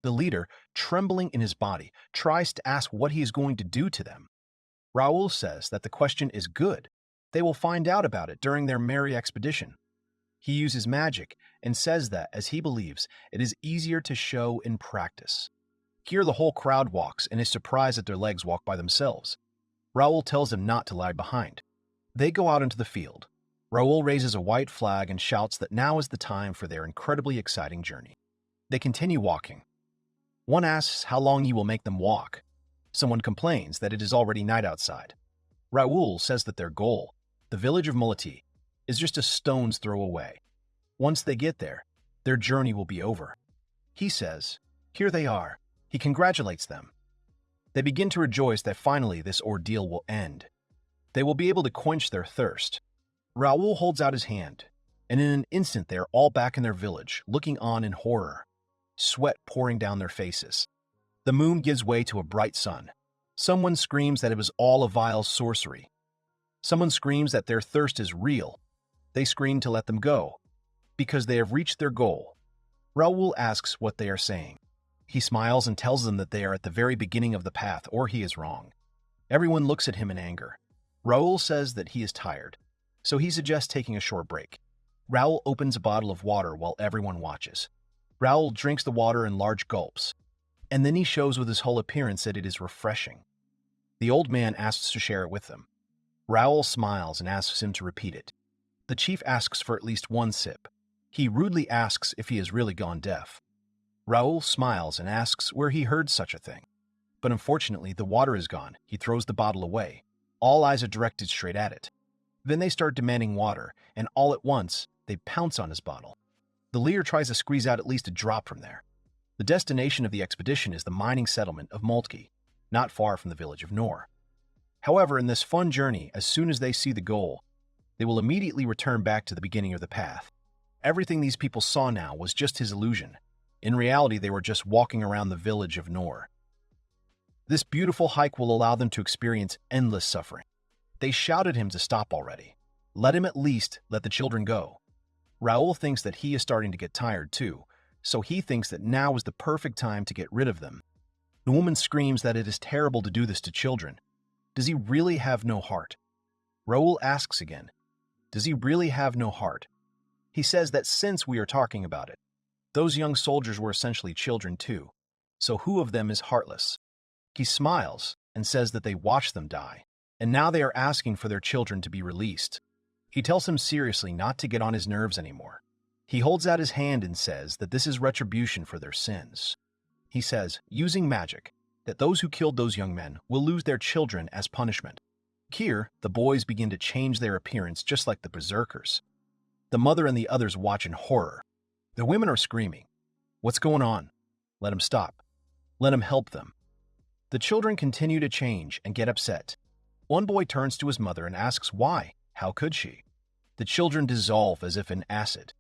The leader, trembling in his body, tries to ask what he is going to do to them. Raoul says that the question is good. They will find out about it during their merry expedition. He uses magic and says that, as he believes, it is easier to show in practice. Here the whole crowd walks and is surprised that their legs walk by themselves. Raoul tells them not to lag behind. They go out into the field. Raoul raises a white flag and shouts that now is the time for their incredibly exciting journey. They continue walking. One asks how long he will make them walk. Someone complains that it is already night outside. Raoul says that their goal, the village of Mulati, is just a stone's throw away. Once they get there, their journey will be over. He says, "Here they are." He congratulates them. They begin to rejoice that finally this ordeal will end. They will be able to quench their thirst. Raoul holds out his hand, and in an instant they are all back in their village, looking on in horror, sweat pouring down their faces. The moon gives way to a bright sun. Someone screams that it was all a vile sorcery. Someone screams that their thirst is real. They scream to let them go, because they have reached their goal. Raoul asks what they are saying. He smiles and tells them that they are at the very beginning of the path, or he is wrong. Everyone looks at him in anger. Raoul says that he is tired, so he suggests taking a short break. Raoul opens a bottle of water while everyone watches. Raoul drinks the water in large gulps, and then he shows with his whole appearance that it is refreshing. The old man asks to share it with them. Raoul smiles and asks him to repeat it. The chief asks for at least one sip. He rudely asks if he has really gone deaf. Raoul smiles and asks where he heard such a thing. But unfortunately, the water is gone. He throws the bottle away. All eyes are directed straight at it. Then they start demanding water, and all at once, they pounce on his bottle. The leader tries to squeeze out at least a drop from there. The destination of the expedition is the mining settlement of Moltke, not far from the village of Nor. However, in this fun journey, as soon as they see the goal, they will immediately return back to the beginning of the path. Everything these people saw now was just his illusion. In reality, they were just walking around the village of Nor. This beautiful hike will allow them to experience endless suffering. They shouted him to stop already. Let him at least let the children go. Raoul thinks that he is starting to get tired too, so he thinks that now is the perfect time to get rid of them. The woman screams that it is terrible to do this to children. Does he really have no heart? Raoul asks again, does he really have no heart? He says that since we are talking about it, those young soldiers were essentially children too, so who of them is heartless? He smiles and says that they watched them die, and now they are asking for their children to be released. He tells him seriously not to get on his nerves anymore. He holds out his hand and says that this is retribution for their sins. He says, using magic, that those who killed those young men will lose their children as punishment. Here, the boys begin to change their appearance just like the berserkers. The mother and the others watch in horror. The women are screaming, "What's going on? Let him stop. Let him help them." The children continue to change and get upset. One boy turns to his mother and asks why. How could she? The children dissolve as if in acid.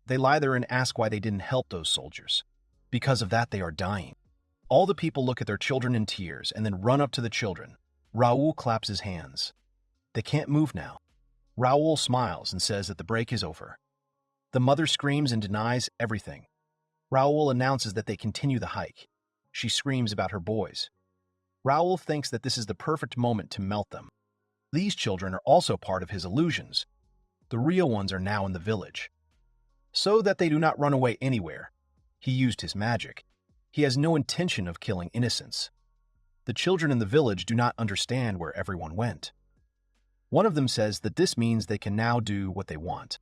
They lie there and ask why they didn't help those soldiers. Because of that, they are dying. All the people look at their children in tears and then run up to the children. Raoul claps his hands. They can't move now. Raoul smiles and says that the break is over. The mother screams and denies everything. Raoul announces that they continue the hike. She screams about her boys. Raoul thinks that this is the perfect moment to melt them. These children are also part of his illusions. The real ones are now in the village. So that they do not run away anywhere, he used his magic. He has no intention of killing innocents. The children in the village do not understand where everyone went. One of them says that this means they can now do what they want.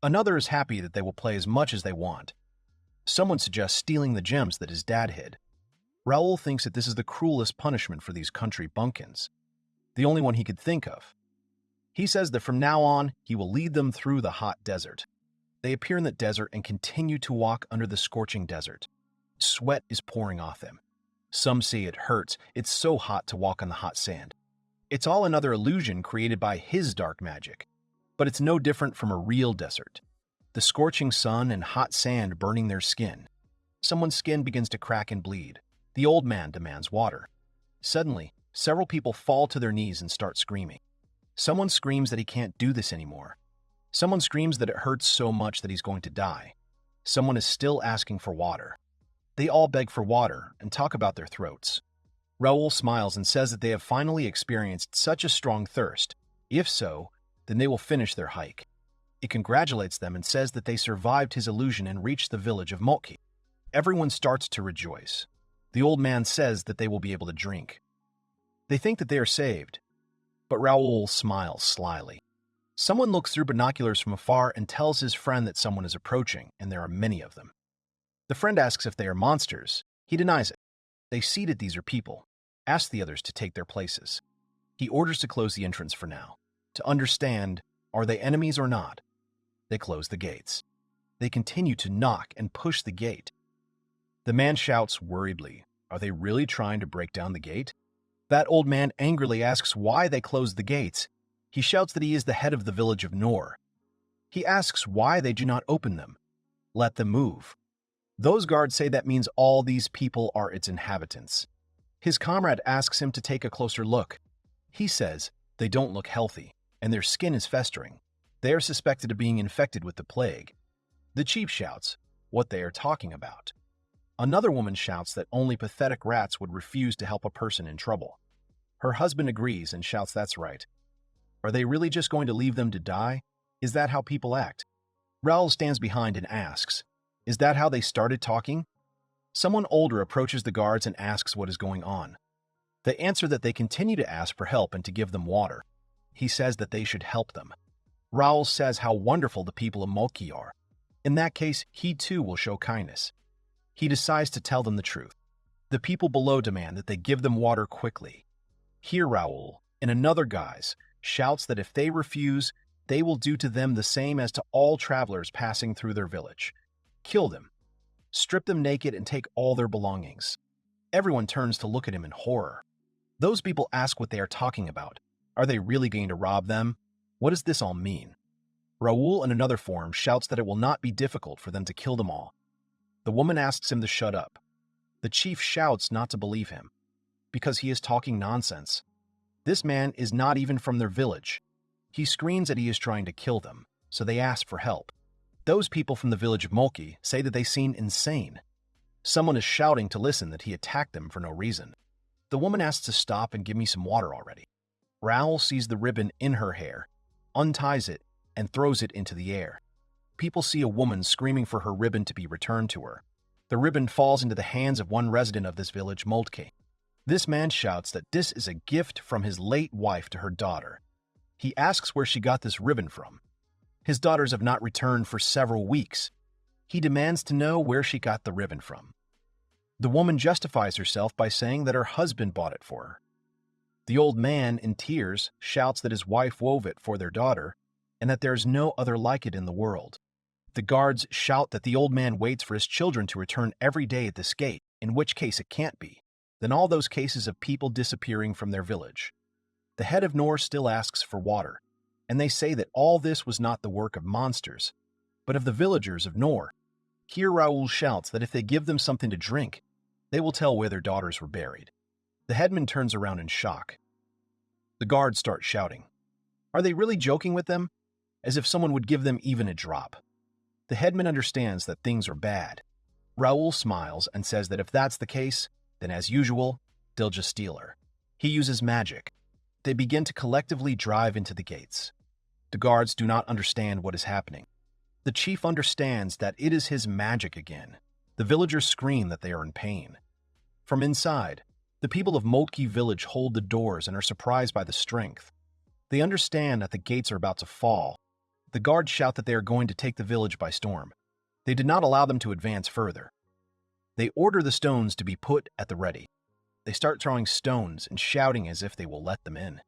Another is happy that they will play as much as they want. Someone suggests stealing the gems that his dad hid. Raoul thinks that this is the cruelest punishment for these country bumpkins, the only one he could think of. He says that from now on, he will lead them through the hot desert. They appear in the desert and continue to walk under the scorching desert. Sweat is pouring off them. Some say it hurts. It's so hot to walk on the hot sand. It's all another illusion created by his dark magic. But it's no different from a real desert. The scorching sun and hot sand burning their skin. Someone's skin begins to crack and bleed. The old man demands water. Suddenly, several people fall to their knees and start screaming. Someone screams that he can't do this anymore. Someone screams that it hurts so much that he's going to die. Someone is still asking for water. They all beg for water and talk about their throats. Raoul smiles and says that they have finally experienced such a strong thirst. If so, then they will finish their hike. He congratulates them and says that they survived his illusion and reached the village of Moki. Everyone starts to rejoice. The old man says that they will be able to drink. They think that they are saved, but Raoul smiles slyly. Someone looks through binoculars from afar and tells his friend that someone is approaching, and there are many of them. The friend asks if they are monsters. He denies it. They see that these are people, asks the others to take their places. He orders to close the entrance for now, to understand, are they enemies or not? They close the gates. They continue to knock and push the gate. The man shouts worriedly, are they really trying to break down the gate? That old man angrily asks why they closed the gates. He shouts that he is the head of the village of Nor. He asks why they do not open them. Let them move. Those guards say that means all these people are its inhabitants. His comrade asks him to take a closer look. He says they don't look healthy, and their skin is festering. They are suspected of being infected with the plague. The chief shouts what they are talking about. Another woman shouts that only pathetic rats would refuse to help a person in trouble. Her husband agrees and shouts that's right. Are they really just going to leave them to die? Is that how people act? Raoul stands behind and asks, is that how they started talking? Someone older approaches the guards and asks what is going on. They answer that they continue to ask for help and to give them water. He says that they should help them. Raoul says how wonderful the people of Moki are. In that case, he too will show kindness. He decides to tell them the truth. The people below demand that they give them water quickly. Here Raoul, in another guise, shouts that if they refuse, they will do to them the same as to all travelers passing through their village. Kill them, strip them naked, and take all their belongings. Everyone turns to look at him in horror. Those people ask what they are talking about. Are they really going to rob them? What does this all mean? Raoul, in another form, shouts that it will not be difficult for them to kill them all. The woman asks him to shut up. The chief shouts not to believe him, because he is talking nonsense. This man is not even from their village. He screams that he is trying to kill them, so they ask for help. Those people from the village of Moki say that they seem insane. Someone is shouting to listen that he attacked them for no reason. The woman asks to stop and give me some water already. Raoul sees the ribbon in her hair, unties it, and throws it into the air. People see a woman screaming for her ribbon to be returned to her. The ribbon falls into the hands of one resident of this village, Moltke. This man shouts that this is a gift from his late wife to her daughter. He asks where she got this ribbon from. His daughters have not returned for several weeks. He demands to know where she got the ribbon from. The woman justifies herself by saying that her husband bought it for her. The old man, in tears, shouts that his wife wove it for their daughter and that there is no other like it in the world. The guards shout that the old man waits for his children to return every day at this gate, in which case it can't be. Then all those cases of people disappearing from their village. The head of Nor still asks for water, and they say that all this was not the work of monsters, but of the villagers of Nor. Here Raoul shouts that if they give them something to drink, they will tell where their daughters were buried. The headman turns around in shock. The guards start shouting. Are they really joking with them? As if someone would give them even a drop. The headman understands that things are bad. Raoul smiles and says that if that's the case, then as usual, they'll just steal her. He uses magic. They begin to collectively drive into the gates. The guards do not understand what is happening. The chief understands that it is his magic again. The villagers scream that they are in pain. From inside, the people of Moltke village hold the doors and are surprised by the strength. They understand that the gates are about to fall. The guards shout that they are going to take the village by storm. They did not allow them to advance further. They order the stones to be put at the ready. They start throwing stones and shouting as if they will let them in.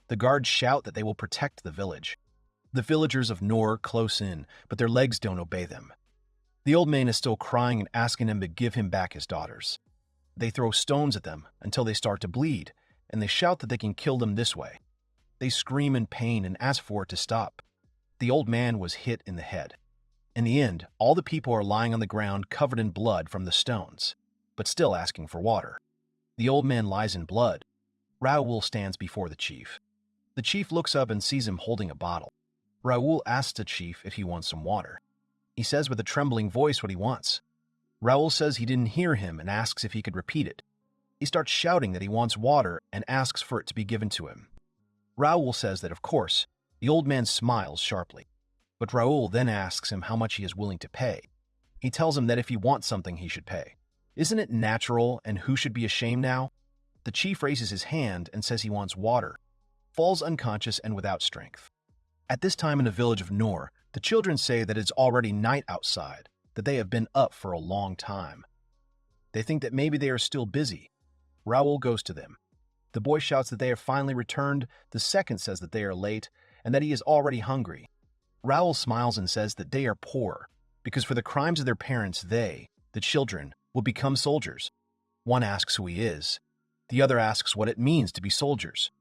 The guards shout that they will protect the village. The villagers of Nor close in, but their legs don't obey them. The old man is still crying and asking them to give him back his daughters. They throw stones at them until they start to bleed, and they shout that they can kill them this way. They scream in pain and ask for it to stop. The old man was hit in the head. In the end, all the people are lying on the ground covered in blood from the stones, but still asking for water. The old man lies in blood. Raoul stands before the chief. The chief looks up and sees him holding a bottle. Raoul asks the chief if he wants some water. He says with a trembling voice what he wants. Raoul says he didn't hear him and asks if he could repeat it. He starts shouting that he wants water and asks for it to be given to him. Raoul says that, of course. The old man smiles sharply. But Raoul then asks him how much he is willing to pay. He tells him that if he wants something, he should pay. Isn't it natural, and who should be ashamed now? The chief raises his hand and says he wants water, falls unconscious and without strength. At this time in the village of Nor, the children say that it's already night outside, that they have been up for a long time. They think that maybe they are still busy. Raoul goes to them. The boy shouts that they have finally returned, the second says that they are late, and that he is already hungry. Raoul smiles and says that they are poor, because for the crimes of their parents they, the children, will become soldiers. One asks who he is. The other asks what it means to be soldiers.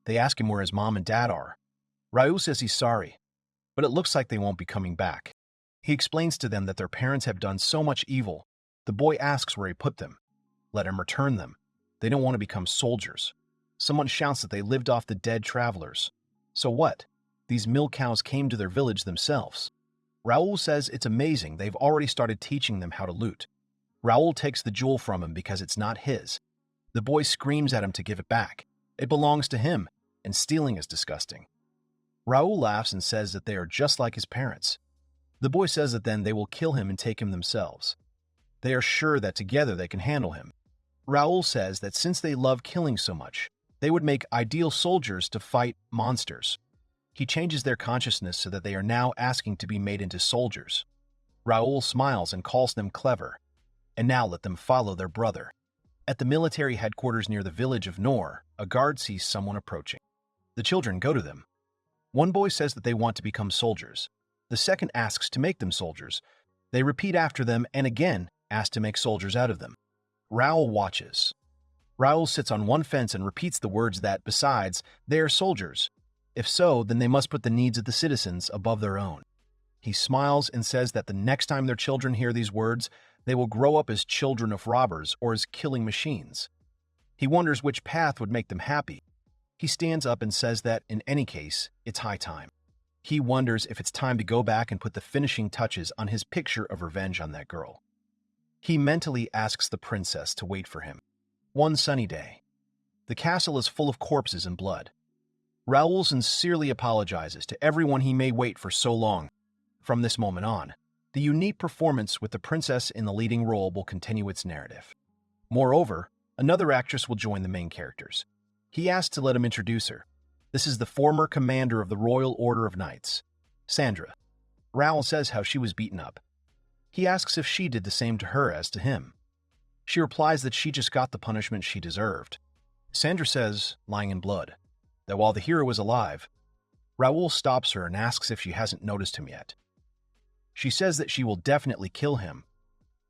They ask him where his mom and dad are. Raoul says he's sorry, but it looks like they won't be coming back. He explains to them that their parents have done so much evil. The boy asks where he put them. Let him return them. They don't want to become soldiers. Someone shouts that they lived off the dead travelers. So what? These milk cows came to their village themselves. Raoul says it's amazing they've already started teaching them how to loot. Raoul takes the jewel from him because it's not his. The boy screams at him to give it back. It belongs to him, and stealing is disgusting. Raoul laughs and says that they are just like his parents. The boy says that then they will kill him and take him themselves. They are sure that together they can handle him. Raoul says that since they love killing so much, they would make ideal soldiers to fight monsters. He changes their consciousness so that they are now asking to be made into soldiers. Raoul smiles and calls them clever, and now let them follow their brother. At the military headquarters near the village of Nor, a guard sees someone approaching. The children go to them. One boy says that they want to become soldiers. The second asks to make them soldiers. They repeat after them and again ask to make soldiers out of them. Raoul watches. Raoul sits on one fence and repeats the words that, besides, they are soldiers. If so, then they must put the needs of the citizens above their own. He smiles and says that the next time their children hear these words, they will grow up as children of robbers or as killing machines. He wonders which path would make them happy. He stands up and says that, in any case, it's high time. He wonders if it's time to go back and put the finishing touches on his picture of revenge on that girl. He mentally asks the princess to wait for him. One sunny day. The castle is full of corpses and blood. Raoul sincerely apologizes to everyone he may wait for so long. From this moment on, the unique performance with the princess in the leading role will continue its narrative. Moreover, another actress will join the main characters. He asks to let him introduce her. This is the former commander of the Royal Order of Knights, Sandra. Raoul says how she was beaten up. He asks if she did the same to her as to him. She replies that she just got the punishment she deserved. Sandra says, lying in blood, that while the hero is alive, Raoul stops her and asks if she hasn't noticed him yet. She says that she will definitely kill him.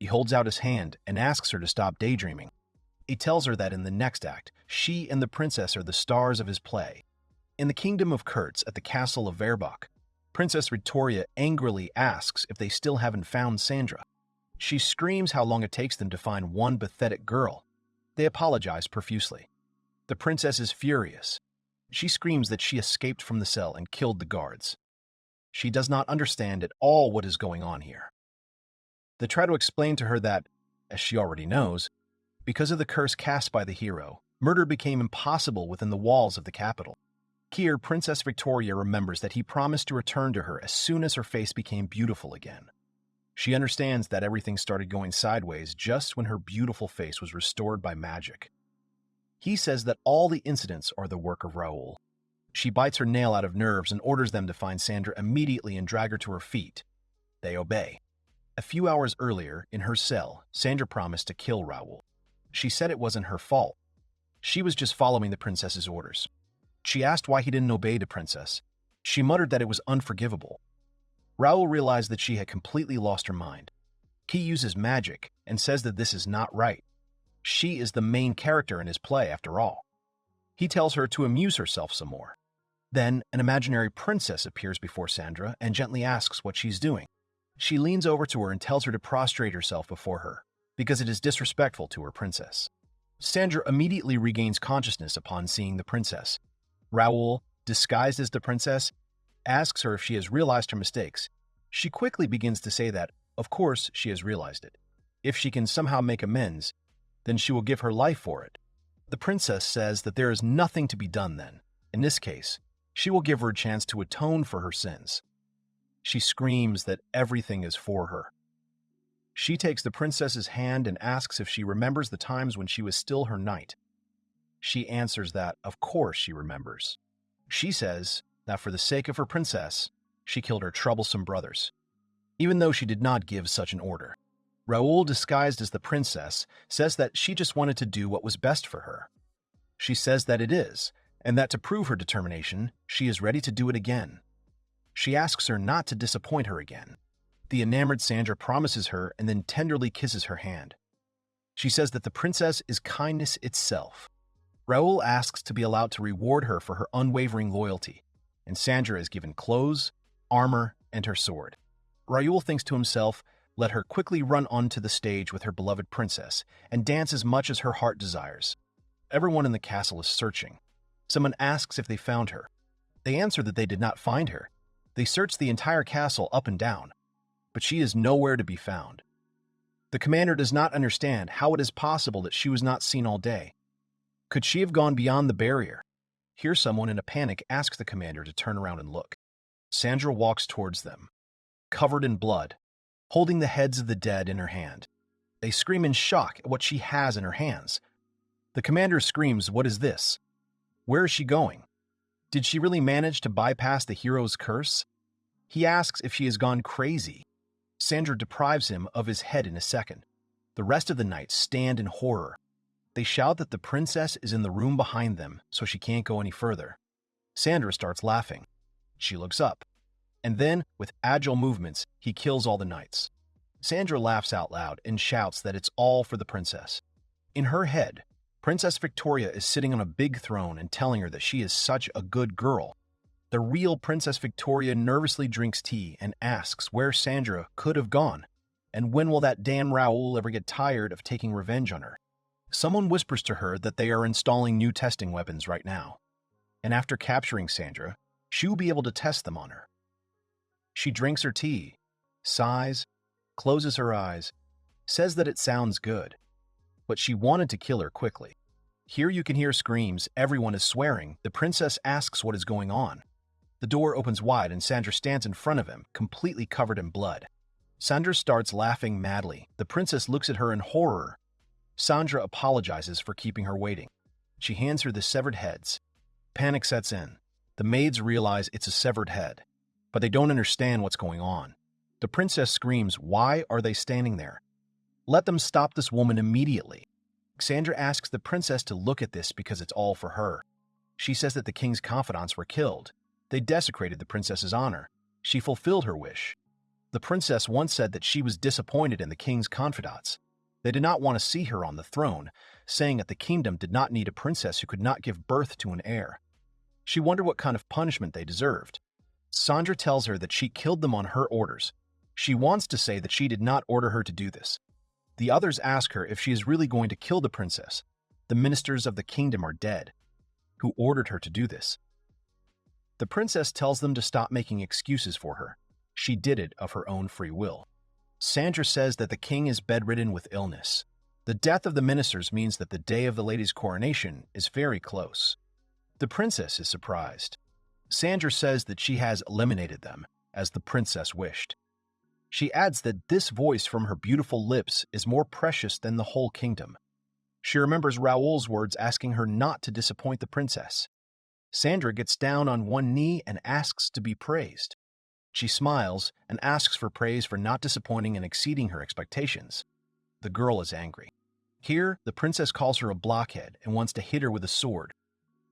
He holds out his hand and asks her to stop daydreaming. He tells her that in the next act, she and the princess are the stars of his play. In the kingdom of Kurtz at the castle of Verbach, Princess Victoria angrily asks if they still haven't found Sandra. She screams how long it takes them to find one pathetic girl. They apologize profusely. The princess is furious. She screams that she escaped from the cell and killed the guards. She does not understand at all what is going on here. They try to explain to her that, as she already knows, because of the curse cast by the hero, murder became impossible within the walls of the capital. Here, Princess Victoria remembers that he promised to return to her as soon as her face became beautiful again. She understands that everything started going sideways just when her beautiful face was restored by magic. He says that all the incidents are the work of Raoul. She bites her nail out of nerves and orders them to find Sandra immediately and drag her to her feet. They obey. A few hours earlier, in her cell, Sandra promised to kill Raoul. She said it wasn't her fault. She was just following the princess's orders. She asked why he didn't obey the princess. She muttered that it was unforgivable. Raoul realized that she had completely lost her mind. He uses magic and says that this is not right. She is the main character in his play, after all. He tells her to amuse herself some more. Then, an imaginary princess appears before Sandra and gently asks what she's doing. She leans over to her and tells her to prostrate herself before her, because it is disrespectful to her princess. Sandra immediately regains consciousness upon seeing the princess. Raoul, disguised as the princess, asks her if she has realized her mistakes. She quickly begins to say that, of course, she has realized it. If she can somehow make amends, then she will give her life for it. The princess says that there is nothing to be done then. In this case, she will give her a chance to atone for her sins. She screams that everything is for her. She takes the princess's hand and asks if she remembers the times when she was still her knight. She answers that, of course, she remembers. She says that for the sake of her princess, she killed her troublesome brothers, even though she did not give such an order. Raoul, disguised as the princess, says that she just wanted to do what was best for her. She says that it is, and that to prove her determination, she is ready to do it again. She asks her not to disappoint her again. The enamored Sandra promises her and then tenderly kisses her hand. She says that the princess is kindness itself. Raoul asks to be allowed to reward her for her unwavering loyalty, and Sandra is given clothes, armor, and her sword. Raoul thinks to himself, let her quickly run onto the stage with her beloved princess and dance as much as her heart desires. Everyone in the castle is searching. Someone asks if they found her. They answer that they did not find her. They search the entire castle up and down, but she is nowhere to be found. The commander does not understand how it is possible that she was not seen all day. Could she have gone beyond the barrier? Here someone in a panic asks the commander to turn around and look. Sandra walks towards them, covered in blood, holding the heads of the dead in her hand. They scream in shock at what she has in her hands. The commander screams, "What is this? Where is she going? Did she really manage to bypass the hero's curse?" He asks if she has gone crazy. Sandra deprives him of his head in a second. The rest of the knights stand in horror. They shout that the princess is in the room behind them, so she can't go any further. Sandra starts laughing. She looks up, and then, with agile movements, he kills all the knights. Sandra laughs out loud and shouts that it's all for the princess. In her head, Princess Victoria is sitting on a big throne and telling her that she is such a good girl. The real Princess Victoria nervously drinks tea and asks where Sandra could have gone, and when will that damn Raoul ever get tired of taking revenge on her. Someone whispers to her that they are installing new testing weapons right now, and after capturing Sandra, she will be able to test them on her. She drinks her tea, sighs, closes her eyes, says that it sounds good, but she wanted to kill her quickly. Here you can hear screams, everyone is swearing. The princess asks what is going on. The door opens wide and Sandra stands in front of him, completely covered in blood. Sandra starts laughing madly. The princess looks at her in horror. Sandra apologizes for keeping her waiting. She hands her the severed heads. Panic sets in. The maids realize it's a severed head, but they don't understand what's going on. The princess screams, "Why are they standing there? Let them stop this woman immediately." Sandra asks the princess to look at this because it's all for her. She says that the king's confidants were killed. They desecrated the princess's honor. She fulfilled her wish. The princess once said that she was disappointed in the king's confidants. They did not want to see her on the throne, saying that the kingdom did not need a princess who could not give birth to an heir. She wondered what kind of punishment they deserved. Sandra tells her that she killed them on her orders. She wants to say that she did not order her to do this. The others ask her if she is really going to kill the princess. The ministers of the kingdom are dead. Who ordered her to do this? The princess tells them to stop making excuses for her. She did it of her own free will. Sandra says that the king is bedridden with illness. The death of the ministers means that the day of the lady's coronation is very close. The princess is surprised. Sandra says that she has eliminated them, as the princess wished. She adds that this voice from her beautiful lips is more precious than the whole kingdom. She remembers Raoul's words asking her not to disappoint the princess. Sandra gets down on one knee and asks to be praised. She smiles and asks for praise for not disappointing and exceeding her expectations. The girl is angry. Here, the princess calls her a blockhead and wants to hit her with a sword.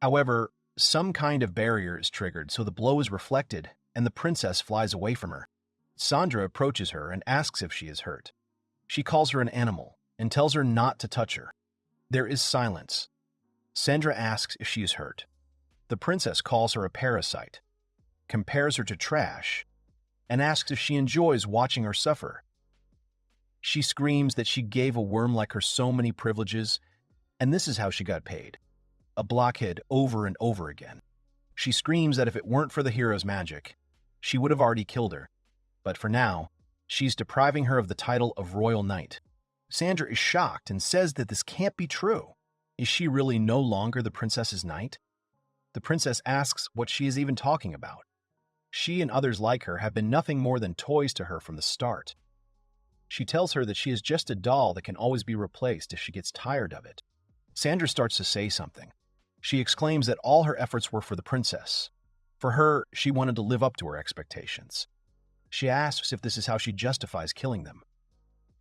However, some kind of barrier is triggered, so the blow is reflected and the princess flies away from her. Sandra approaches her and asks if she is hurt. She calls her an animal and tells her not to touch her. There is silence. Sandra asks if she is hurt. The princess calls her a parasite, compares her to trash, and asks if she enjoys watching her suffer. She screams that she gave a worm like her so many privileges, and this is how she got paid. A blockhead over and over again. She screams that if it weren't for the hero's magic, she would have already killed her. But for now, she's depriving her of the title of Royal Knight. Sandra is shocked and says that this can't be true. Is she really no longer the princess's knight? The princess asks what she is even talking about. She and others like her have been nothing more than toys to her from the start. She tells her that she is just a doll that can always be replaced if she gets tired of it. Sandra starts to say something. She exclaims that all her efforts were for the princess. For her, she wanted to live up to her expectations. She asks if this is how she justifies killing them.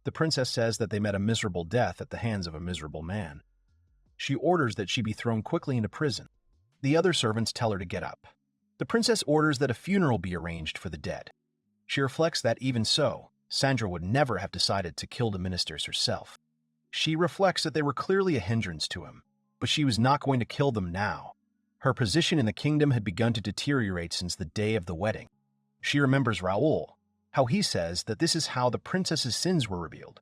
The princess says that they met a miserable death at the hands of a miserable man. She orders that she be thrown quickly into prison. The other servants tell her to get up. The princess orders that a funeral be arranged for the dead. She reflects that even so, Sandra would never have decided to kill the ministers herself. She reflects that they were clearly a hindrance to him, but she was not going to kill them now. Her position in the kingdom had begun to deteriorate since the day of the wedding. She remembers Raoul, how he says that this is how the princess's sins were revealed.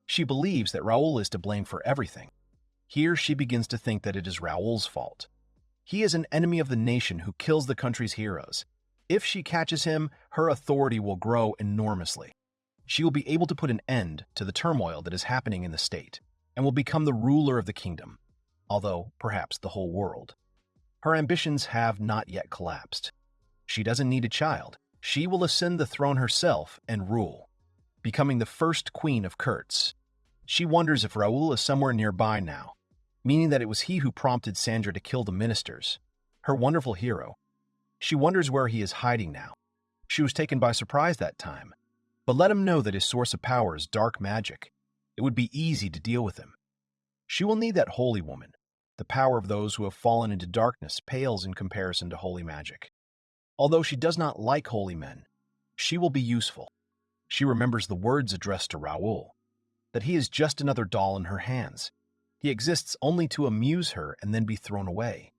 She believes that Raoul is to blame for everything. Here she begins to think that it is Raoul's fault. He is an enemy of the nation who kills the country's heroes. If she catches him, her authority will grow enormously. She will be able to put an end to the turmoil that is happening in the state, and will become the ruler of the kingdom, although perhaps the whole world. Her ambitions have not yet collapsed. She doesn't need a child. She will ascend the throne herself and rule, becoming the first queen of Kurtz. She wonders if Raoul is somewhere nearby now, meaning that it was he who prompted Sandra to kill the ministers, her wonderful hero. She wonders where he is hiding now. She was taken by surprise that time, but let him know that his source of power is dark magic. It would be easy to deal with him. She will need that holy woman. The power of those who have fallen into darkness pales in comparison to holy magic. Although she does not like holy men, she will be useful. She remembers the words addressed to Raoul, that he is just another doll in her hands. He exists only to amuse her and then be thrown away.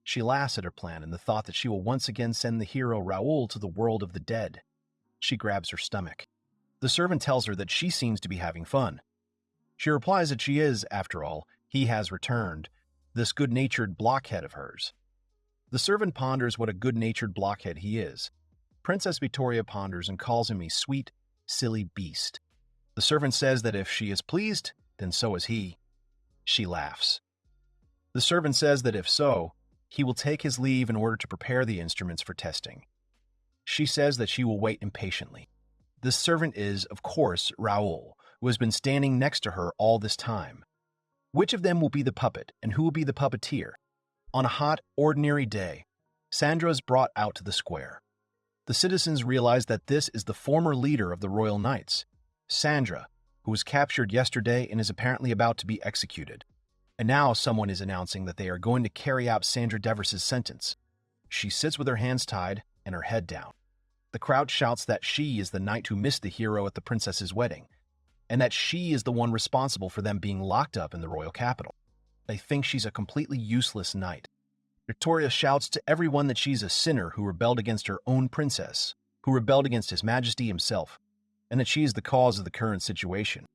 She laughs at her plan and the thought that she will once again send the hero Raoul to the world of the dead. She grabs her stomach. The servant tells her that she seems to be having fun. She replies that she is, after all, he has returned, this good-natured blockhead of hers. The servant ponders what a good-natured blockhead he is. Princess Victoria ponders and calls him a sweet, silly beast. The servant says that if she is pleased, then so is he. She laughs. The servant says that if so, he will take his leave in order to prepare the instruments for testing. She says that she will wait impatiently. This servant is, of course, Raoul, who has been standing next to her all this time. Which of them will be the puppet, and who will be the puppeteer? On a hot, ordinary day, Sandra is brought out to the square. The citizens realize that this is the former leader of the Royal Knights, Sandra, who was captured yesterday and is apparently about to be executed. And now someone is announcing that they are going to carry out Sandra Devers's sentence. She sits with her hands tied and her head down. The crowd shouts that she is the knight who missed the hero at the princess's wedding, and that she is the one responsible for them being locked up in the royal capital. They think she's a completely useless knight. Victoria shouts to everyone that she's a sinner who rebelled against her own princess, who rebelled against His Majesty himself, and that she is the cause of the current situation.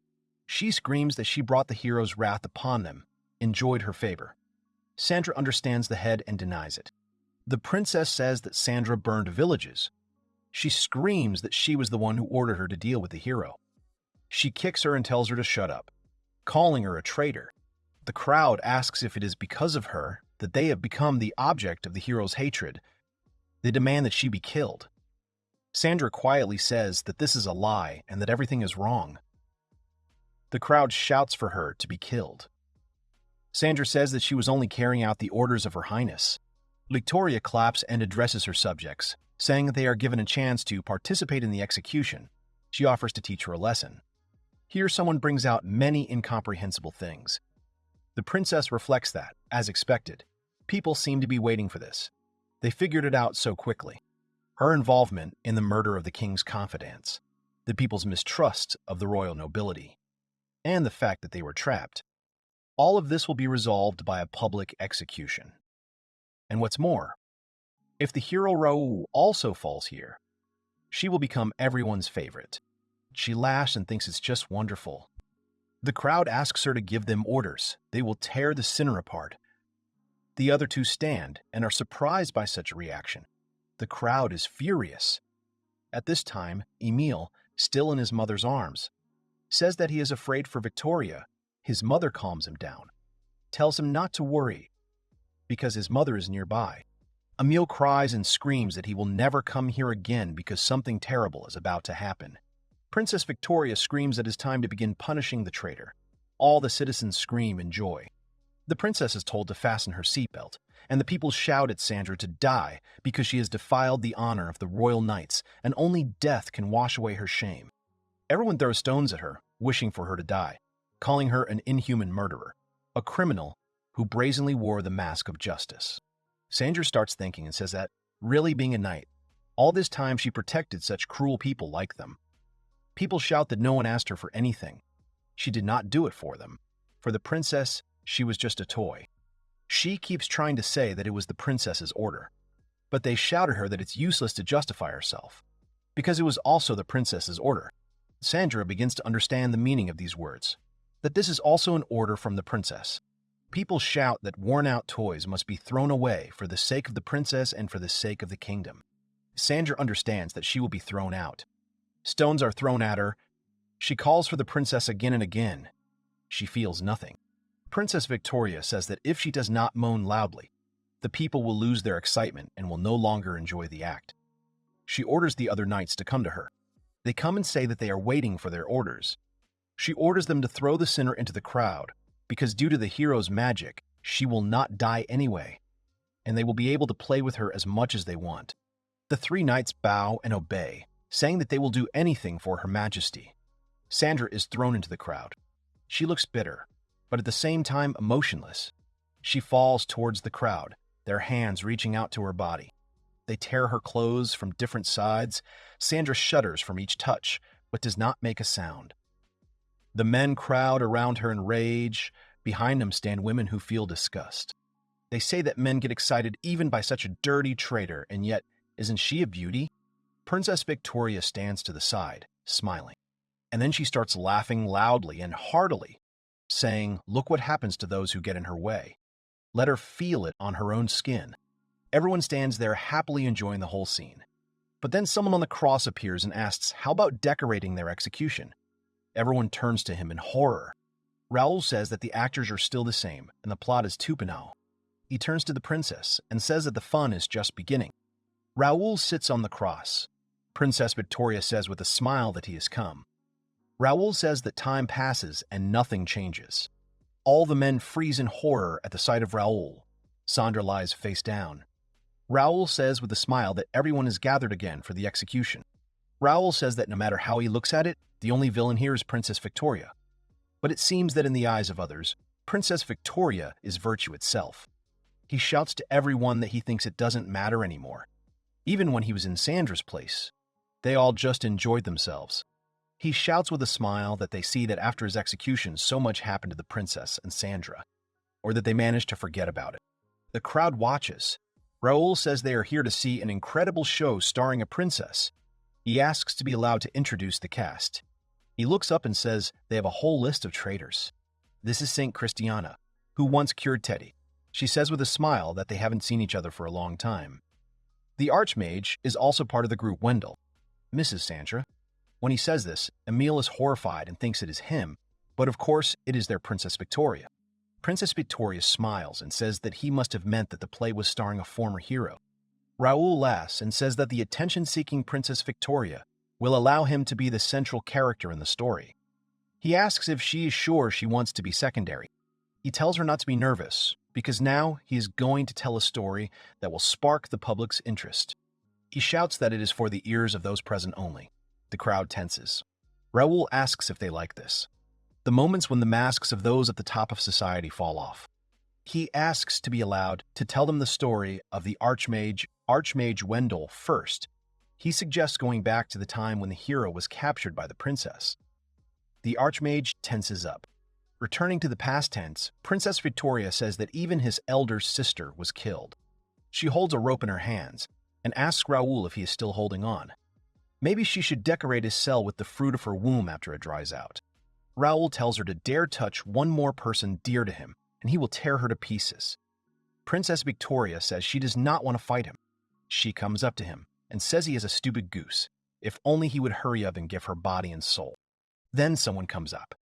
She screams that she brought the hero's wrath upon them, enjoyed her favor. Sandra understands the head and denies it. The princess says that Sandra burned villages. She screams that she was the one who ordered her to deal with the hero. She kicks her and tells her to shut up, calling her a traitor. The crowd asks if it is because of her that they have become the object of the hero's hatred. They demand that she be killed. Sandra quietly says that this is a lie and that everything is wrong. The crowd shouts for her to be killed. Sandra says that she was only carrying out the orders of Her Highness. Victoria claps and addresses her subjects, saying that they are given a chance to participate in the execution. She offers to teach her a lesson. Here someone brings out many incomprehensible things. The princess reflects that, as expected, people seem to be waiting for this. They figured it out so quickly. Her involvement in the murder of the king's confidants, the people's mistrust of the royal nobility, and the fact that they were trapped. All of this will be resolved by a public execution. And what's more, if the hero Raoul also falls here, she will become everyone's favorite. She laughs and thinks it's just wonderful. The crowd asks her to give them orders. They will tear the sinner apart. The other two stand and are surprised by such a reaction. The crowd is furious. At this time, Emile, still in his mother's arms, says that he is afraid for Victoria. His mother calms him down, tells him not to worry, because his mother is nearby. Emile cries and screams that he will never come here again because something terrible is about to happen. Princess Victoria screams that it is time to begin punishing the traitor. All the citizens scream in joy. The princess is told to fasten her seatbelt, and the people shout at Sandra to die because she has defiled the honor of the royal knights, and only death can wash away her shame. Everyone throws stones at her, wishing for her to die, calling her an inhuman murderer, a criminal who brazenly wore the mask of justice. Sandra starts thinking and says that, really being a knight, all this time she protected such cruel people like them. People shout that no one asked her for anything. She did not do it for them. For the princess, she was just a toy. She keeps trying to say that it was the princess's order, but they shout at her that it's useless to justify herself, because it was also the princess's order. Sandra begins to understand the meaning of these words, that this is also an order from the princess. People shout that worn-out toys must be thrown away for the sake of the princess and for the sake of the kingdom. Sandra understands that she will be thrown out. Stones are thrown at her. She calls for the princess again and again. She feels nothing. Princess Victoria says that if she does not moan loudly, the people will lose their excitement and will no longer enjoy the act. She orders the other knights to come to her. They come and say that they are waiting for their orders. She orders them to throw the sinner into the crowd, because due to the hero's magic, she will not die anyway, and they will be able to play with her as much as they want. The three knights bow and obey, saying that they will do anything for Her Majesty. Sandra is thrown into the crowd. She looks bitter, but at the same time emotionless. She falls towards the crowd, their hands reaching out to her body. They tear her clothes from different sides. Sandra shudders from each touch, but does not make a sound. The men crowd around her in rage. Behind them stand women who feel disgust. They say that men get excited even by such a dirty traitor, and yet, isn't she a beauty? Princess Victoria stands to the side, smiling. And then she starts laughing loudly and heartily, saying, "Look what happens to those who get in her way. Let her feel it on her own skin." Everyone stands there happily enjoying the whole scene. But then someone on the cross appears and asks, how about decorating their execution? Everyone turns to him in horror. Raoul says that the actors are still the same and the plot is too banal. He turns to the princess and says that the fun is just beginning. Raoul sits on the cross. Princess Victoria says with a smile that he has come. Raoul says that time passes and nothing changes. All the men freeze in horror at the sight of Raoul. Sandra lies face down. Raoul says with a smile that everyone is gathered again for the execution. Raoul says that no matter how he looks at it, the only villain here is Princess Victoria. But it seems that in the eyes of others, Princess Victoria is virtue itself. He shouts to everyone that he thinks it doesn't matter anymore. Even when he was in Sandra's place, they all just enjoyed themselves. He shouts with a smile that they see that after his execution so much happened to the princess and Sandra, or that they managed to forget about it. The crowd watches. Raoul says they are here to see an incredible show starring a princess. He asks to be allowed to introduce the cast. He looks up and says they have a whole list of traitors. This is Saint Christiana, who once cured Teddy. She says with a smile that they haven't seen each other for a long time. The Archmage is also part of the group Wendell, Mrs. Sandra. When he says this, Emile is horrified and thinks it is him, but of course it is their Princess Victoria. Princess Victoria smiles and says that he must have meant that the play was starring a former hero. Raoul laughs and says that the attention-seeking Princess Victoria will allow him to be the central character in the story. He asks if she is sure she wants to be secondary. He tells her not to be nervous, because now he is going to tell a story that will spark the public's interest. He shouts that it is for the ears of those present only. The crowd tenses. Raoul asks if they like this. The moments when the masks of those at the top of society fall off. He asks to be allowed to tell them the story of the Archmage Wendell first. He suggests going back to the time when the hero was captured by the princess. The Archmage tenses up. Returning to the past tense, Princess Victoria says that even his elder sister was killed. She holds a rope in her hands and asks Raoul if he is still holding on. Maybe she should decorate his cell with the fruit of her womb after it dries out. Raoul tells her to dare touch one more person dear to him, and he will tear her to pieces. Princess Victoria says she does not want to fight him. She comes up to him and says he is a stupid goose, if only he would hurry up and give her body and soul. Then someone comes up.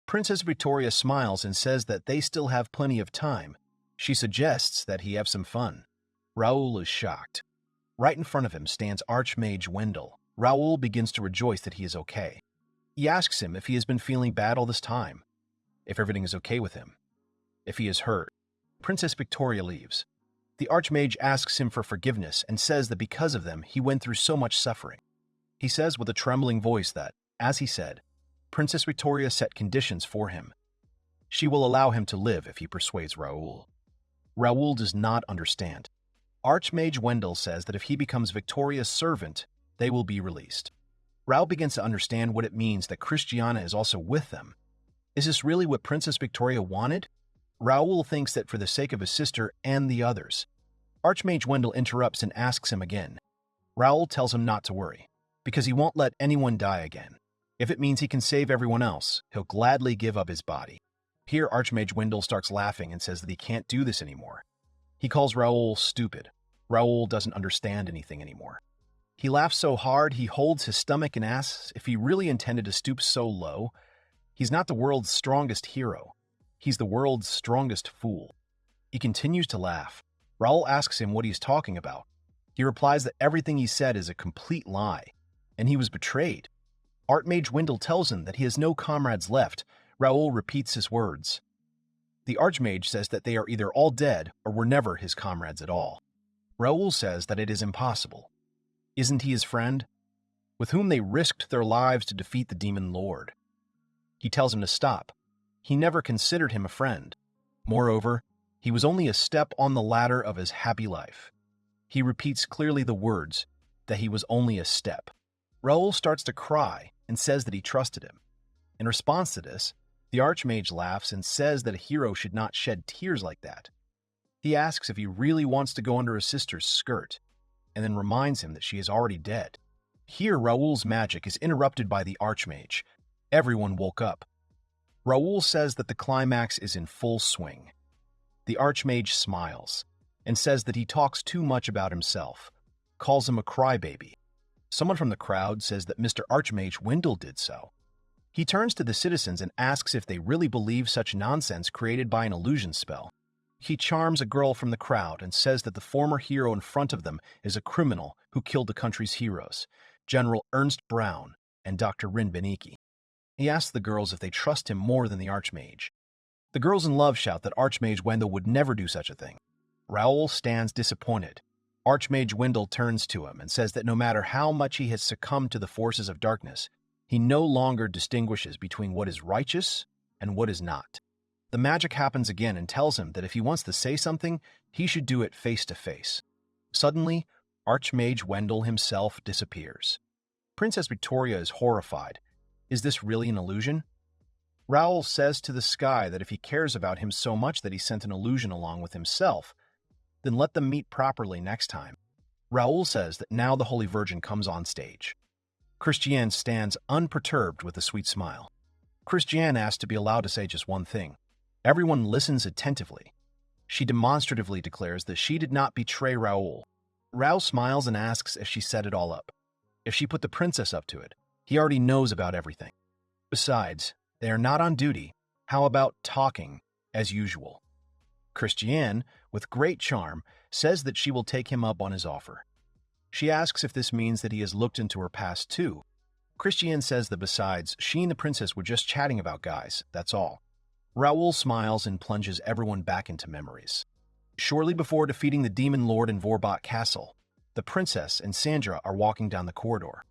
Princess Victoria smiles and says that they still have plenty of time. She suggests that he have some fun. Raoul is shocked. Right in front of him stands Archmage Wendell. Raoul begins to rejoice that he is okay. He asks him if he has been feeling bad all this time, if everything is okay with him, if he is hurt. Princess Victoria leaves. The Archmage asks him for forgiveness and says that because of them, he went through so much suffering. He says with a trembling voice that, as he said, Princess Victoria set conditions for him. She will allow him to live if he persuades Raoul. Raoul does not understand. Archmage Wendell says that if he becomes Victoria's servant, they will be released. Raoul begins to understand what it means that Christiana is also with them. Is this really what Princess Victoria wanted? Raoul thinks that for the sake of his sister and the others. Archmage Wendell interrupts and asks him again. Raoul tells him not to worry, because he won't let anyone die again. If it means he can save everyone else, he'll gladly give up his body. Here Archmage Wendell starts laughing and says that he can't do this anymore. He calls Raoul stupid. Raoul doesn't understand anything anymore. He laughs so hard he holds his stomach and asks if he really intended to stoop so low. He's not the world's strongest hero. He's the world's strongest fool. He continues to laugh. Raoul asks him what he's talking about. He replies that everything he said is a complete lie, and he was betrayed. Archmage Wendell tells him that he has no comrades left. Raoul repeats his words. The Archmage says that they are either all dead or were never his comrades at all. Raoul says that it is impossible. Isn't he his friend, with whom they risked their lives to defeat the demon lord? He tells him to stop. He never considered him a friend. Moreover, he was only a step on the ladder of his happy life. He repeats clearly the words that he was only a step. Raoul starts to cry and says that he trusted him. In response to this, the Archmage laughs and says that a hero should not shed tears like that. He asks if he really wants to go under his sister's skirt, and then reminds him that she is already dead. Here, Raoul's magic is interrupted by the Archmage. Everyone woke up. Raoul says that the climax is in full swing. The Archmage smiles and says that he talks too much about himself, calls him a crybaby. Someone from the crowd says that Mr. Archmage Wendell did so. He turns to the citizens and asks if they really believe such nonsense created by an illusion spell. He charms a girl from the crowd and says that the former hero in front of them is a criminal who killed the country's heroes, General Ernst Braun and Dr. Rin Beniki. He asks the girls if they trust him more than the Archmage. The girls in love shout that Archmage Wendell would never do such a thing. Raoul stands disappointed. Archmage Wendell turns to him and says that no matter how much he has succumbed to the forces of darkness, he no longer distinguishes between what is righteous and what is not. The magic happens again and tells him that if he wants to say something, he should do it face to face. Suddenly, Archmage Wendell himself disappears. Princess Victoria is horrified. Is this really an illusion? Raoul says to the sky that if he cares about him so much that he sent an illusion along with himself, then let them meet properly next time. Raoul says that now the Holy Virgin comes on stage. Christiane stands unperturbed with a sweet smile. Christiane asks to be allowed to say just one thing. Everyone listens attentively. She demonstratively declares that she did not betray Raoul. Raoul smiles and asks if she set it all up. If she put the princess up to it, he already knows about everything. Besides, they are not on duty. How about talking, as usual? Christiane, with great charm, says that she will take him up on his offer. She asks if this means that he has looked into her past too. Christiane says that besides, she and the princess were just chatting about guys, that's all. Raoul smiles and plunges everyone back into memories. Shortly before defeating the demon lord in Vorbot Castle, the princess and Sandra are walking down the corridor.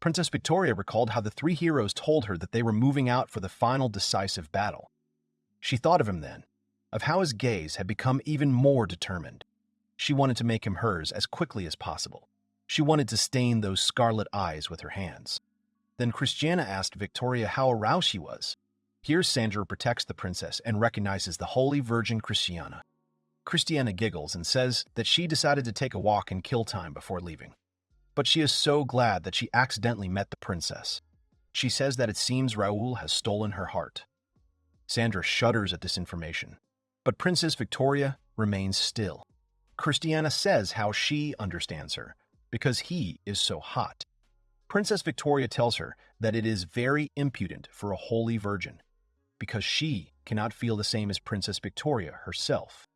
Princess Victoria recalled how the three heroes told her that they were moving out for the final decisive battle. She thought of him then, of how his gaze had become even more determined. She wanted to make him hers as quickly as possible. She wanted to stain those scarlet eyes with her hands. Then Christiana asked Victoria how aroused she was. Here Sandra protects the princess and recognizes the Holy Virgin Christiana. Christiana giggles and says that she decided to take a walk and kill time before leaving. But she is so glad that she accidentally met the princess. She says that it seems Raoul has stolen her heart. Sandra shudders at this information, but Princess Victoria remains still. Christiana says how she understands her, because he is so hot. Princess Victoria tells her that it is very impudent for a holy virgin, because she cannot feel the same as Princess Victoria herself.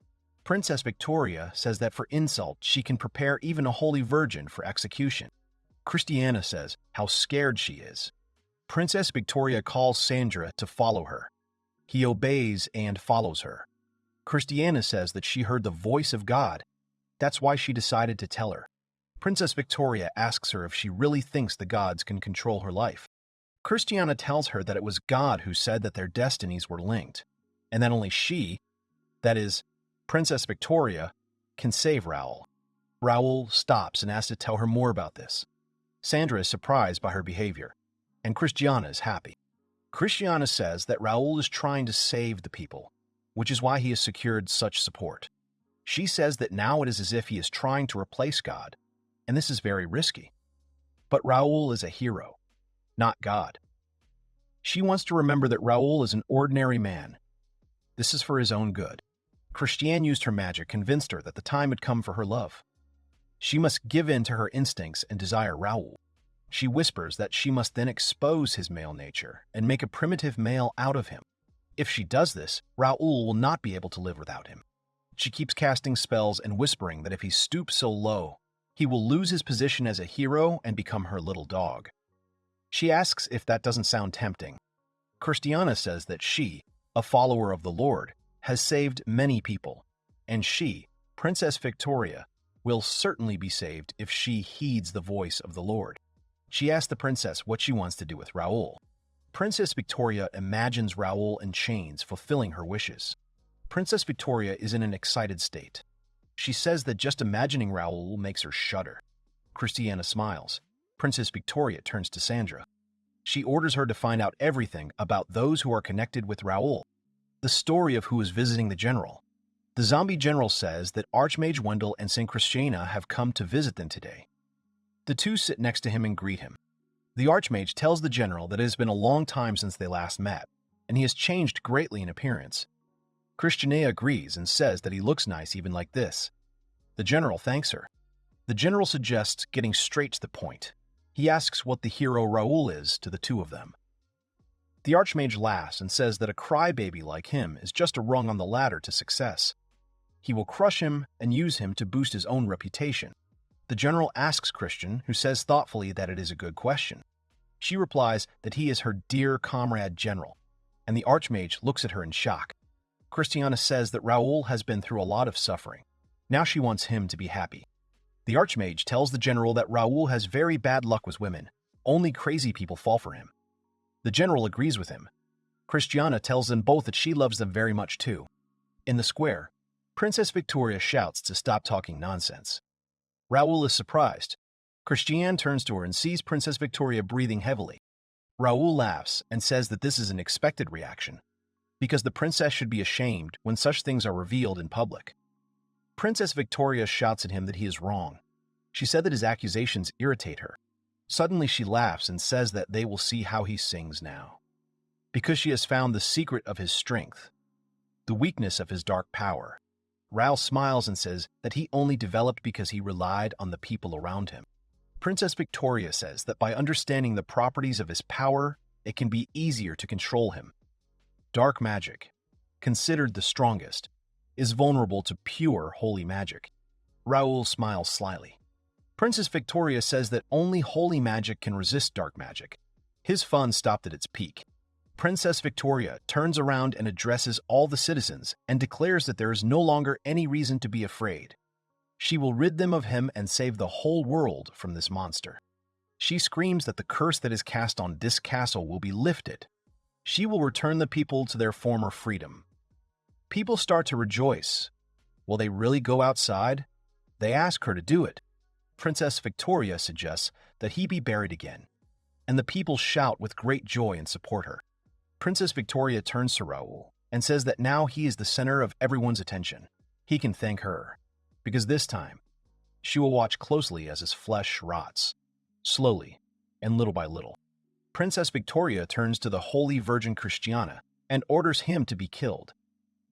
Princess Victoria says that for insult, she can prepare even a holy virgin for execution. Christiana says how scared she is. Princess Victoria calls Sandra to follow her. He obeys and follows her. Christiana says that she heard the voice of God. That's why she decided to tell her. Princess Victoria asks her if she really thinks the gods can control her life. Christiana tells her that it was God who said that their destinies were linked, and that only she, that is, Princess Victoria, can save Raoul. Raoul stops and asks to tell her more about this. Sandra is surprised by her behavior, and Christiana is happy. Christiana says that Raoul is trying to save the people, which is why he has secured such support. She says that now it is as if he is trying to replace God, and this is very risky. But Raoul is a hero, not God. She wants to remember that Raoul is an ordinary man. This is for his own good. Christiane used her magic, convinced her that the time had come for her love. She must give in to her instincts and desire Raoul. She whispers that she must then expose his male nature and make a primitive male out of him. If she does this, Raoul will not be able to live without him. She keeps casting spells and whispering that if he stoops so low, he will lose his position as a hero and become her little dog. She asks if that doesn't sound tempting. Christiana says that she, a follower of the Lord, has saved many people, and she, Princess Victoria, will certainly be saved if she heeds the voice of the Lord. She asks the princess what she wants to do with Raoul. Princess Victoria imagines Raoul in chains, fulfilling her wishes. Princess Victoria is in an excited state. She says that just imagining Raoul makes her shudder. Christiana smiles. Princess Victoria turns to Sandra. She orders her to find out everything about those who are connected with Raoul. The story of who is visiting the general. The zombie general says that Archmage Wendell and St. Christiana have come to visit them today. The two sit next to him and greet him. The Archmage tells the general that it has been a long time since they last met, and he has changed greatly in appearance. Christiana agrees and says that he looks nice even like this. The general thanks her. The general suggests getting straight to the point. He asks what the hero Raoul is to the two of them. The Archmage laughs and says that a crybaby like him is just a rung on the ladder to success. He will crush him and use him to boost his own reputation. The general asks Christian, who says thoughtfully that it is a good question. She replies that he is her dear comrade general, and the Archmage looks at her in shock. Christiana says that Raoul has been through a lot of suffering. Now she wants him to be happy. The Archmage tells the general that Raoul has very bad luck with women. Only crazy people fall for him. The general agrees with him. Christiana tells them both that she loves them very much too. In the square, Princess Victoria shouts to stop talking nonsense. Raoul is surprised. Christiane turns to her and sees Princess Victoria breathing heavily. Raoul laughs and says that this is an expected reaction, because the princess should be ashamed when such things are revealed in public. Princess Victoria shouts at him that he is wrong. She said that his accusations irritate her. Suddenly she laughs and says that they will see how he sings now, because she has found the secret of his strength, the weakness of his dark power. Raoul smiles and says that he only developed because he relied on the people around him. Princess Victoria says that by understanding the properties of his power, it can be easier to control him. Dark magic, considered the strongest, is vulnerable to pure holy magic. Raoul smiles slyly. Princess Victoria says that only holy magic can resist dark magic. His fun stopped at its peak. Princess Victoria turns around and addresses all the citizens and declares that there is no longer any reason to be afraid. She will rid them of him and save the whole world from this monster. She screams that the curse that is cast on this castle will be lifted. She will return the people to their former freedom. People start to rejoice. Will they really go outside? They ask her to do it. Princess Victoria suggests that he be buried again, and the people shout with great joy and support her. Princess Victoria turns to Raoul and says that now he is the center of everyone's attention. He can thank her, because this time, she will watch closely as his flesh rots, slowly and little by little. Princess Victoria turns to the Holy Virgin Christiana and orders him to be killed.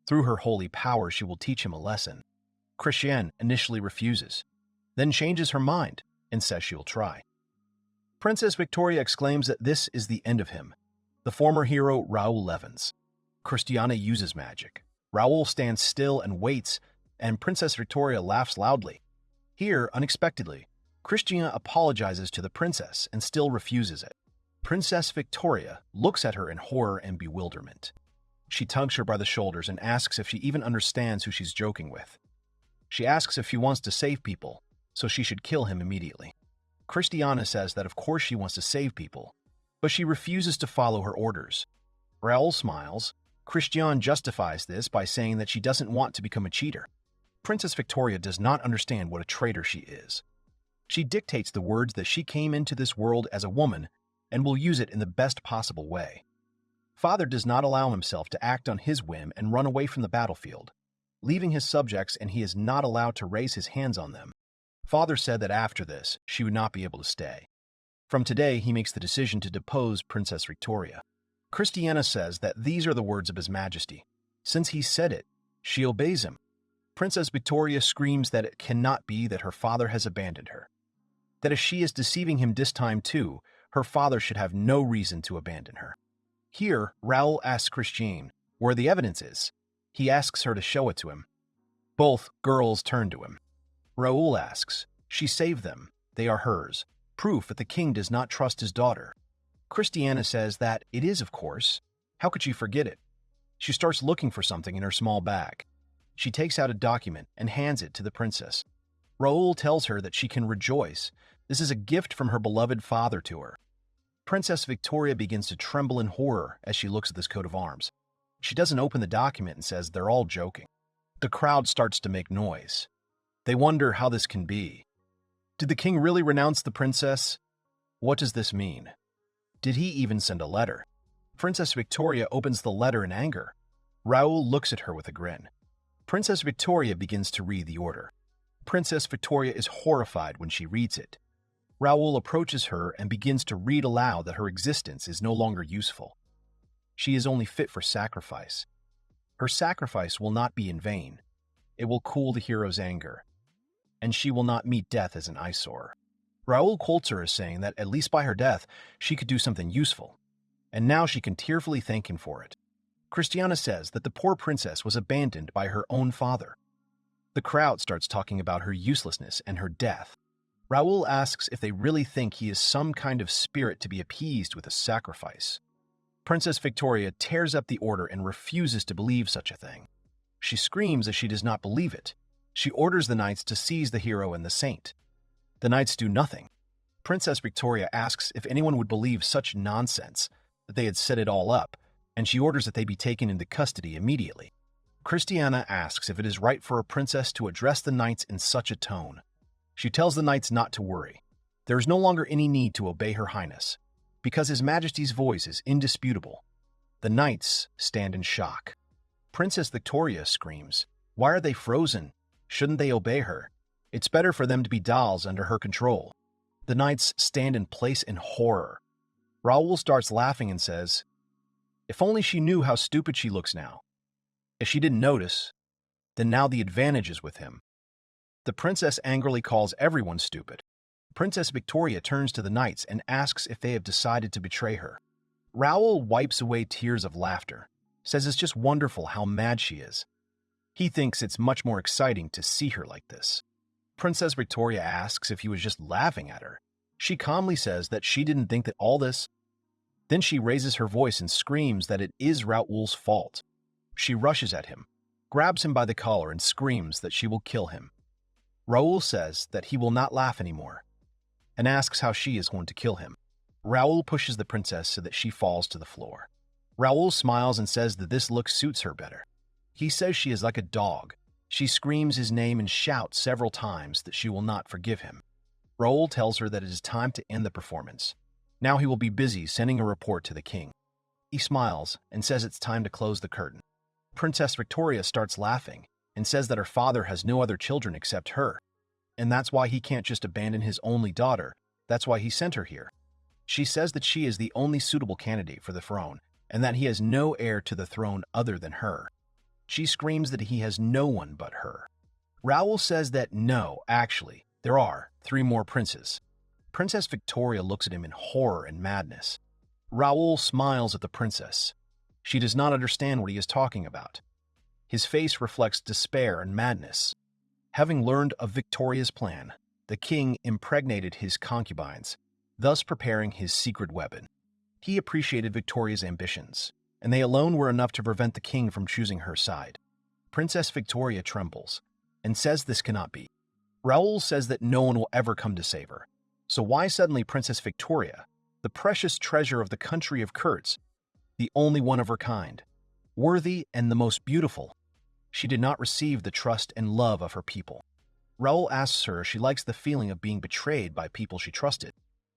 Through her holy power, she will teach him a lesson. Christiane initially refuses, then changes her mind and says she will try. Princess Victoria exclaims that this is the end of him, the former hero Raoul Evans. Christiana uses magic. Raoul stands still and waits, and Princess Victoria laughs loudly. Here, unexpectedly, Christiana apologizes to the princess and still refuses it. Princess Victoria looks at her in horror and bewilderment. She tugs her by the shoulders and asks if she even understands who she's joking with. She asks if he wants to save people, so she should kill him immediately. Christiana says that of course she wants to save people, but she refuses to follow her orders. Raoul smiles. Christiane justifies this by saying that she doesn't want to become a cheater. Princess Victoria does not understand what a traitor she is. She dictates the words that she came into this world as a woman and will use it in the best possible way. Father does not allow himself to act on his whim and run away from the battlefield, leaving his subjects, and he is not allowed to raise his hands on them. Father said that after this, she would not be able to stay. From today, he makes the decision to depose Princess Victoria. Christiana says that these are the words of His Majesty. Since he said it, she obeys him. Princess Victoria screams that it cannot be that her father has abandoned her. That if she is deceiving him this time too, her father should have no reason to abandon her. Here, Raoul asks Christiane where the evidence is. He asks her to show it to him. Both girls turn to him. Raoul asks, she saved them. They are hers. Proof that the king does not trust his daughter. Christiana says that it is, of course. How could she forget it? She starts looking for something in her small bag. She takes out a document and hands it to the princess. Raoul tells her that she can rejoice. This is a gift from her beloved father to her. Princess Victoria begins to tremble in horror as she looks at this coat of arms. She doesn't open the document and says they're all joking. The crowd starts to make noise. They wonder how this can be. Did the king really renounce the princess? What does this mean? Did he even send a letter? Princess Victoria opens the letter in anger. Raoul looks at her with a grin. Princess Victoria begins to read the order. Princess Victoria is horrified when she reads it. Raoul approaches her and begins to read aloud that her existence is no longer useful. She is only fit for sacrifice. Her sacrifice will not be in vain. It will cool the hero's anger, and she will not meet death as an eyesore. Raoul quotes her as saying that at least by her death, she could do something useful, and now she can tearfully thank him for it. Christiana says that the poor princess was abandoned by her own father. The crowd starts talking about her uselessness and her death. Raoul asks if they really think he is some kind of spirit to be appeased with a sacrifice. Princess Victoria tears up the order and refuses to believe such a thing. She screams as she does not believe it. She orders the knights to seize the hero and the saint. The knights do nothing. Princess Victoria asks if anyone would believe such nonsense, that they had set it all up, and she orders that they be taken into custody immediately. Christiana asks if it is right for a princess to address the knights in such a tone. She tells the knights not to worry. There is no longer any need to obey Her Highness, because His Majesty's voice is indisputable. The knights stand in shock. Princess Victoria screams, "Why are they frozen? Shouldn't they obey her? It's better for them to be dolls under her control." The knights stand in place in horror. Raoul starts laughing and says, "If only she knew how stupid she looks now. If she didn't notice, then now the advantage is with him." The princess angrily calls everyone stupid. Princess Victoria turns to the knights and asks if they have decided to betray her. Raoul wipes away tears of laughter, says it's just wonderful how mad she is. He thinks it's much more exciting to see her like this. Princess Victoria asks if he was just laughing at her. She calmly says that she didn't think that all this. Then she raises her voice and screams that it is Raoul's fault. She rushes at him, grabs him by the collar, and screams that she will kill him. Raoul says that he will not laugh anymore, and asks how she is going to kill him. Raoul pushes the princess so that she falls to the floor. Raoul smiles and says that this look suits her better. He says she is like a dog. She screams his name and shouts several times that she will not forgive him. Raoul tells her that it is time to end the performance. Now he will be busy sending a report to the king. He smiles and says it's time to close the curtain. Princess Victoria starts laughing and says that her father has no other children except her, and that's why he can't just abandon his only daughter. That's why he sent her here. She says that she is the only suitable candidate for the throne, and that he has no heir to the throne other than her. She screams that he has no one but her. Raoul says that no, actually, there are 3 more princes. Princess Victoria looks at him in horror and madness. Raoul smiles at the princess. She does not understand what he is talking about. His face reflects despair and madness. Having learned of Victoria's plan, the king impregnated his concubines, thus preparing his secret weapon. He appreciated Victoria's ambitions, and they alone were enough to prevent the king from choosing her side. Princess Victoria trembles and says this cannot be. Raoul says that no one will ever come to save her. So why suddenly Princess Victoria, the precious treasure of the country of Kurtz, the only one of her kind, worthy and the most beautiful? She did not receive the trust and love of her people. Raoul asks her if she likes the feeling of being betrayed by people she trusted.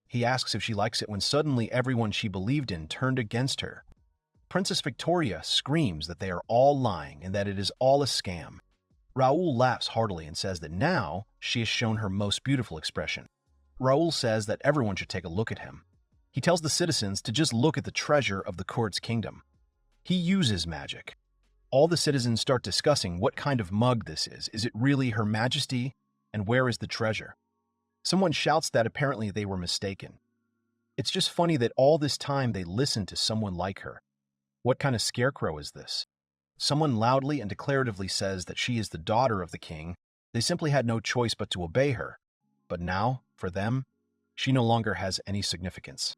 He asks if she likes it when suddenly everyone she believed in turned against her. Princess Victoria screams that they are all lying and that it is all a scam. Raoul laughs heartily and says that now she has shown her most beautiful expression. Raoul says that everyone should take a look at him. He tells the citizens to just look at the treasure of the Kurtz kingdom. He uses magic. All the citizens start discussing what kind of mug this is. Is it really Her Majesty? And where is the treasure? Someone shouts that apparently they were mistaken. It's just funny that all this time they listened to someone like her. What kind of scarecrow is this? Someone loudly and declaratively says that she is the daughter of the king. They simply had no choice but to obey her. But now, for them, she no longer has any significance.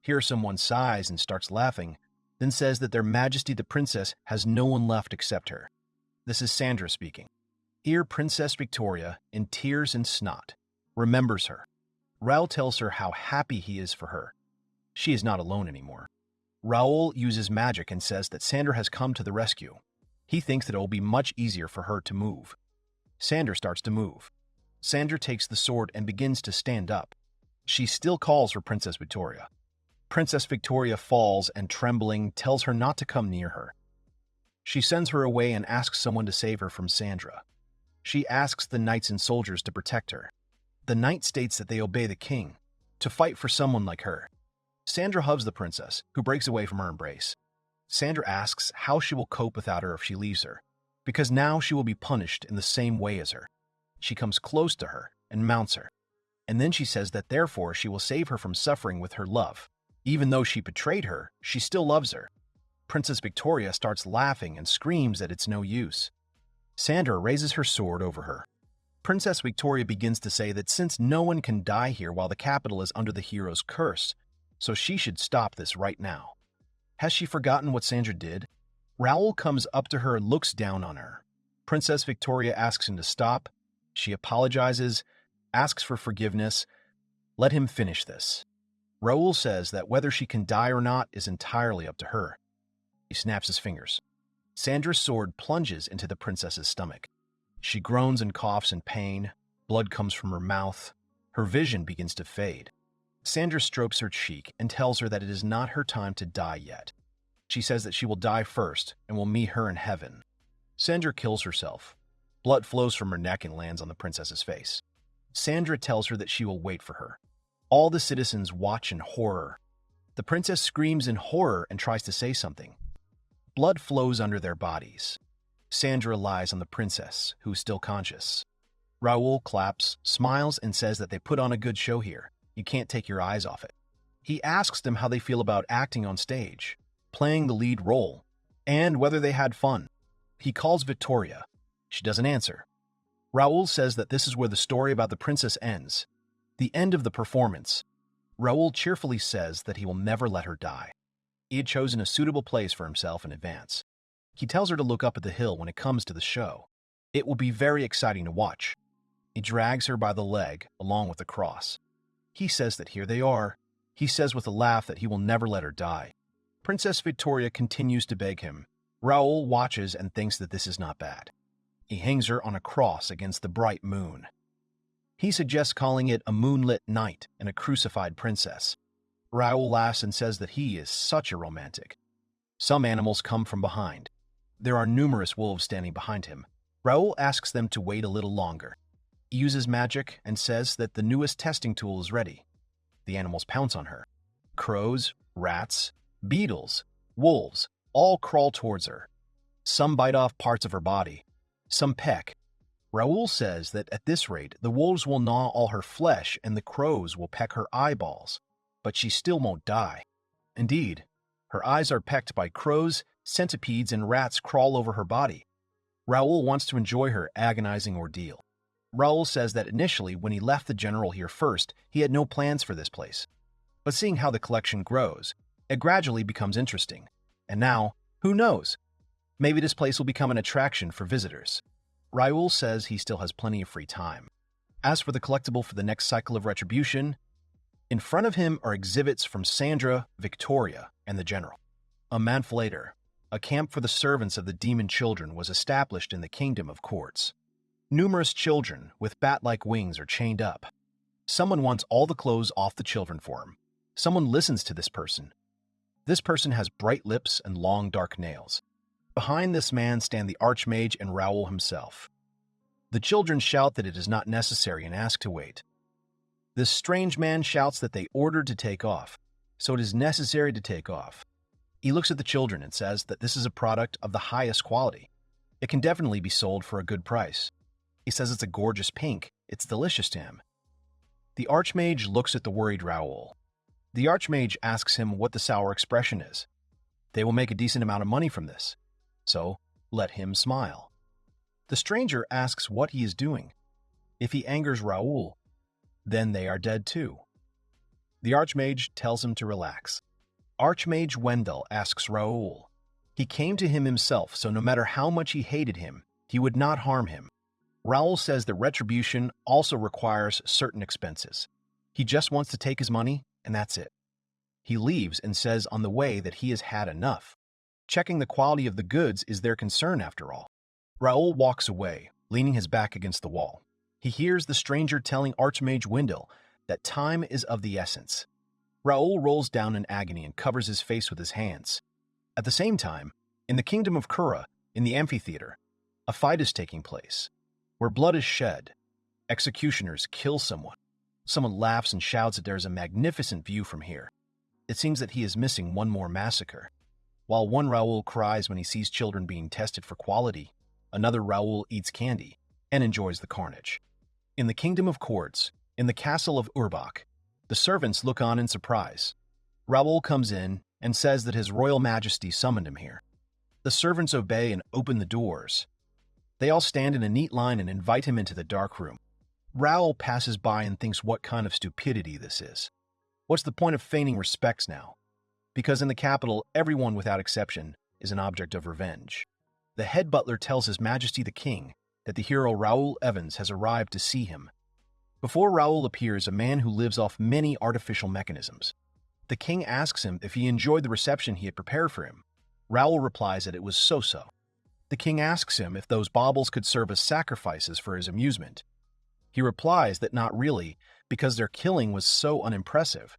Here someone sighs and starts laughing, then says that Their Majesty the Princess has no one left except her. This is Sandra speaking. Here Princess Victoria, in tears and snot, remembers her. Raoul tells her how happy he is for her. She is not alone anymore. Raoul uses magic and says that Sandra has come to the rescue. He thinks that it will be much easier for her to move. Sandra starts to move. Sandra takes the sword and begins to stand up. She still calls for Princess Victoria. Princess Victoria falls and, trembling, tells her not to come near her. She sends her away and asks someone to save her from Sandra. She asks the knights and soldiers to protect her. The knight states that they obey the king, to fight for someone like her. Sandra hugs the princess, who breaks away from her embrace. Sandra asks how she will cope without her if she leaves her, because now she will be punished in the same way as her. She comes close to her and mounts her, and then she says that therefore she will save her from suffering with her love. Even though she betrayed her, she still loves her. Princess Victoria starts laughing and screams that it's no use. Sandra raises her sword over her. Princess Victoria begins to say that since no one can die here while the capital is under the hero's curse, so she should stop this right now. Has she forgotten what Sandra did? Raoul comes up to her and looks down on her. Princess Victoria asks him to stop. She apologizes, asks for forgiveness. Let him finish this. Raoul says that whether she can die or not is entirely up to her. He snaps his fingers. Sandra's sword plunges into the princess's stomach. She groans and coughs in pain. Blood comes from her mouth. Her vision begins to fade. Sandra strokes her cheek and tells her that it is not her time to die yet. She says that she will die first and will meet her in heaven. Sandra kills herself. Blood flows from her neck and lands on the princess's face. Sandra tells her that she will wait for her. All the citizens watch in horror. The princess screams in horror and tries to say something. Blood flows under their bodies. Sandra lies on the princess, who is still conscious. Raoul claps, smiles, and says that they put on a good show here. You can't take your eyes off it. He asks them how they feel about acting on stage, playing the lead role, and whether they had fun. He calls Victoria. She doesn't answer. Raoul says that this is where the story about the princess ends, the end of the performance. Raoul cheerfully says that he will never let her die. He had chosen a suitable place for himself in advance. He tells her to look up at the hill when it comes to the show. It will be very exciting to watch. He drags her by the leg, along with the cross. He says that here they are. He says with a laugh that he will never let her die. Princess Victoria continues to beg him. Raoul watches and thinks that this is not bad. He hangs her on a cross against the bright moon. He suggests calling it a moonlit night and a crucified princess. Raoul laughs and says that he is such a romantic. Some animals come from behind. There are numerous wolves standing behind him. Raoul asks them to wait a little longer. He uses magic and says that the newest testing tool is ready. The animals pounce on her. Crows, rats, beetles, wolves all crawl towards her. Some bite off parts of her body. Some peck. Raoul says that at this rate, the wolves will gnaw all her flesh and the crows will peck her eyeballs, but she still won't die. Indeed, her eyes are pecked by crows, centipedes, and rats crawl over her body. Raoul wants to enjoy her agonizing ordeal. Raoul says that initially, when he left the general here first, he had no plans for this place. But seeing how the collection grows, it gradually becomes interesting. And now, who knows? Maybe this place will become an attraction for visitors. Raoul says he still has plenty of free time. As for the collectible for the next cycle of retribution, in front of him are exhibits from Sandra, Victoria, and the general. A month later, a camp for the servants of the demon children was established in the kingdom of courts. Numerous children with bat-like wings are chained up. Someone wants all the clothes off the children for him. Someone listens to this person. This person has bright lips and long dark nails. Behind this man stand the Archmage and Raoul himself. The children shout that it is not necessary and ask to wait. This strange man shouts that they ordered to take off, so it is necessary to take off. He looks at the children and says that this is a product of the highest quality. It can definitely be sold for a good price. He says it's a gorgeous pink. It's delicious to him. The Archmage looks at the worried Raoul. The Archmage asks him what the sour expression is. They will make a decent amount of money from this, so let him smile. The stranger asks what he is doing. If he angers Raoul, then they are dead too. The Archmage tells him to relax. Archmage Wendell asks Raoul. He came to him himself, so no matter how much he hated him, he would not harm him. Raoul says that retribution also requires certain expenses. He just wants to take his money, and that's it. He leaves and says on the way that he has had enough. Checking the quality of the goods is their concern after all. Raoul walks away, leaning his back against the wall. He hears the stranger telling Archmage Wendell that time is of the essence. Raoul rolls down in agony and covers his face with his hands. At the same time, in the kingdom of Kura, in the amphitheater, a fight is taking place, where blood is shed. Executioners kill someone. Someone laughs and shouts that there is a magnificent view from here. It seems that he is missing one more massacre. While one Raoul cries when he sees children being tested for quality, another Raoul eats candy and enjoys the carnage. In the kingdom of courts, in the castle of Urbach, the servants look on in surprise. Raoul comes in and says that His Royal Majesty summoned him here. The servants obey and open the doors. They all stand in a neat line and invite him into the dark room. Raoul passes by and thinks what kind of stupidity this is. What's the point of feigning respects now? Because in the capital, everyone without exception is an object of revenge. The head butler tells His Majesty the King that the hero Raoul Evans has arrived to see him. Before Raoul appears a man who lives off many artificial mechanisms. The king asks him if he enjoyed the reception he had prepared for him. Raoul replies that it was so-so. The king asks him if those baubles could serve as sacrifices for his amusement. He replies that not really, because their killing was so unimpressive,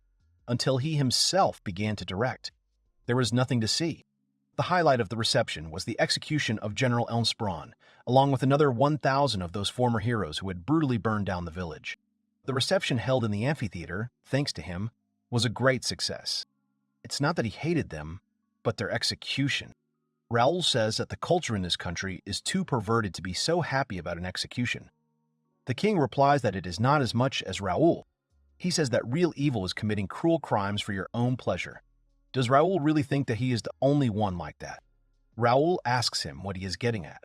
until he himself began to direct. There was nothing to see. The highlight of the reception was the execution of General Elmsbraun, along with another 1,000 of those former heroes who had brutally burned down the village. The reception held in the amphitheater, thanks to him, was a great success. It's not that he hated them, but their execution. Raoul says that the culture in this country is too perverted to be so happy about an execution. The king replies that it is not as much as Raoul. He says that real evil is committing cruel crimes for your own pleasure. Does Raoul really think that he is the only one like that? Raoul asks him what he is getting at.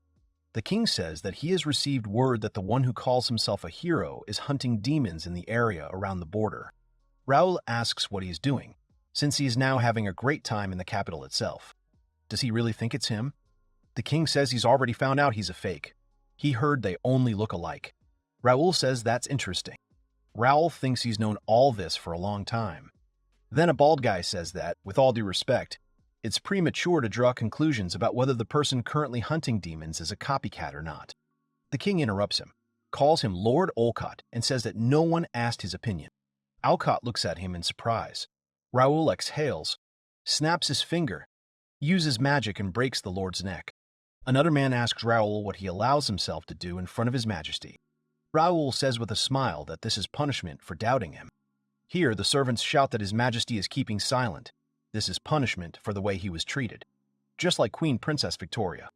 The king says that he has received word that the one who calls himself a hero is hunting demons in the area around the border. Raoul asks what he is doing, since he is now having a great time in the capital itself. Does he really think it's him? The king says he's already found out he's a fake. He heard they only look alike. Raoul says that's interesting. Raoul thinks he's known all this for a long time. Then a bald guy says that, with all due respect, it's premature to draw conclusions about whether the person currently hunting demons is a copycat or not. The king interrupts him, calls him Lord Olcott, and says that no one asked his opinion. Olcott looks at him in surprise. Raoul exhales, snaps his finger, uses magic and breaks the lord's neck. Another man asks Raoul what he allows himself to do in front of His Majesty. Raoul says with a smile that this is punishment for doubting him. Here, the servants shout that His Majesty is keeping silent. This is punishment for the way he was treated, just like Queen Princess Victoria.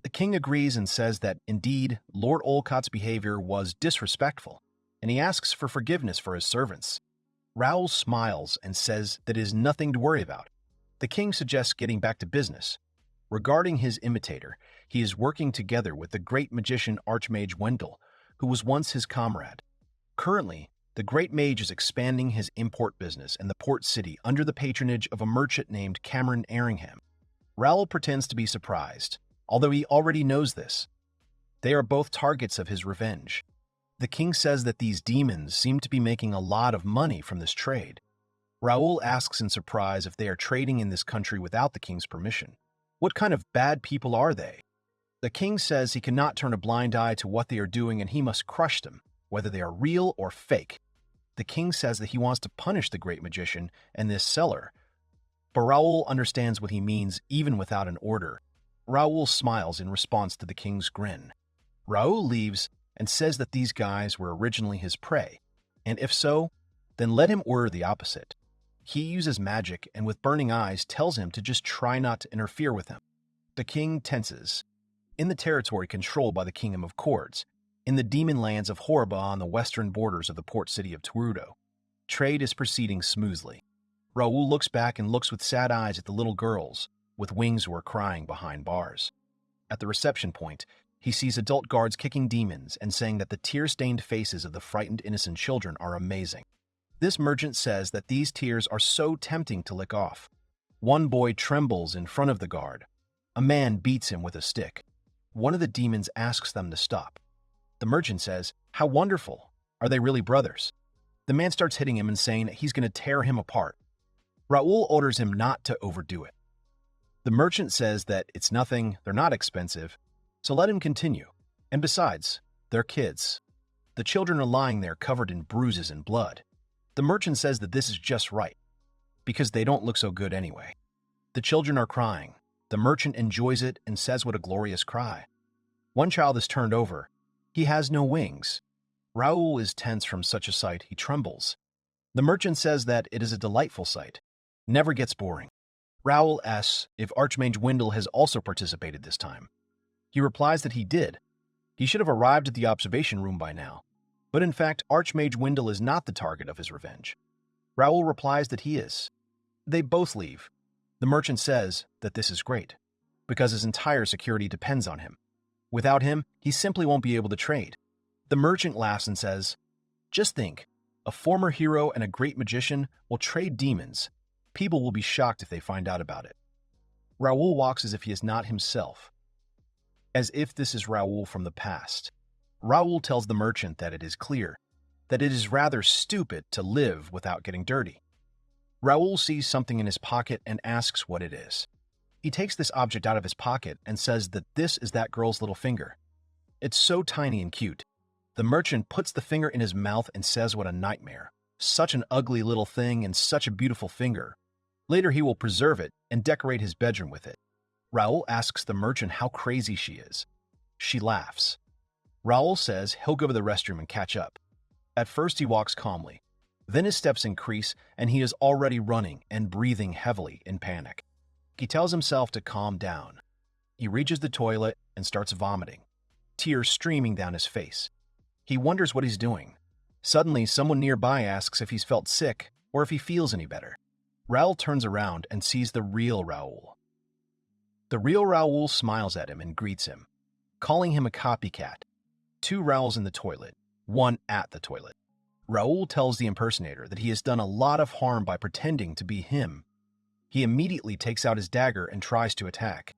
The king agrees and says that, indeed, Lord Olcott's behavior was disrespectful, and he asks for forgiveness for his servants. Raoul smiles and says that it is nothing to worry about. The king suggests getting back to business. Regarding his imitator, he is working together with the great magician Archmage Wendell, who was once his comrade. Currently, the great mage is expanding his import business in the port city under the patronage of a merchant named Cameron Erringham. Raoul pretends to be surprised, although he already knows this. They are both targets of his revenge. The king says that these demons seem to be making a lot of money from this trade. Raoul asks in surprise if they are trading in this country without the king's permission. What kind of bad people are they? The king says he cannot turn a blind eye to what they are doing and he must crush them, whether they are real or fake. The king says that he wants to punish the great magician and this seller, but Raoul understands what he means even without an order. Raoul smiles in response to the king's grin. Raoul leaves and says that these guys were originally his prey, and if so, then let him order the opposite. He uses magic and with burning eyes tells him to just try not to interfere with him. The king tenses. In the territory controlled by the Kingdom of Cords, in the demon lands of Horriba on the western borders of the port city of Terudo, trade is proceeding smoothly. Raoul looks back and looks with sad eyes at the little girls with wings who are crying behind bars. At the reception point, he sees adult guards kicking demons and saying that the tear-stained faces of the frightened innocent children are amazing. This merchant says that these tears are so tempting to lick off. One boy trembles in front of the guard. A man beats him with a stick. One of the demons asks them to stop. The merchant says, "How wonderful! Are they really brothers?" The man starts hitting him and saying that he's going to tear him apart. Raoul orders him not to overdo it. The merchant says that it's nothing, they're not expensive, so let him continue. And besides, they're kids. The children are lying there covered in bruises and blood. The merchant says that this is just right, because they don't look so good anyway. The children are crying. The merchant enjoys it and says what a glorious cry. One child is turned over. He has no wings. Raoul is tense from such a sight, he trembles. The merchant says that it is a delightful sight. Never gets boring. Raoul asks if Archmage Wendell has also participated this time. He replies that he did. He should have arrived at the observation room by now. But in fact, Archmage Wendell is not the target of his revenge. Raoul replies that he is. They both leave. The merchant says that this is great, because his entire security depends on him. Without him, he simply won't be able to trade. The merchant laughs and says, "Just think, a former hero and a great magician will trade demons. People will be shocked if they find out about it." Raoul walks as if he is not himself. as if this is Raoul from the past. Raoul tells the merchant that it is clear that it is rather stupid to live without getting dirty. Raoul sees something in his pocket and asks what it is. He takes this object out of his pocket and says that this is that girl's little finger. It's so tiny and cute. The merchant puts the finger in his mouth and says what a nightmare. Such an ugly little thing and such a beautiful finger. Later he will preserve it and decorate his bedroom with it. Raoul asks the merchant how crazy she is. She laughs. Raoul says he'll go to the restroom and catch up. At first he walks calmly. Then his steps increase and he is already running and breathing heavily in panic. He tells himself to calm down. He reaches the toilet and starts vomiting, tears streaming down his face. He wonders what he's doing. Suddenly, someone nearby asks if he's felt sick or if he feels any better. Raoul turns around and sees the real Raoul. The real Raoul smiles at him and greets him, calling him a copycat. Two Raouls in the toilet, one at the toilet. Raoul tells the impersonator that he has done a lot of harm by pretending to be him. He immediately takes out his dagger and tries to attack.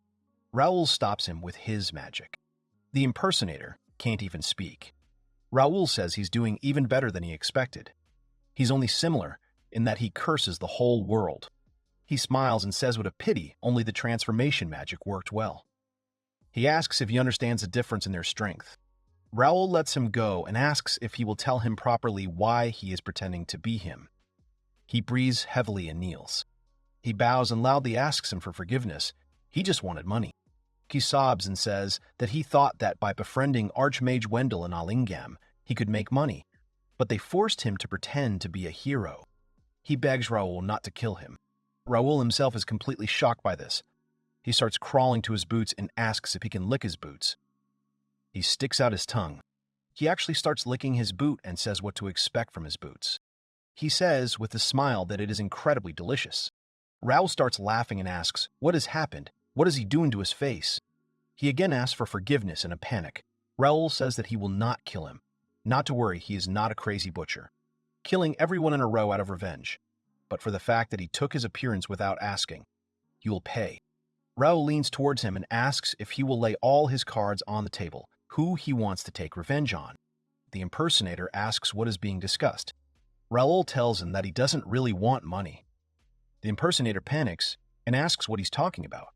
Raoul stops him with his magic. The impersonator can't even speak. Raoul says he's doing even better than he expected. He's only similar in that he curses the whole world. He smiles and says what a pity only the transformation magic worked well. He asks if he understands the difference in their strength. Raoul lets him go and asks if he will tell him properly why he is pretending to be him. He breathes heavily and kneels. He bows and loudly asks him for forgiveness. He just wanted money. He sobs and says that he thought that by befriending Archmage Wendell and Alingam, he could make money, but they forced him to pretend to be a hero. He begs Raoul not to kill him. Raoul himself is completely shocked by this. He starts crawling to his boots and asks if he can lick his boots. He sticks out his tongue. He actually starts licking his boot and says what to expect from his boots. He says with a smile that it is incredibly delicious. Raoul starts laughing and asks, what has happened? What is he doing to his face? He again asks for forgiveness in a panic. Raoul says that he will not kill him. Not to worry, he is not a crazy butcher, killing everyone in a row out of revenge, but for the fact that he took his appearance without asking. He will pay. Raoul leans towards him and asks if he will lay all his cards on the table, who he wants to take revenge on. The impersonator asks what is being discussed. Raoul tells him that he doesn't really want money. The impersonator panics and asks what he's talking about.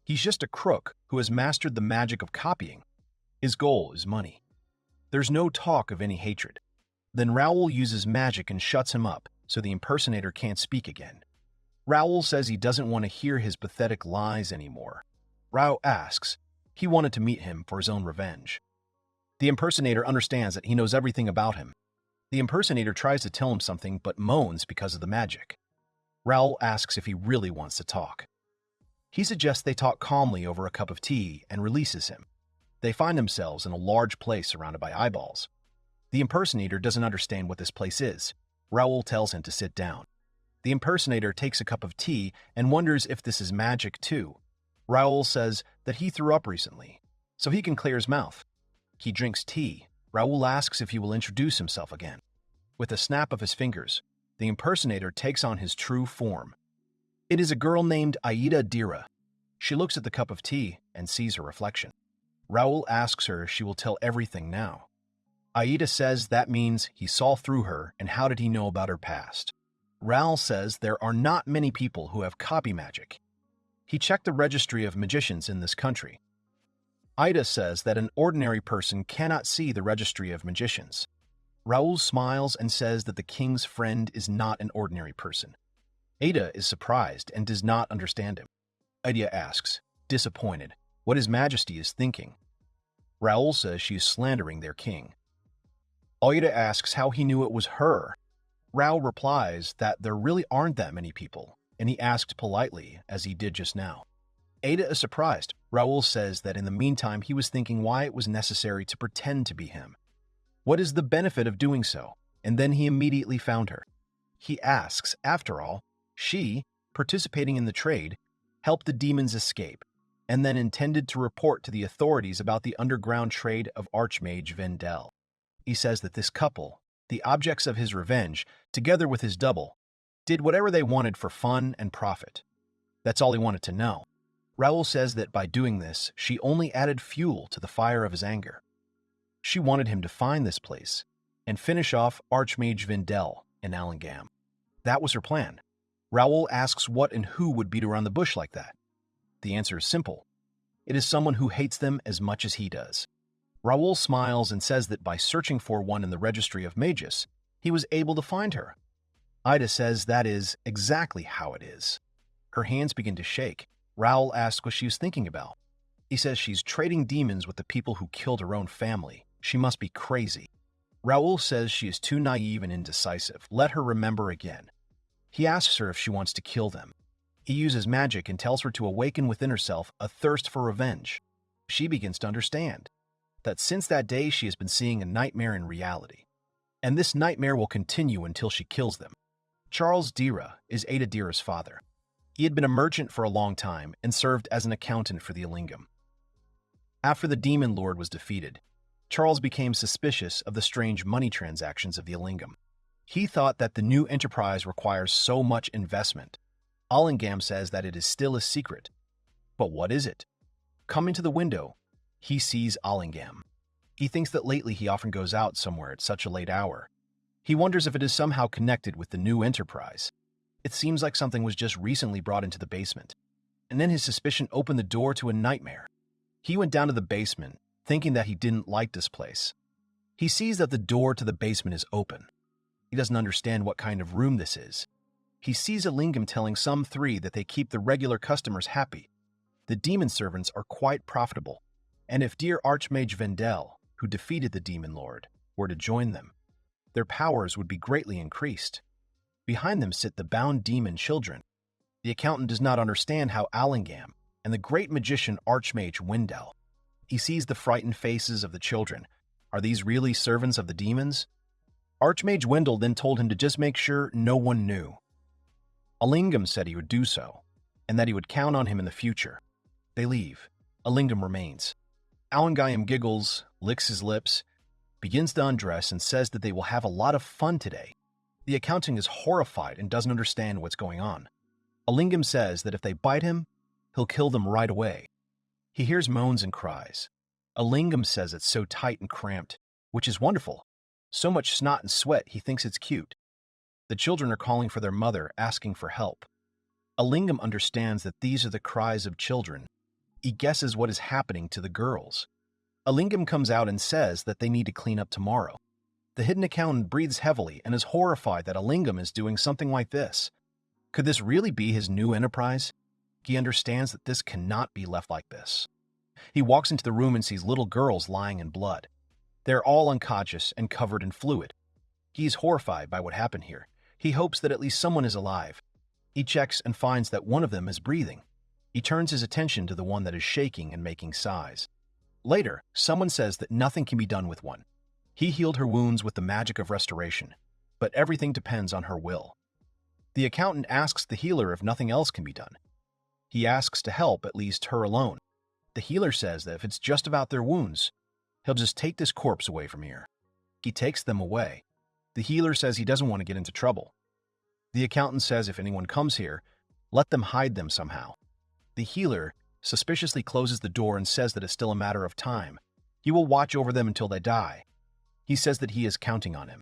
He's just a crook who has mastered the magic of copying. His goal is money. There's no talk of any hatred. Then Raoul uses magic and shuts him up so the impersonator can't speak again. Raoul says he doesn't want to hear his pathetic lies anymore. Raoul asks he wanted to meet him for his own revenge. The impersonator understands that he knows everything about him. The impersonator tries to tell him something but moans because of the magic. Raoul asks if he really wants to talk. He suggests they talk calmly over a cup of tea and releases him. They find themselves in a large place surrounded by eyeballs. The impersonator doesn't understand what this place is. Raoul tells him to sit down. The impersonator takes a cup of tea and wonders if this is magic too. Raoul says that he threw up recently, so he can clear his mouth. He drinks tea. Raoul asks if he will introduce himself again. With a snap of his fingers, the impersonator takes on his true form. It is a girl named Aida Dira. She looks at the cup of tea and sees her reflection. Raoul asks her if she will tell everything now. Aida says that means he saw through her and how did he know about her past. Raoul says there are not many people who have copy magic. He checked the registry of magicians in this country. Aida says that an ordinary person cannot see the registry of magicians. Raoul smiles and says that the king's friend is not an ordinary person. Aida is surprised and does not understand him. Aida asks, disappointed, what His Majesty is thinking. Raoul says she is slandering their king. Aida asks how he knew it was her. Raoul replies that there really aren't that many people, and he asked politely, as he did just now. Aida is surprised. Raoul says that in the meantime he was thinking why it was necessary to pretend to be him. What is the benefit of doing so? And then he immediately found her. He asks, after all, she, participating in the trade, helped the demons escape, and then intended to report to the authorities about the underground trade of Archmage Wendell. He says that this couple, the objects of his revenge, together with his double, did whatever they wanted for fun and profit. That's all he wanted to know. Raoul says that by doing this, she only added fuel to the fire of his anger. She wanted him to find this place and finish off Archmage Vindel in Allingam. That was her plan. Raoul asks what and who would beat around the bush like that. The answer is simple. It is someone who hates them as much as he does. Raoul smiles and says that by searching for one in the registry of mages, he was able to find her. Ida says that is exactly how it is. Her hands begin to shake. Raoul asks what she was thinking about. He says she's trading demons with the people who killed her own family. She must be crazy. Raoul says she is too naive and indecisive. Let her remember again. He asks her if she wants to kill them. He uses magic and tells her to awaken within herself a thirst for revenge. She begins to understand that since that day she has been seeing a nightmare in reality, and this nightmare will continue until she kills them. Charles Dira is Ada Dira's father. He had been a merchant for a long time and served as an accountant for the Illingam. After the Demon Lord was defeated, Charles became suspicious of the strange money transactions of the Illingam. He thought that the new enterprise requires so much investment. Allingam says that it is still a secret. But what is it? Coming to the window, he sees Allingam. He thinks that lately he often goes out somewhere at such a late hour. He wonders if it is somehow connected with the new enterprise. It seems like something was just recently brought into the basement. And then his suspicion opened the door to a nightmare. He went down to the basement, thinking that he didn't like this place. He sees that the door to the basement is open. He doesn't understand what kind of room this is. He sees Illingam telling some three that they keep the regular customers happy. The demon servants are quite profitable, and if dear Archmage Vendel, who defeated the Demon Lord, were to join them, their powers would be greatly increased. Behind them sit the bound demon children. The accountant does not understand how Allingam and the great magician Archmage Wendell. He sees the frightened faces of the children. Are these really servants of the demons? Archmage Wendell then told him to just make sure no one knew. Allingam said he would do so, and that he would count on him in the future. They leave. Allingam remains. Allingam giggles, licks his lips, begins to undress, and says that they will have a lot of fun today. The accountant is horrified and doesn't understand what's going on. Allingam says that if they bite him, he'll kill them right away. He hears moans and cries. Allingam says it's so tight and cramped, which is wonderful. So much snot and sweat, he thinks it's cute. The children are calling for their mother, asking for help. Allingam understands that these are the cries of children. He guesses what is happening to the girls. Allingam comes out and says that they need to clean up tomorrow. The hidden accountant breathes heavily and is horrified that Allingam is doing something like this. Could this really be his new enterprise? He understands that this cannot be left like this. He walks into the room and sees little girls lying in blood. They're all unconscious and covered in fluid. He is horrified by what happened here. He hopes that at least someone is alive. He checks and finds that one of them is breathing. He turns his attention to the one that is shaking and making sighs. Later, someone says that nothing can be done with one. He healed her wounds with the magic of restoration, but everything depends on her will. The accountant asks the healer if nothing else can be done. He asks to help at least her alone. The healer says that if it's just about their wounds, he'll just take this corpse away from here. He takes them away. The healer says he doesn't want to get into trouble. The accountant says if anyone comes here, let them hide them somehow. The healer suspiciously closes the door and says that it's still a matter of time. He will watch over them until they die. He says that he is counting on him.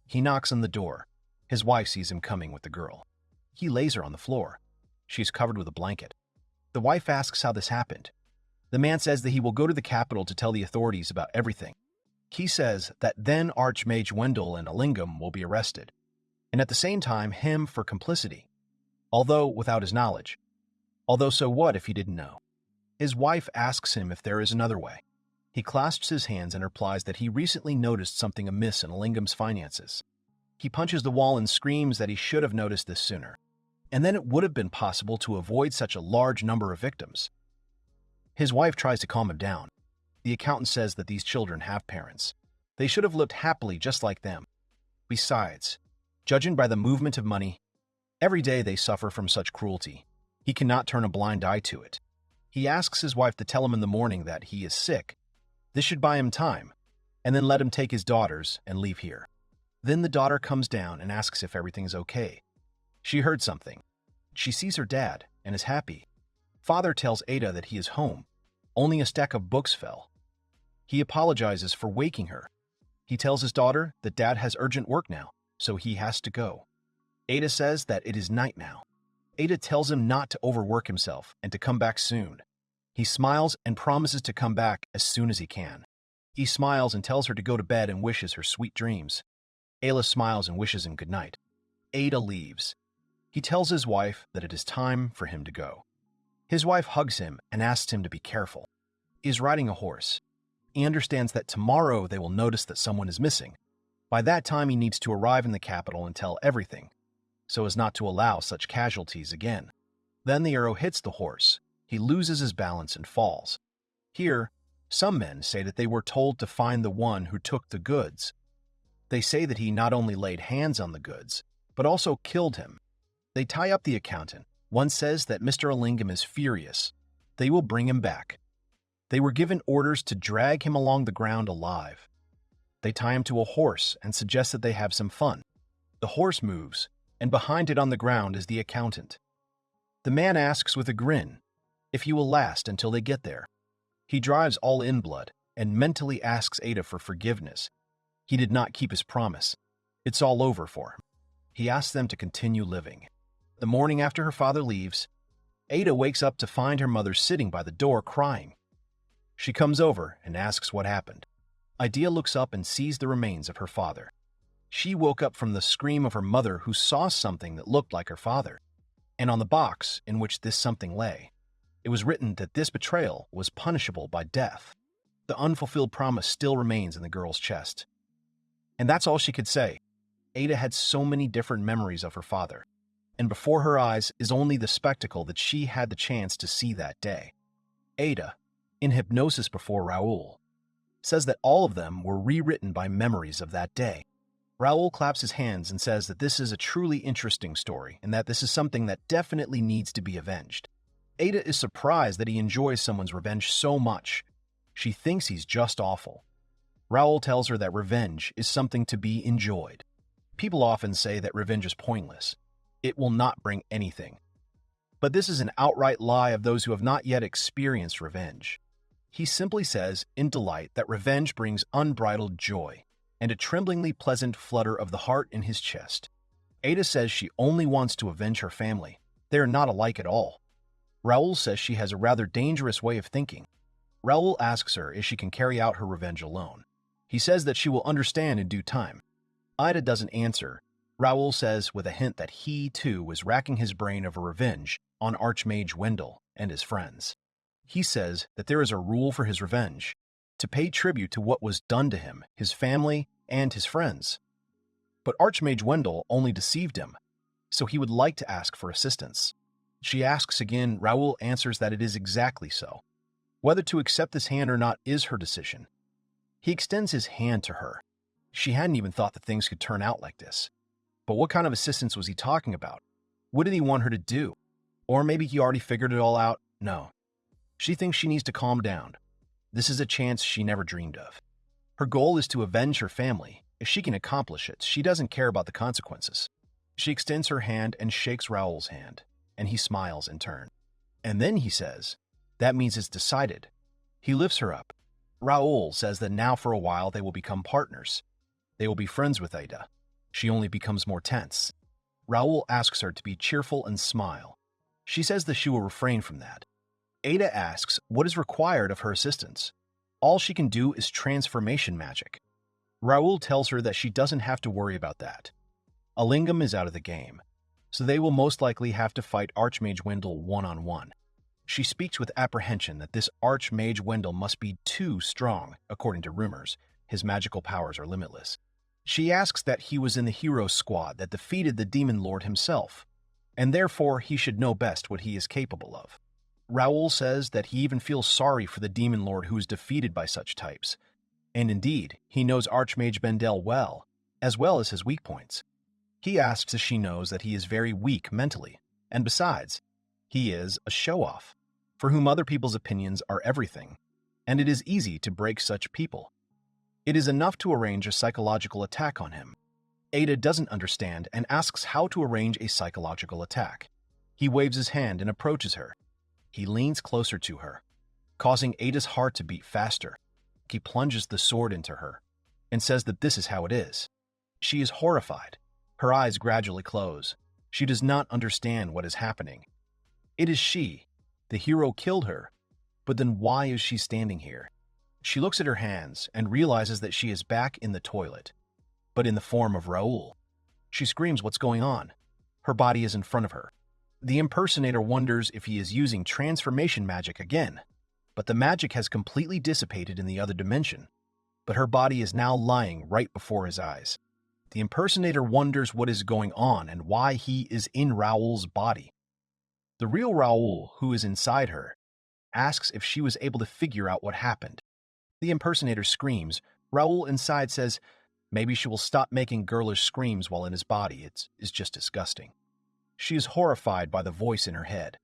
He knocks on the door. His wife sees him coming with the girl. He lays her on the floor. She's covered with a blanket. The wife asks how this happened. The man says that he will go to the capital to tell the authorities about everything. He says that then Archmage Wendell and Allingam will be arrested, and at the same time him for complicity, although without his knowledge. Although so what if he didn't know? His wife asks him if there is another way. He clasps his hands and replies that he recently noticed something amiss in Allingam's finances. He punches the wall and screams that he should have noticed this sooner, and then it would have been possible to avoid such a large number of victims. His wife tries to calm him down. The accountant says that these children have parents. They should have lived happily just like them. Besides, judging by the movement of money, every day they suffer from such cruelty. He cannot turn a blind eye to it. He asks his wife to tell him in the morning that he is sick. This should buy him time, and then let him take his daughters and leave here. Then the daughter comes down and asks if everything is okay. She heard something. She sees her dad and is happy. Father tells Ada that he is home. Only a stack of books fell. He apologizes for waking her. He tells his daughter that Dad has urgent work now, so he has to go. Ada says that it is night now. Ada tells him not to overwork himself and to come back soon. He smiles and promises to come back as soon as he can. He smiles and tells her to go to bed and wishes her sweet dreams. Ayla smiles and wishes him good night. Ada leaves. He tells his wife that it is time for him to go. His wife hugs him and asks him to be careful. He is riding a horse. He understands that tomorrow they will notice that someone is missing. By that time, he needs to arrive in the capital and tell everything, so as not to allow such casualties again. Then the arrow hits the horse. He loses his balance and falls. Here, some men say that they were told to find the one who took the goods. They say that he not only laid hands on the goods, but also killed him. They tie up the accountant. One says that Mr. Alingam is furious. They will bring him back. They were given orders to drag him along the ground alive. They tie him to a horse and suggest that they have some fun. The horse moves, and behind it on the ground is the accountant. The man asks with a grin if he will last until they get there. He drives all in blood and mentally asks Ada for forgiveness. He did not keep his promise. It's all over for him. He asks them to continue living. The morning after her father leaves, Ada wakes up to find her mother sitting by the door crying. She comes over and asks what happened. Idea looks up and sees the remains of her father. She woke up from the scream of her mother, who saw something that looked like her father. And on the box in which this something lay, it was written that this betrayal was punishable by death. The unfulfilled promise still remains in the girl's chest. And that's all she could say. Ada had so many different memories of her father, and before her eyes is only the spectacle that she had the chance to see that day. Ada, in hypnosis before Raoul, says that all of them were rewritten by memories of that day. Raoul claps his hands and says that this is a truly interesting story and that this is something that definitely needs to be avenged. Ada is surprised that he enjoys someone's revenge so much. She thinks he's just awful. Raoul tells her that revenge is something to be enjoyed. People often say that revenge is pointless. It will not bring anything. But this is an outright lie of those who have not yet experienced revenge. He simply says, in delight, that revenge brings unbridled joy and a tremblingly pleasant flutter of the heart in his chest. Ada says she only wants to avenge her family. They are not alike at all. Raoul says she has a rather dangerous way of thinking. Raoul asks her if she can carry out her revenge alone. He says that she will understand in due time. Ida doesn't answer. Raoul says with a hint that he, too, was racking his brain over revenge on Archmage Wendell and his friends. He says that there is a rule for his revenge, to pay tribute to what was done to him, his family, and his friends. But Archmage Wendell only deceived him, so he would like to ask for assistance. She asks again. Raoul answers that it is exactly so. Whether to accept this hand or not is her decision. He extends his hand to her. She hadn't even thought that things could turn out like this. But what kind of assistance was he talking about? What did he want her to do? Or maybe he already figured it all out? No. She thinks she needs to calm down. This is a chance she never dreamed of. Her goal is to avenge her family. If she can accomplish it, she doesn't care about the consequences. She extends her hand and shakes Raoul's hand, and he smiles in turn. And then he says, that means it's decided. He lifts her up. Raoul says that now for a while they will become partners. They will be friends with Ada. She only becomes more tense. Raoul asks her to be cheerful and smile. She says that she will refrain from that. Ada asks what is required of her assistance. All she can do is transformation magic. Raoul tells her that she doesn't have to worry about that. Alingam is out of the game, so they will most likely have to fight Archmage Wendell one-on-one. She speaks with apprehension that this Archmage Wendell must be too strong. According to rumors, his magical powers are limitless. She asks that he was in the hero squad that defeated the Demon Lord himself, and therefore he should know best what he is capable of. Raoul says that he even feels sorry for the Demon Lord who is defeated by such types, and indeed, he knows Archmage Bendel well as his weak points. He asks if she knows that he is very weak mentally, and besides, he is a show-off, for whom other people's opinions are everything, and it is easy to break such people. It is enough to arrange a psychological attack on him. Ada doesn't understand and asks how to arrange a psychological attack. He waves his hand and approaches her. He leans closer to her, causing Ada's heart to beat faster. He plunges the sword into her and says that this is how it is. She is horrified. Her eyes gradually close. She does not understand what is happening. It is she. The hero killed her. But then why is she standing here? She looks at her hands and realizes that she is back in the toilet, but in the form of Raoul. She screams what's going on. Her body is in front of her. The impersonator wonders if he is using transformation magic again, but the magic has completely dissipated in the other dimension, but her body is now lying right before his eyes. The impersonator wonders what is going on and why he is in Raoul's body. The real Raoul, who is inside her, asks if she was able to figure out what happened. The impersonator screams. Raoul inside says, maybe she will stop making girlish screams while in his body. It's just disgusting. She is horrified by the voice in her head.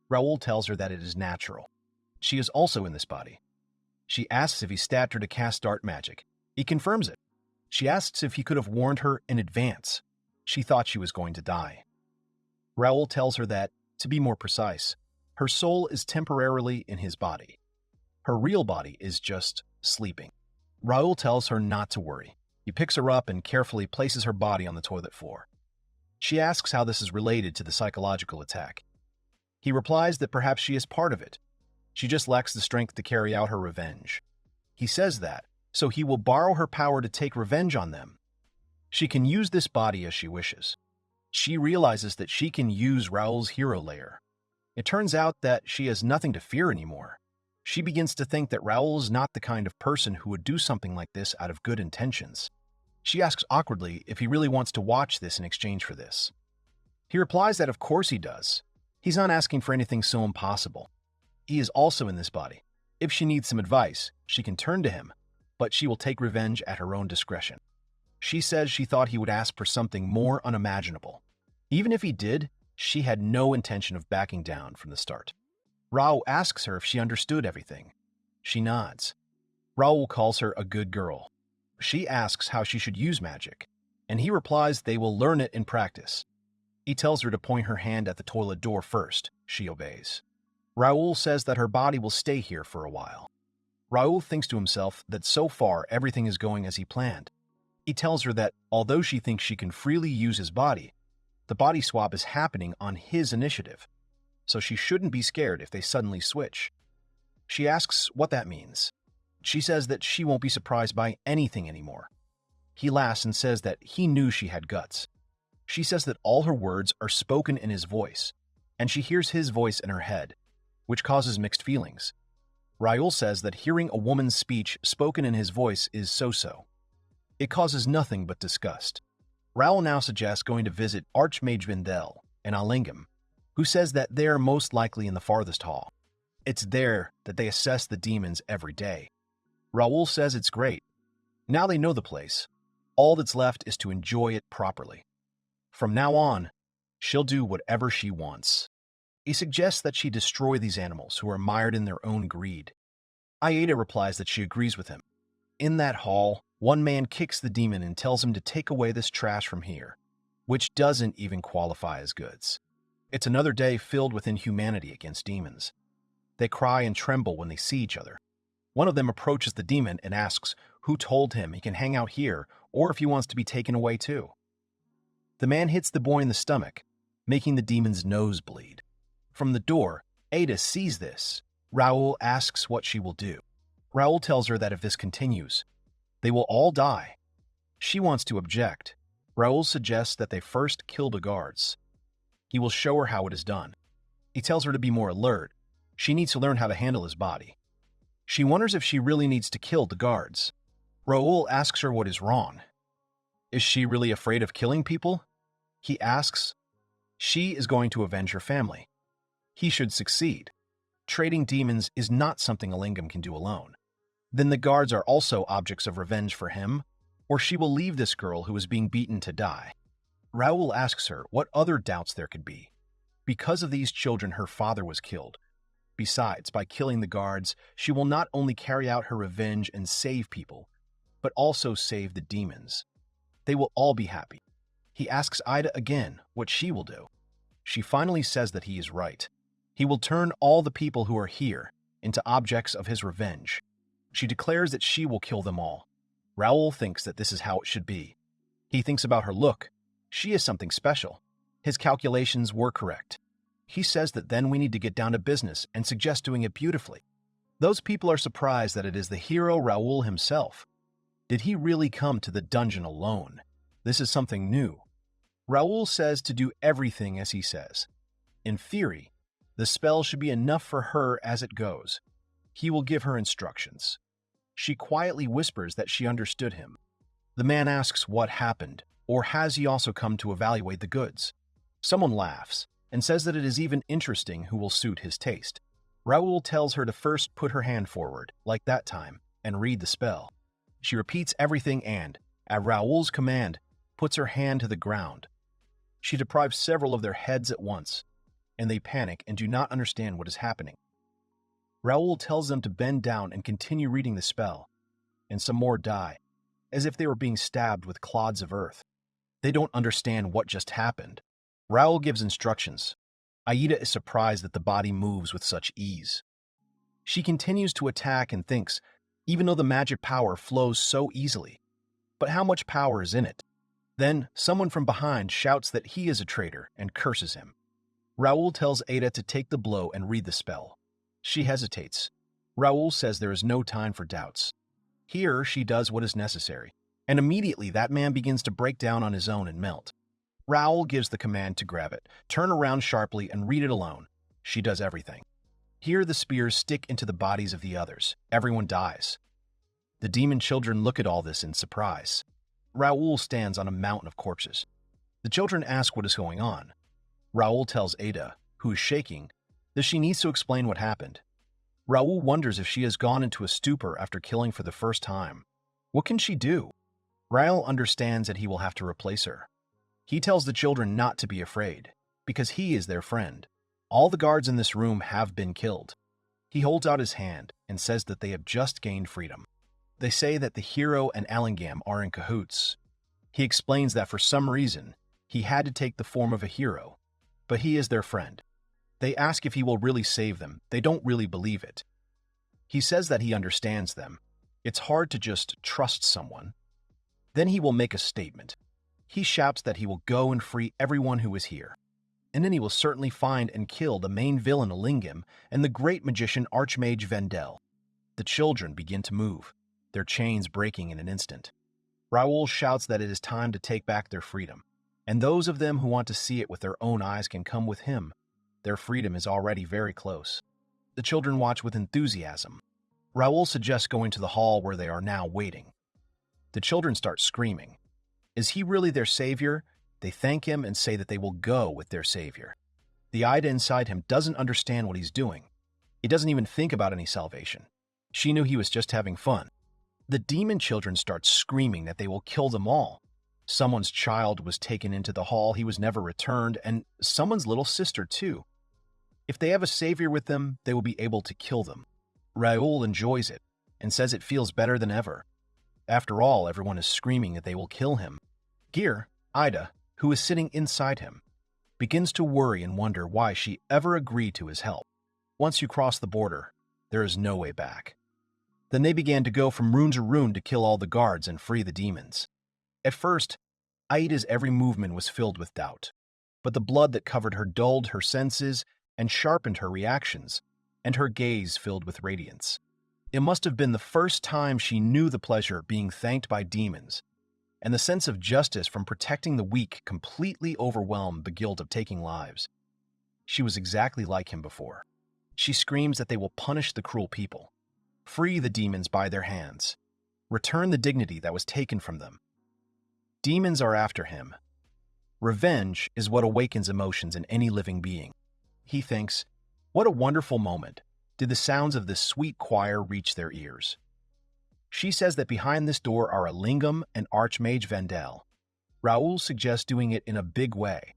Raoul tells her that it is natural. She is also in this body. She asks if he stabbed her to cast dark magic. He confirms it. She asks if he could have warned her in advance. She thought she was going to die. Raoul tells her that, to be more precise, her soul is temporarily in his body. Her real body is just sleeping. Raoul tells her not to worry. He picks her up and carefully places her body on the toilet floor. She asks how this is related to the psychological attack. He replies that perhaps she is part of it. She just lacks the strength to carry out her revenge. He says that, so he will borrow her power to take revenge on them. She can use this body as she wishes. She realizes that she can use Raoul's hero layer. It turns out that she has nothing to fear anymore. She begins to think that Raoul is not the kind of person who would do something like this out of good intentions. She asks awkwardly if he really wants to watch this in exchange for this. He replies that of course he does. He's not asking for anything so impossible. He is also in this body. If she needs some advice, she can turn to him, but she will take revenge at her own discretion. She says she thought he would ask for something more unimaginable. Even if he did, she had no intention of backing down from the start. Raoul asks her if she understood everything. She nods. Raoul calls her a good girl. She asks how she should use magic, and he replies they will learn it in practice. He tells her to point her hand at the toilet door first. She obeys. Raoul says that her body will stay here for a while. Raoul thinks to himself that so far everything is going as he planned. He tells her that although she thinks she can freely use his body, the body swap is happening on his initiative, so she shouldn't be scared if they suddenly switch. She asks what that means. She says that she won't be surprised by anything anymore. He laughs and says that he knew she had guts. She says that all her words are spoken in his voice, and she hears his voice in her head, which causes mixed feelings. Raoul says that hearing a woman's speech spoken in his voice is so-so. It causes nothing but disgust. Raoul now suggests going to visit Archmage Vindel in Alingam, who says that they are most likely in the farthest hall. It's there that they assess the demons every day. Raoul says it's great. Now they know the place. All that's left is to enjoy it properly. From now on, she'll do whatever she wants. He suggests that she destroy these animals who are mired in their own greed. Aida replies that she agrees with him. In that hall, one man kicks the demon and tells him to take away this trash from here, which doesn't even qualify as goods. It's another day filled with inhumanity against demons. They cry and tremble when they see each other. One of them approaches the demon and asks who told him he can hang out here or if he wants to be taken away too. The man hits the boy in the stomach, making the demon's nose bleed. From the door, Ada sees this. Raoul asks what she will do. Raoul tells her that if this continues, they will all die. She wants to object. Raoul suggests that they first kill the guards. He will show her how it is done. He tells her to be more alert. She needs to learn how to handle his body. She wonders if she really needs to kill the guards. Raoul asks her what is wrong. Is she really afraid of killing people? He asks. She is going to avenge her family. He should succeed. Trading demons is not something Alingam can do alone. Then the guards are also objects of revenge for him, or she will leave this girl who is being beaten to die. Raoul asks her what other doubts there could be. Because of these children, her father was killed. Besides, by killing the guards, she will not only carry out her revenge and save people, but also save the demons. They will all be happy. He asks Ida again what she will do. She finally says that he is right. He will turn all the people who are here into objects of his revenge. She declares that she will kill them all. Raoul thinks that this is how it should be. He thinks about her look. She is something special. His calculations were correct. He says that then we need to get down to business and suggests doing it beautifully. Those people are surprised that it is the hero Raoul himself. Did he really come to the dungeon alone? This is something new. Raoul says to do everything as he says. In theory, the spell should be enough for her as it goes. He will give her instructions. She quietly whispers that she understood him. The man asks what happened, or has he also come to evaluate the goods? Someone laughs and says that it is even interesting who will suit his taste. Raoul tells her to first put her hand forward, like that time, and read the spell. She repeats everything and, at Raoul's command, puts her hand to the ground. She deprives several of their heads at once, and they panic and do not understand what is happening. Raoul tells them to bend down and continue reading the spell, and some more die, as if they were being stabbed with clods of earth. They don't understand what just happened. Raoul gives instructions. Aida is surprised that the body moves with such ease. She continues to attack and thinks, even though the magic power flows so easily. But how much power is in it? Then, someone from behind shouts that he is a traitor and curses him. Raoul tells Ada to take the blow and read the spell. She hesitates. Raoul says there is no time for doubts. Here, she does what is necessary, and immediately that man begins to break down on his own and melt. Raoul gives the command to grab it, turn around sharply, and read it alone. She does everything. Here the spears stick into the bodies of the others. Everyone dies. The demon children look at all this in surprise. Raoul stands on a mountain of corpses. The children ask what is going on. Raoul tells Ada, who is shaking, that she needs to explain what happened. Raoul wonders if she has gone into a stupor after killing for the first time. What can she do? Raoul understands that he will have to replace her. He tells the children not to be afraid, because he is their friend. All the guards in this room have been killed. He holds out his hand and says that they have just gained freedom. They say that the hero and Alingam are in cahoots. He explains that for some reason, he had to take the form of a hero, but he is their friend. They ask if he will really save them. They don't really believe it. He says that he understands them. It's hard to just trust someone. Then he will make a statement. He shouts that he will go and free everyone who is here. And then he will certainly find and kill the main villain Alingam and the great magician Archmage Vendel. The children begin to move, their chains breaking in an instant. Raoul shouts that it is time to take back their freedom, and those of them who want to see it with their own eyes can come with him. Their freedom is already very close. The children watch with enthusiasm. Raoul suggests going to the hall where they are now waiting. The children start screaming. Is he really their savior? They thank him and say that they will go with their savior. The Ida inside him doesn't understand what he's doing. He doesn't even think about any salvation. She knew he was just having fun. The demon children start screaming that they will kill them all. Someone's child was taken into the hall, he was never returned, and someone's little sister too. If they have a savior with them, they will be able to kill them. Raoul enjoys it and says it feels better than ever. After all, everyone is screaming that they will kill him. Gear, Ida, who is sitting inside him, begins to worry and wonder why she ever agreed to his help. Once you cross the border, there is no way back. Then they began to go from room to room to kill all the guards and free the demons. At first, Aida's every movement was filled with doubt, but the blood that covered her dulled her senses and sharpened her reactions, and her gaze filled with radiance. It must have been the first time she knew the pleasure of being thanked by demons, and the sense of justice from protecting the weak completely overwhelmed the guilt of taking lives. She was exactly like him before. She screams that they will punish the cruel people, free the demons by their hands, return the dignity that was taken from them. Demons are after him. Revenge is what awakens emotions in any living being. He thinks, what a wonderful moment. Did the sounds of this sweet choir reach their ears? She says that behind this door are Alingam and Archmage Vendel. Raoul suggests doing it in a big way,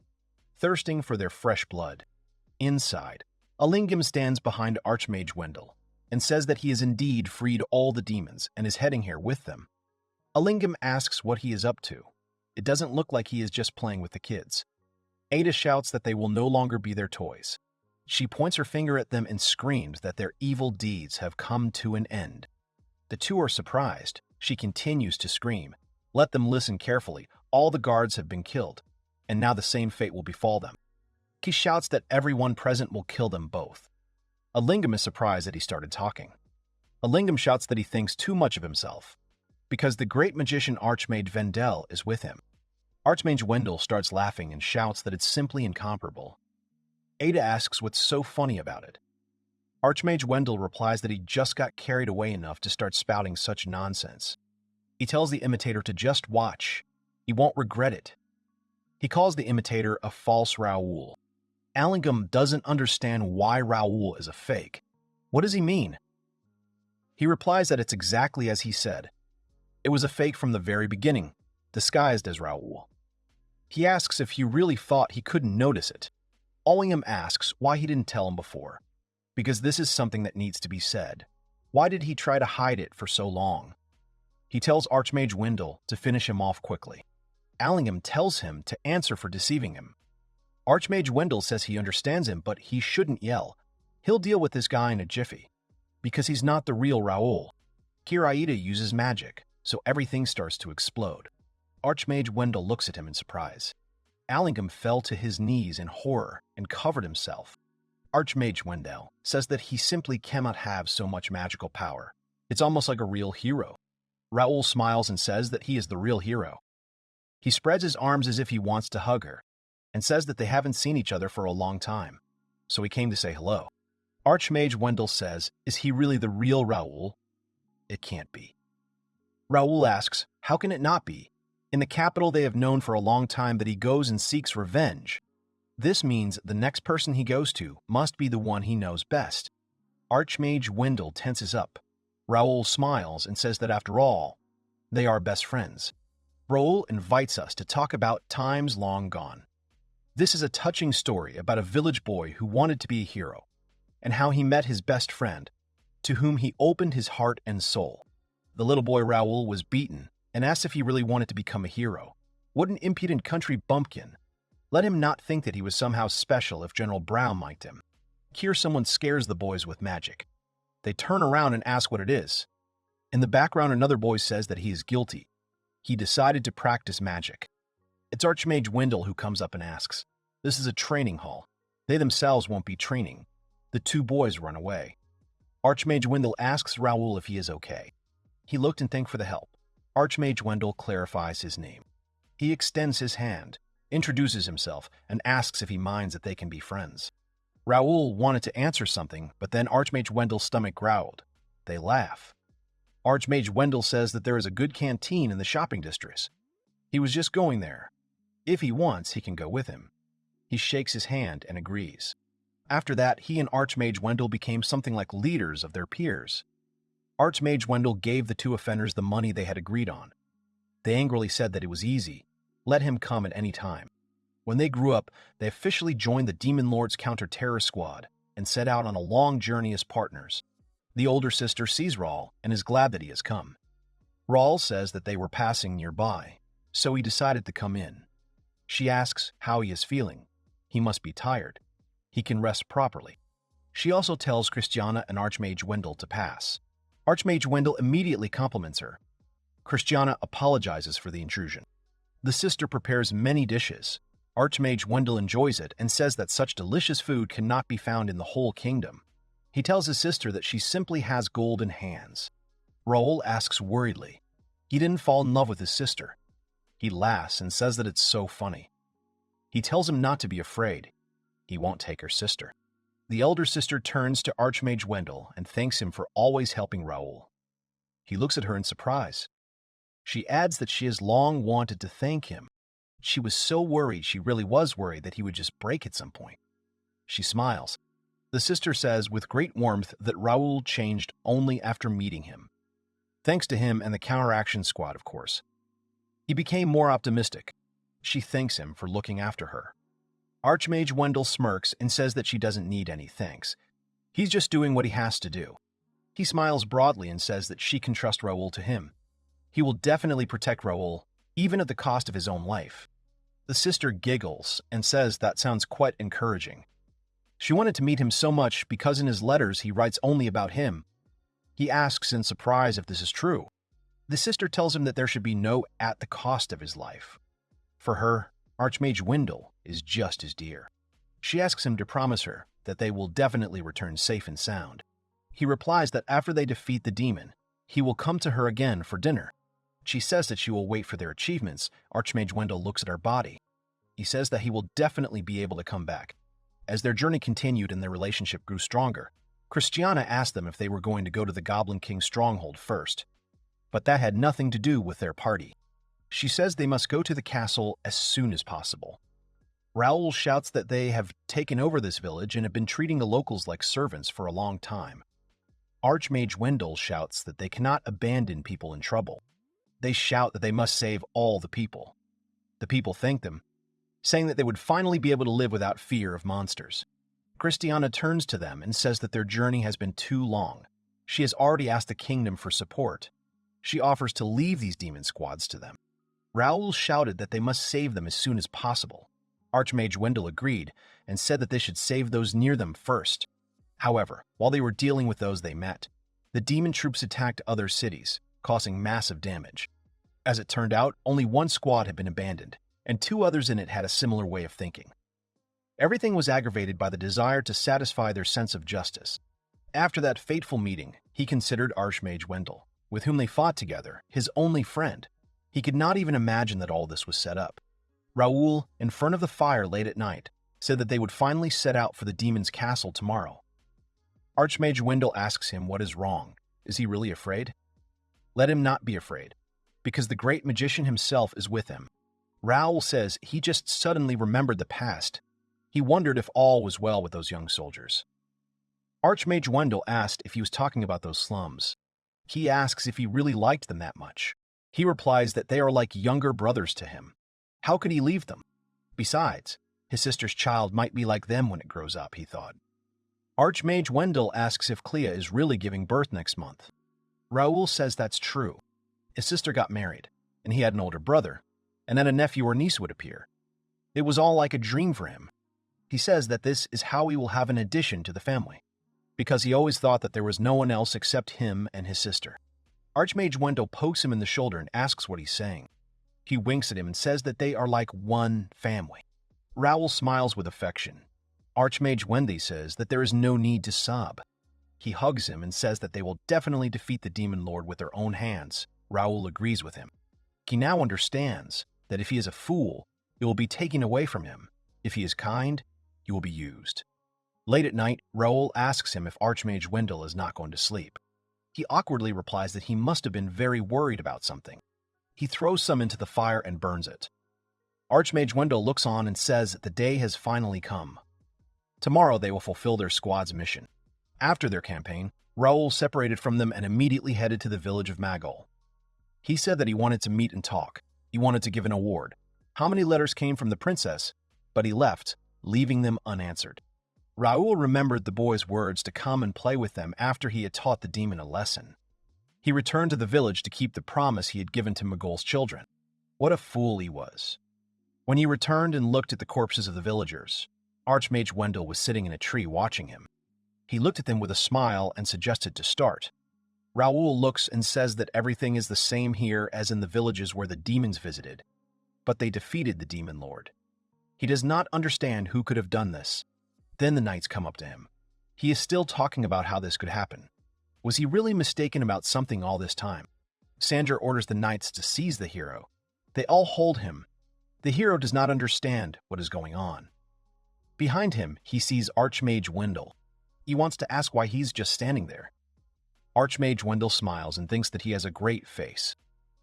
thirsting for their fresh blood. Inside, Alingam stands behind Archmage Wendell and says that he has indeed freed all the demons and is heading here with them. Alingam asks what he is up to. It doesn't look like he is just playing with the kids. Ada shouts that they will no longer be their toys. She points her finger at them and screams that their evil deeds have come to an end. The two are surprised. She continues to scream. Let them listen carefully. All the guards have been killed, and now the same fate will befall them. He shouts that everyone present will kill them both. A lingam is surprised that he started talking. A lingam shouts that he thinks too much of himself, because the great magician Archmage Vendel is with him. Archmage Wendell starts laughing and shouts that it's simply incomparable. Ada asks what's so funny about it. Archmage Wendell replies that he just got carried away enough to start spouting such nonsense. He tells the imitator to just watch. He won't regret it. He calls the imitator a false Raoul. Allingham doesn't understand why Raoul is a fake. What does he mean? He replies that it's exactly as he said. It was a fake from the very beginning, disguised as Raoul. He asks if he really thought he couldn't notice it. Allingham asks why he didn't tell him before, because this is something that needs to be said. Why did he try to hide it for so long? He tells Archmage Wendell to finish him off quickly. Allingham tells him to answer for deceiving him. Archmage Wendell says he understands him, but he shouldn't yell. He'll deal with this guy in a jiffy, because he's not the real Raoul. Kiraida uses magic, so everything starts to explode. Archmage Wendell looks at him in surprise. Allingham fell to his knees in horror and covered himself. Archmage Wendell says that he simply cannot have so much magical power. It's almost like a real hero. Raoul smiles and says that he is the real hero. He spreads his arms as if he wants to hug her, and says that they haven't seen each other for a long time, so he came to say hello. Archmage Wendell says, is he really the real Raoul? It can't be. Raoul asks, how can it not be? In the capital they have known for a long time that he goes and seeks revenge. This means the next person he goes to must be the one he knows best. Archmage Wendell tenses up. Raoul smiles and says that after all, they are best friends. Raoul invites us to talk about times long gone. This is a touching story about a village boy who wanted to be a hero, and how he met his best friend, to whom he opened his heart and soul. The little boy Raoul was beaten and asked if he really wanted to become a hero. What an impudent country bumpkin. Let him not think that he was somehow special if General Brown liked him. Here someone scares the boys with magic. They turn around and ask what it is. In the background, another boy says that he is guilty. He decided to practice magic. It's Archmage Wendell who comes up and asks. This is a training hall. They themselves won't be training. The two boys run away. Archmage Wendell asks Raoul if he is okay. He looked and thanked for the help. Archmage Wendell clarifies his name. He extends his hand, introduces himself, and asks if he minds that they can be friends. Raoul wanted to answer something, but then Archmage Wendell's stomach growled. They laugh. Archmage Wendell says that there is a good canteen in the shopping district. He was just going there. If he wants, he can go with him. He shakes his hand and agrees. After that, he and Archmage Wendell became something like leaders of their peers. Archmage Wendell gave the two offenders the money they had agreed on. They angrily said that it was easy. Let him come at any time. When they grew up, they officially joined the Demon Lord's counter-terror squad and set out on a long journey as partners. The older sister sees Raoul and is glad that he has come. Raoul says that they were passing nearby, so he decided to come in. She asks how he is feeling. He must be tired. He can rest properly. She also tells Christiana and Archmage Wendell to pass. Archmage Wendell immediately compliments her. Christiana apologizes for the intrusion. The sister prepares many dishes. Archmage Wendell enjoys it and says that such delicious food cannot be found in the whole kingdom. He tells his sister that she simply has golden hands. Raoul asks worriedly. He didn't fall in love with his sister. He laughs and says that it's so funny. He tells him not to be afraid. He won't take her sister. The elder sister turns to Archmage Wendell and thanks him for always helping Raoul. He looks at her in surprise. She adds that she has long wanted to thank him. She was so worried, she really was worried that he would just break at some point. She smiles. The sister says with great warmth that Raoul changed only after meeting him. Thanks to him and the counteraction squad, of course. He became more optimistic. She thanks him for looking after her. Archmage Wendell smirks and says that she doesn't need any thanks. He's just doing what he has to do. He smiles broadly and says that she can trust Raoul to him. He will definitely protect Raoul, even at the cost of his own life. The sister giggles and says that sounds quite encouraging. She wanted to meet him so much because in his letters he writes only about him. He asks in surprise if this is true. The sister tells him that there should be no at the cost of his life. For her, Archmage Wendell is just as dear. She asks him to promise her that they will definitely return safe and sound. He replies that after they defeat the demon, he will come to her again for dinner. She says that she will wait for their achievements. Archmage Wendell looks at her body. He says that he will definitely be able to come back. As their journey continued and their relationship grew stronger, Christiana asked them if they were going to go to the Goblin King's stronghold first. But that had nothing to do with their party. She says they must go to the castle as soon as possible. Raoul shouts that they have taken over this village and have been treating the locals like servants for a long time. Archmage Wendell shouts that they cannot abandon people in trouble. They shout that they must save all the people. The people thank them, saying that they would finally be able to live without fear of monsters. Christiana turns to them and says that their journey has been too long. She has already asked the kingdom for support. She offers to leave these demon squads to them. Raoul shouted that they must save them as soon as possible. Archmage Wendell agreed and said that they should save those near them first. However, while they were dealing with those they met, the demon troops attacked other cities, causing massive damage. As it turned out, only one squad had been abandoned, and 2 others in it had a similar way of thinking. Everything was aggravated by the desire to satisfy their sense of justice. After that fateful meeting, he considered Archmage Wendell, with whom they fought together, his only friend. He could not even imagine that all this was set up. Raoul, in front of the fire late at night, said that they would finally set out for the demon's castle tomorrow. Archmage Wendell asks him what is wrong. Is he really afraid? Let him not be afraid, because the great magician himself is with him. Raoul says he just suddenly remembered the past. He wondered if all was well with those young soldiers. Archmage Wendell asked if he was talking about those slums. He asks if he really liked them that much. He replies that they are like younger brothers to him. How could he leave them? Besides, his sister's child might be like them when it grows up, he thought. Archmage Wendell asks if Clea is really giving birth next month. Raoul says that's true. His sister got married, and he had an older brother, and then a nephew or niece would appear. It was all like a dream for him. He says that this is how he will have an addition to the family, because he always thought that there was no one else except him and his sister. Archmage Wendell pokes him in the shoulder and asks what he's saying. He winks at him and says that they are like one family. Raoul smiles with affection. Archmage Wendell says that there is no need to sob. He hugs him and says that they will definitely defeat the demon lord with their own hands. Raoul agrees with him. He now understands that if he is a fool, it will be taken away from him. If he is kind, he will be used. Late at night, Raoul asks him if Archmage Wendell is not going to sleep. He awkwardly replies that he must have been very worried about something. He throws some into the fire and burns it. Archmage Wendell looks on and says that the day has finally come. Tomorrow they will fulfill their squad's mission. After their campaign, Raoul separated from them and immediately headed to the village of Magol. He said that he wanted to meet and talk. He wanted to give an award. How many letters came from the princess? But he left, leaving them unanswered. Raoul remembered the boy's words to come and play with them after he had taught the demon a lesson. He returned to the village to keep the promise he had given to Magol's children. What a fool he was. When he returned and looked at the corpses of the villagers, Archmage Wendell was sitting in a tree watching him. He looked at them with a smile and suggested to start. Raoul looks and says that everything is the same here as in the villages where the demons visited, but they defeated the demon lord. He does not understand who could have done this. Then the knights come up to him. He is still talking about how this could happen. Was he really mistaken about something all this time? Sandra orders the knights to seize the hero. They all hold him. The hero does not understand what is going on. Behind him, he sees Archmage Wendell. He wants to ask why he's just standing there. Archmage Wendell smiles and thinks that he has a great face.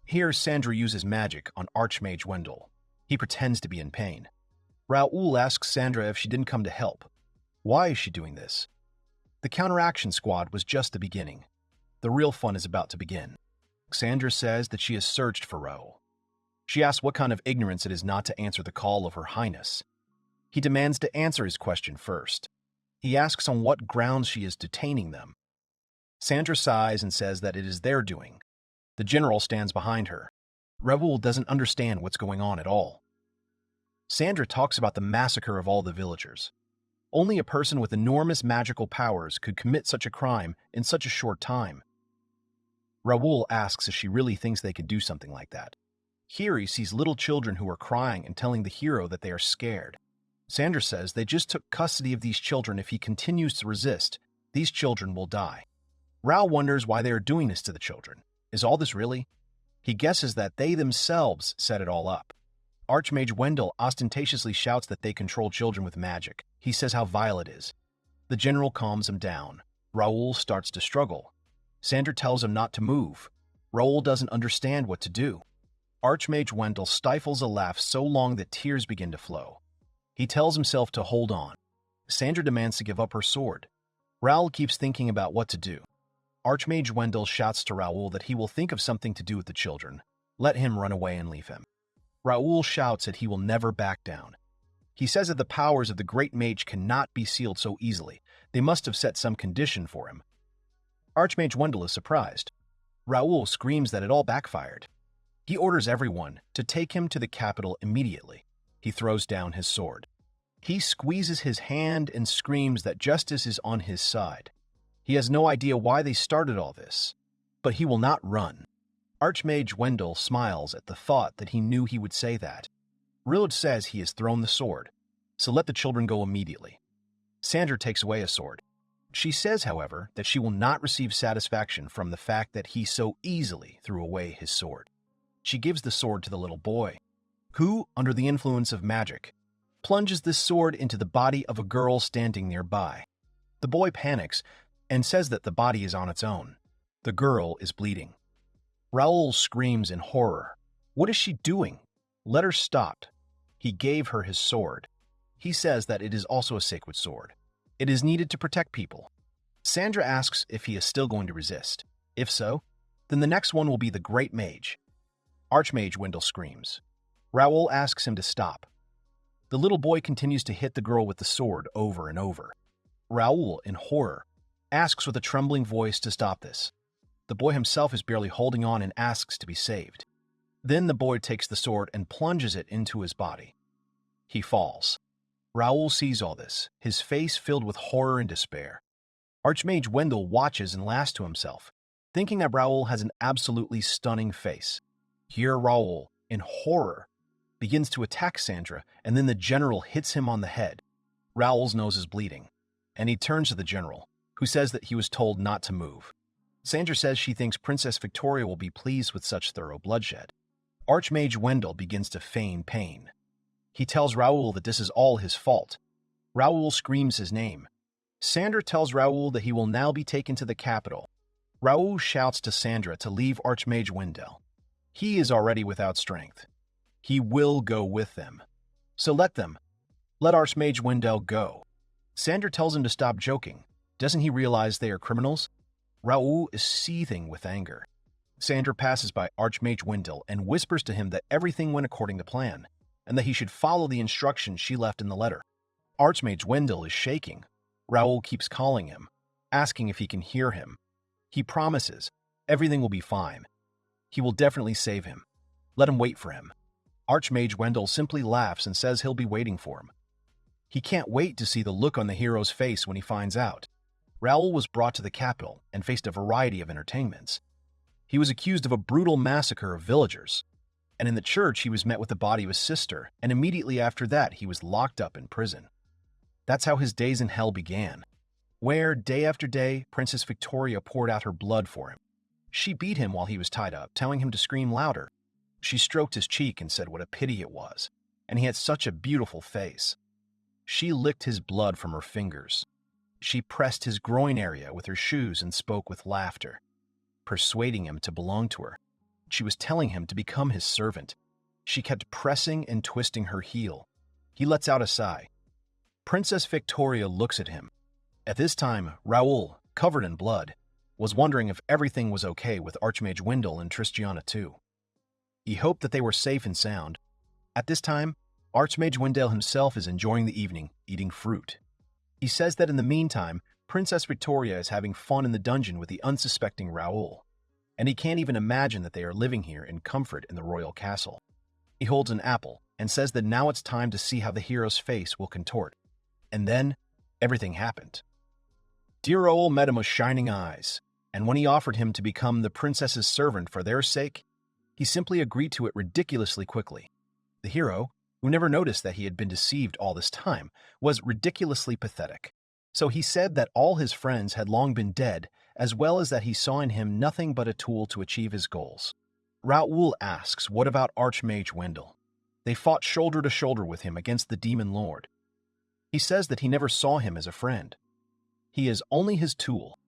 Here, Sandra uses magic on Archmage Wendell. He pretends to be in pain. Raoul asks Sandra if she didn't come to help. Why is she doing this? The counteraction squad was just the beginning. The real fun is about to begin. Sandra says that she has searched for Raoul. She asks what kind of ignorance it is not to answer the call of Her Highness. He demands to answer his question first. He asks on what grounds she is detaining them. Sandra sighs and says that it is their doing. The general stands behind her. Raoul doesn't understand what's going on at all. Sandra talks about the massacre of all the villagers. Only a person with enormous magical powers could commit such a crime in such a short time. Raoul asks if she really thinks they could do something like that. Here he sees little children who are crying and telling the hero that they are scared. Sandra says they just took custody of these children. If he continues to resist, these children will die. Raoul wonders why they are doing this to the children. Is all this really? He guesses that they themselves set it all up. Archmage Wendell ostentatiously shouts that they control children with magic. He says how vile it is. The general calms him down. Raoul starts to struggle. Sandra tells him not to move. Raoul doesn't understand what to do. Archmage Wendell stifles a laugh so long that tears begin to flow. He tells himself to hold on. Sandra demands to give up her sword. Raoul keeps thinking about what to do. Archmage Wendell shouts to Raoul that he will think of something to do with the children. Let him run away and leave him. Raoul shouts that he will never back down. He says that the powers of the great mage cannot be sealed so easily. They must have set some condition for him. Archmage Wendell is surprised. Raoul screams that it all backfired. He orders everyone to take him to the capital immediately. He throws down his sword. He squeezes his hand and screams that justice is on his side. He has no idea why they started all this, but he will not run. Archmage Wendell smiles at the thought that he knew he would say that. Raoul says he has thrown the sword, so let the children go immediately. Sandra takes away a sword. She says, however, that she will not receive satisfaction from the fact that he so easily threw away his sword. She gives the sword to the little boy, who, under the influence of magic, plunges this sword into the body of a girl standing nearby. The boy panics and says that the body is on its own. The girl is bleeding. Raoul screams in horror. What is she doing? Let her stop. He gave her his sword. He says that it is also a sacred sword. It is needed to protect people. Sandra asks if he is still going to resist. If so, then the next one will be the Great Mage. Archmage Wendell screams. Raoul asks him to stop. The little boy continues to hit the girl with the sword over and over. Raoul, in horror, asks with a trembling voice to stop this. The boy himself is barely holding on and asks to be saved. Then the boy takes the sword and plunges it into his body. He falls. Raoul sees all this, his face filled with horror and despair. Archmage Wendell watches and laughs to himself, thinking that Raoul has an absolutely stunning face. Here Raoul, in horror, begins to attack Sandra, and then the general hits him on the head. Raoul's nose is bleeding, and he turns to the general, who says that he was told not to move. Sandra says she thinks Princess Victoria will be pleased with such thorough bloodshed. Archmage Wendell begins to feign pain. He tells Raoul that this is all his fault. Raoul screams his name. Sandra tells Raoul that he will now be taken to the capital. Raoul shouts to Sandra to leave Archmage Wendell. He is already without strength. He will go with them. So let them. Let Archmage Wendell go. Sandra tells him to stop joking. Doesn't he realize they are criminals? Raoul is seething with anger. Sandra passes by Archmage Wendell and whispers to him that everything went according to plan, and that he should follow the instructions she left in the letter. Archmage Wendell is shaking. Raoul keeps calling him, asking if he can hear him. He promises everything will be fine. He will definitely save him. Let him wait for him. Archmage Wendell simply laughs and says he'll be waiting for him. He can't wait to see the look on the hero's face when he finds out. Raoul was brought to the capital and faced a variety of entertainments. He was accused of a brutal massacre of villagers, and in the church he was met with the body of his sister, and immediately after that he was locked up in prison. That's how his days in hell began, where, day after day, Princess Victoria poured out her blood for him. She beat him while he was tied up, telling him to scream louder. She stroked his cheek and said what a pity it was, and he had such a beautiful face. She licked his blood from her fingers. She pressed his groin area with her shoes and spoke with laughter, persuading him to belong to her. She was telling him to become his servant. She kept pressing and twisting her heel. He lets out a sigh. Princess Victoria looks at him. At this time, Raoul, covered in blood, was wondering if everything was okay with Archmage Wendell and Tristiana too. He hoped that they were safe and sound. At this time, Archmage Wendell himself is enjoying the evening, eating fruit. He says that in the meantime, Princess Victoria is having fun in the dungeon with the unsuspecting Raoul, and he can't even imagine that they are living here in comfort in the royal castle. He holds an apple and says that now it's time to see how the hero's face will contort. And then, everything happened. Dear Raoul met him with shining eyes, and when he offered him to become the princess's servant for their sake, he simply agreed to it ridiculously quickly. The hero, who never noticed that he had been deceived all this time, was ridiculously pathetic. So he said that all his friends had long been dead, as well as that he saw in him nothing but a tool to achieve his goals. Raoul asks, what about Archmage Wendell? They fought shoulder to shoulder with him against the Demon Lord. He says that he never saw him as a friend. He is only his tool.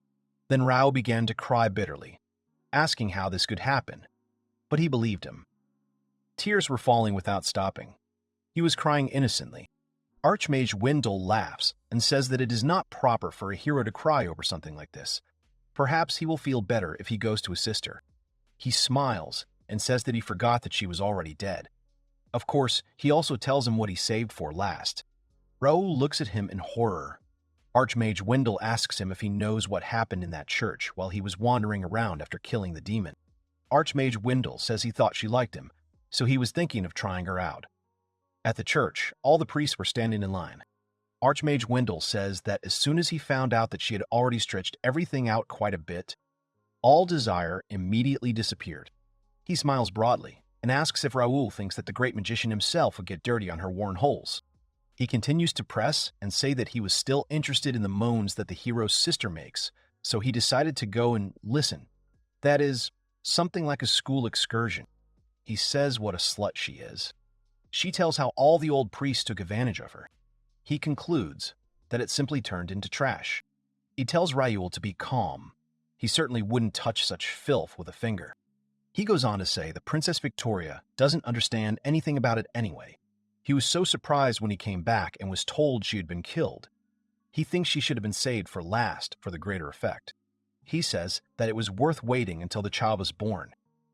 Then Raoul began to cry bitterly, asking how this could happen, but he believed him. Tears were falling without stopping. He was crying innocently. Archmage Wendell laughs and says that it is not proper for a hero to cry over something like this. Perhaps he will feel better if he goes to his sister. He smiles and says that he forgot that she was already dead. Of course, he also tells him what he saved for last. Raoul looks at him in horror. Archmage Wendell asks him if he knows what happened in that church while he was wandering around after killing the demon. Archmage Wendell says he thought she liked him, so he was thinking of trying her out. At the church, all the priests were standing in line. Archmage Wendell says that as soon as he found out that she had already stretched everything out quite a bit, all desire immediately disappeared. He smiles broadly and asks if Raoul thinks that the great magician himself would get dirty on her worn holes. He continues to press and say that he was still interested in the moans that the hero's sister makes, so he decided to go and listen. That is, something like a school excursion. He says what a slut she is. She tells how all the old priests took advantage of her. He concludes that it simply turned into trash. He tells Raoul to be calm. He certainly wouldn't touch such filth with a finger. He goes on to say that Princess Victoria doesn't understand anything about it anyway. He was so surprised when he came back and was told she had been killed. He thinks she should have been saved for last for the greater effect. He says that it was worth waiting until the child was born,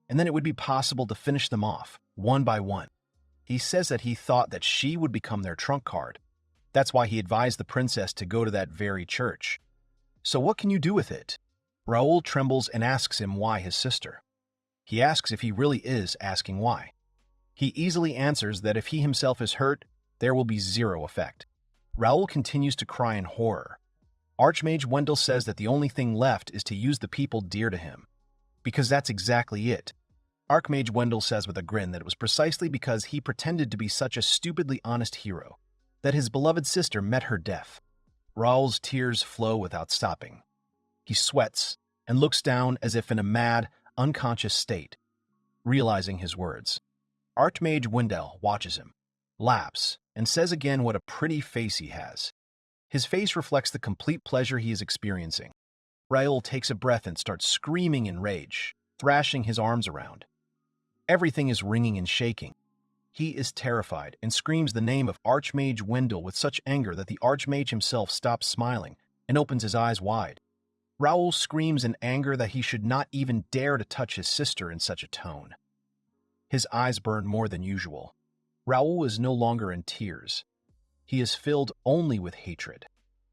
and then it would be possible to finish them off, one by one. He says that he thought that she would become their trump card. That's why he advised the princess to go to that very church. So what can you do with it? Raoul trembles and asks him why his sister. He asks if he really is asking why. He easily answers that if he himself is hurt, there will be zero effect. Raoul continues to cry in horror. Archmage Wendell says that the only thing left is to use the people dear to him, because that's exactly it. Archmage Wendell says with a grin that it was precisely because he pretended to be such a stupidly honest hero that his beloved sister met her death. Raoul's tears flow without stopping. He sweats and looks down as if in a mad, unconscious state, realizing his words. Archmage Wendell watches him, laughs, and says again what a pretty face he has. His face reflects the complete pleasure he is experiencing. Raoul takes a breath and starts screaming in rage, thrashing his arms around. Everything is ringing and shaking. He is terrified and screams the name of Archmage Wendell with such anger that the Archmage himself stops smiling and opens his eyes wide. Raoul screams in anger that he should not even dare to touch his sister in such a tone. His eyes burn more than usual. Raoul is no longer in tears. He is filled only with hatred.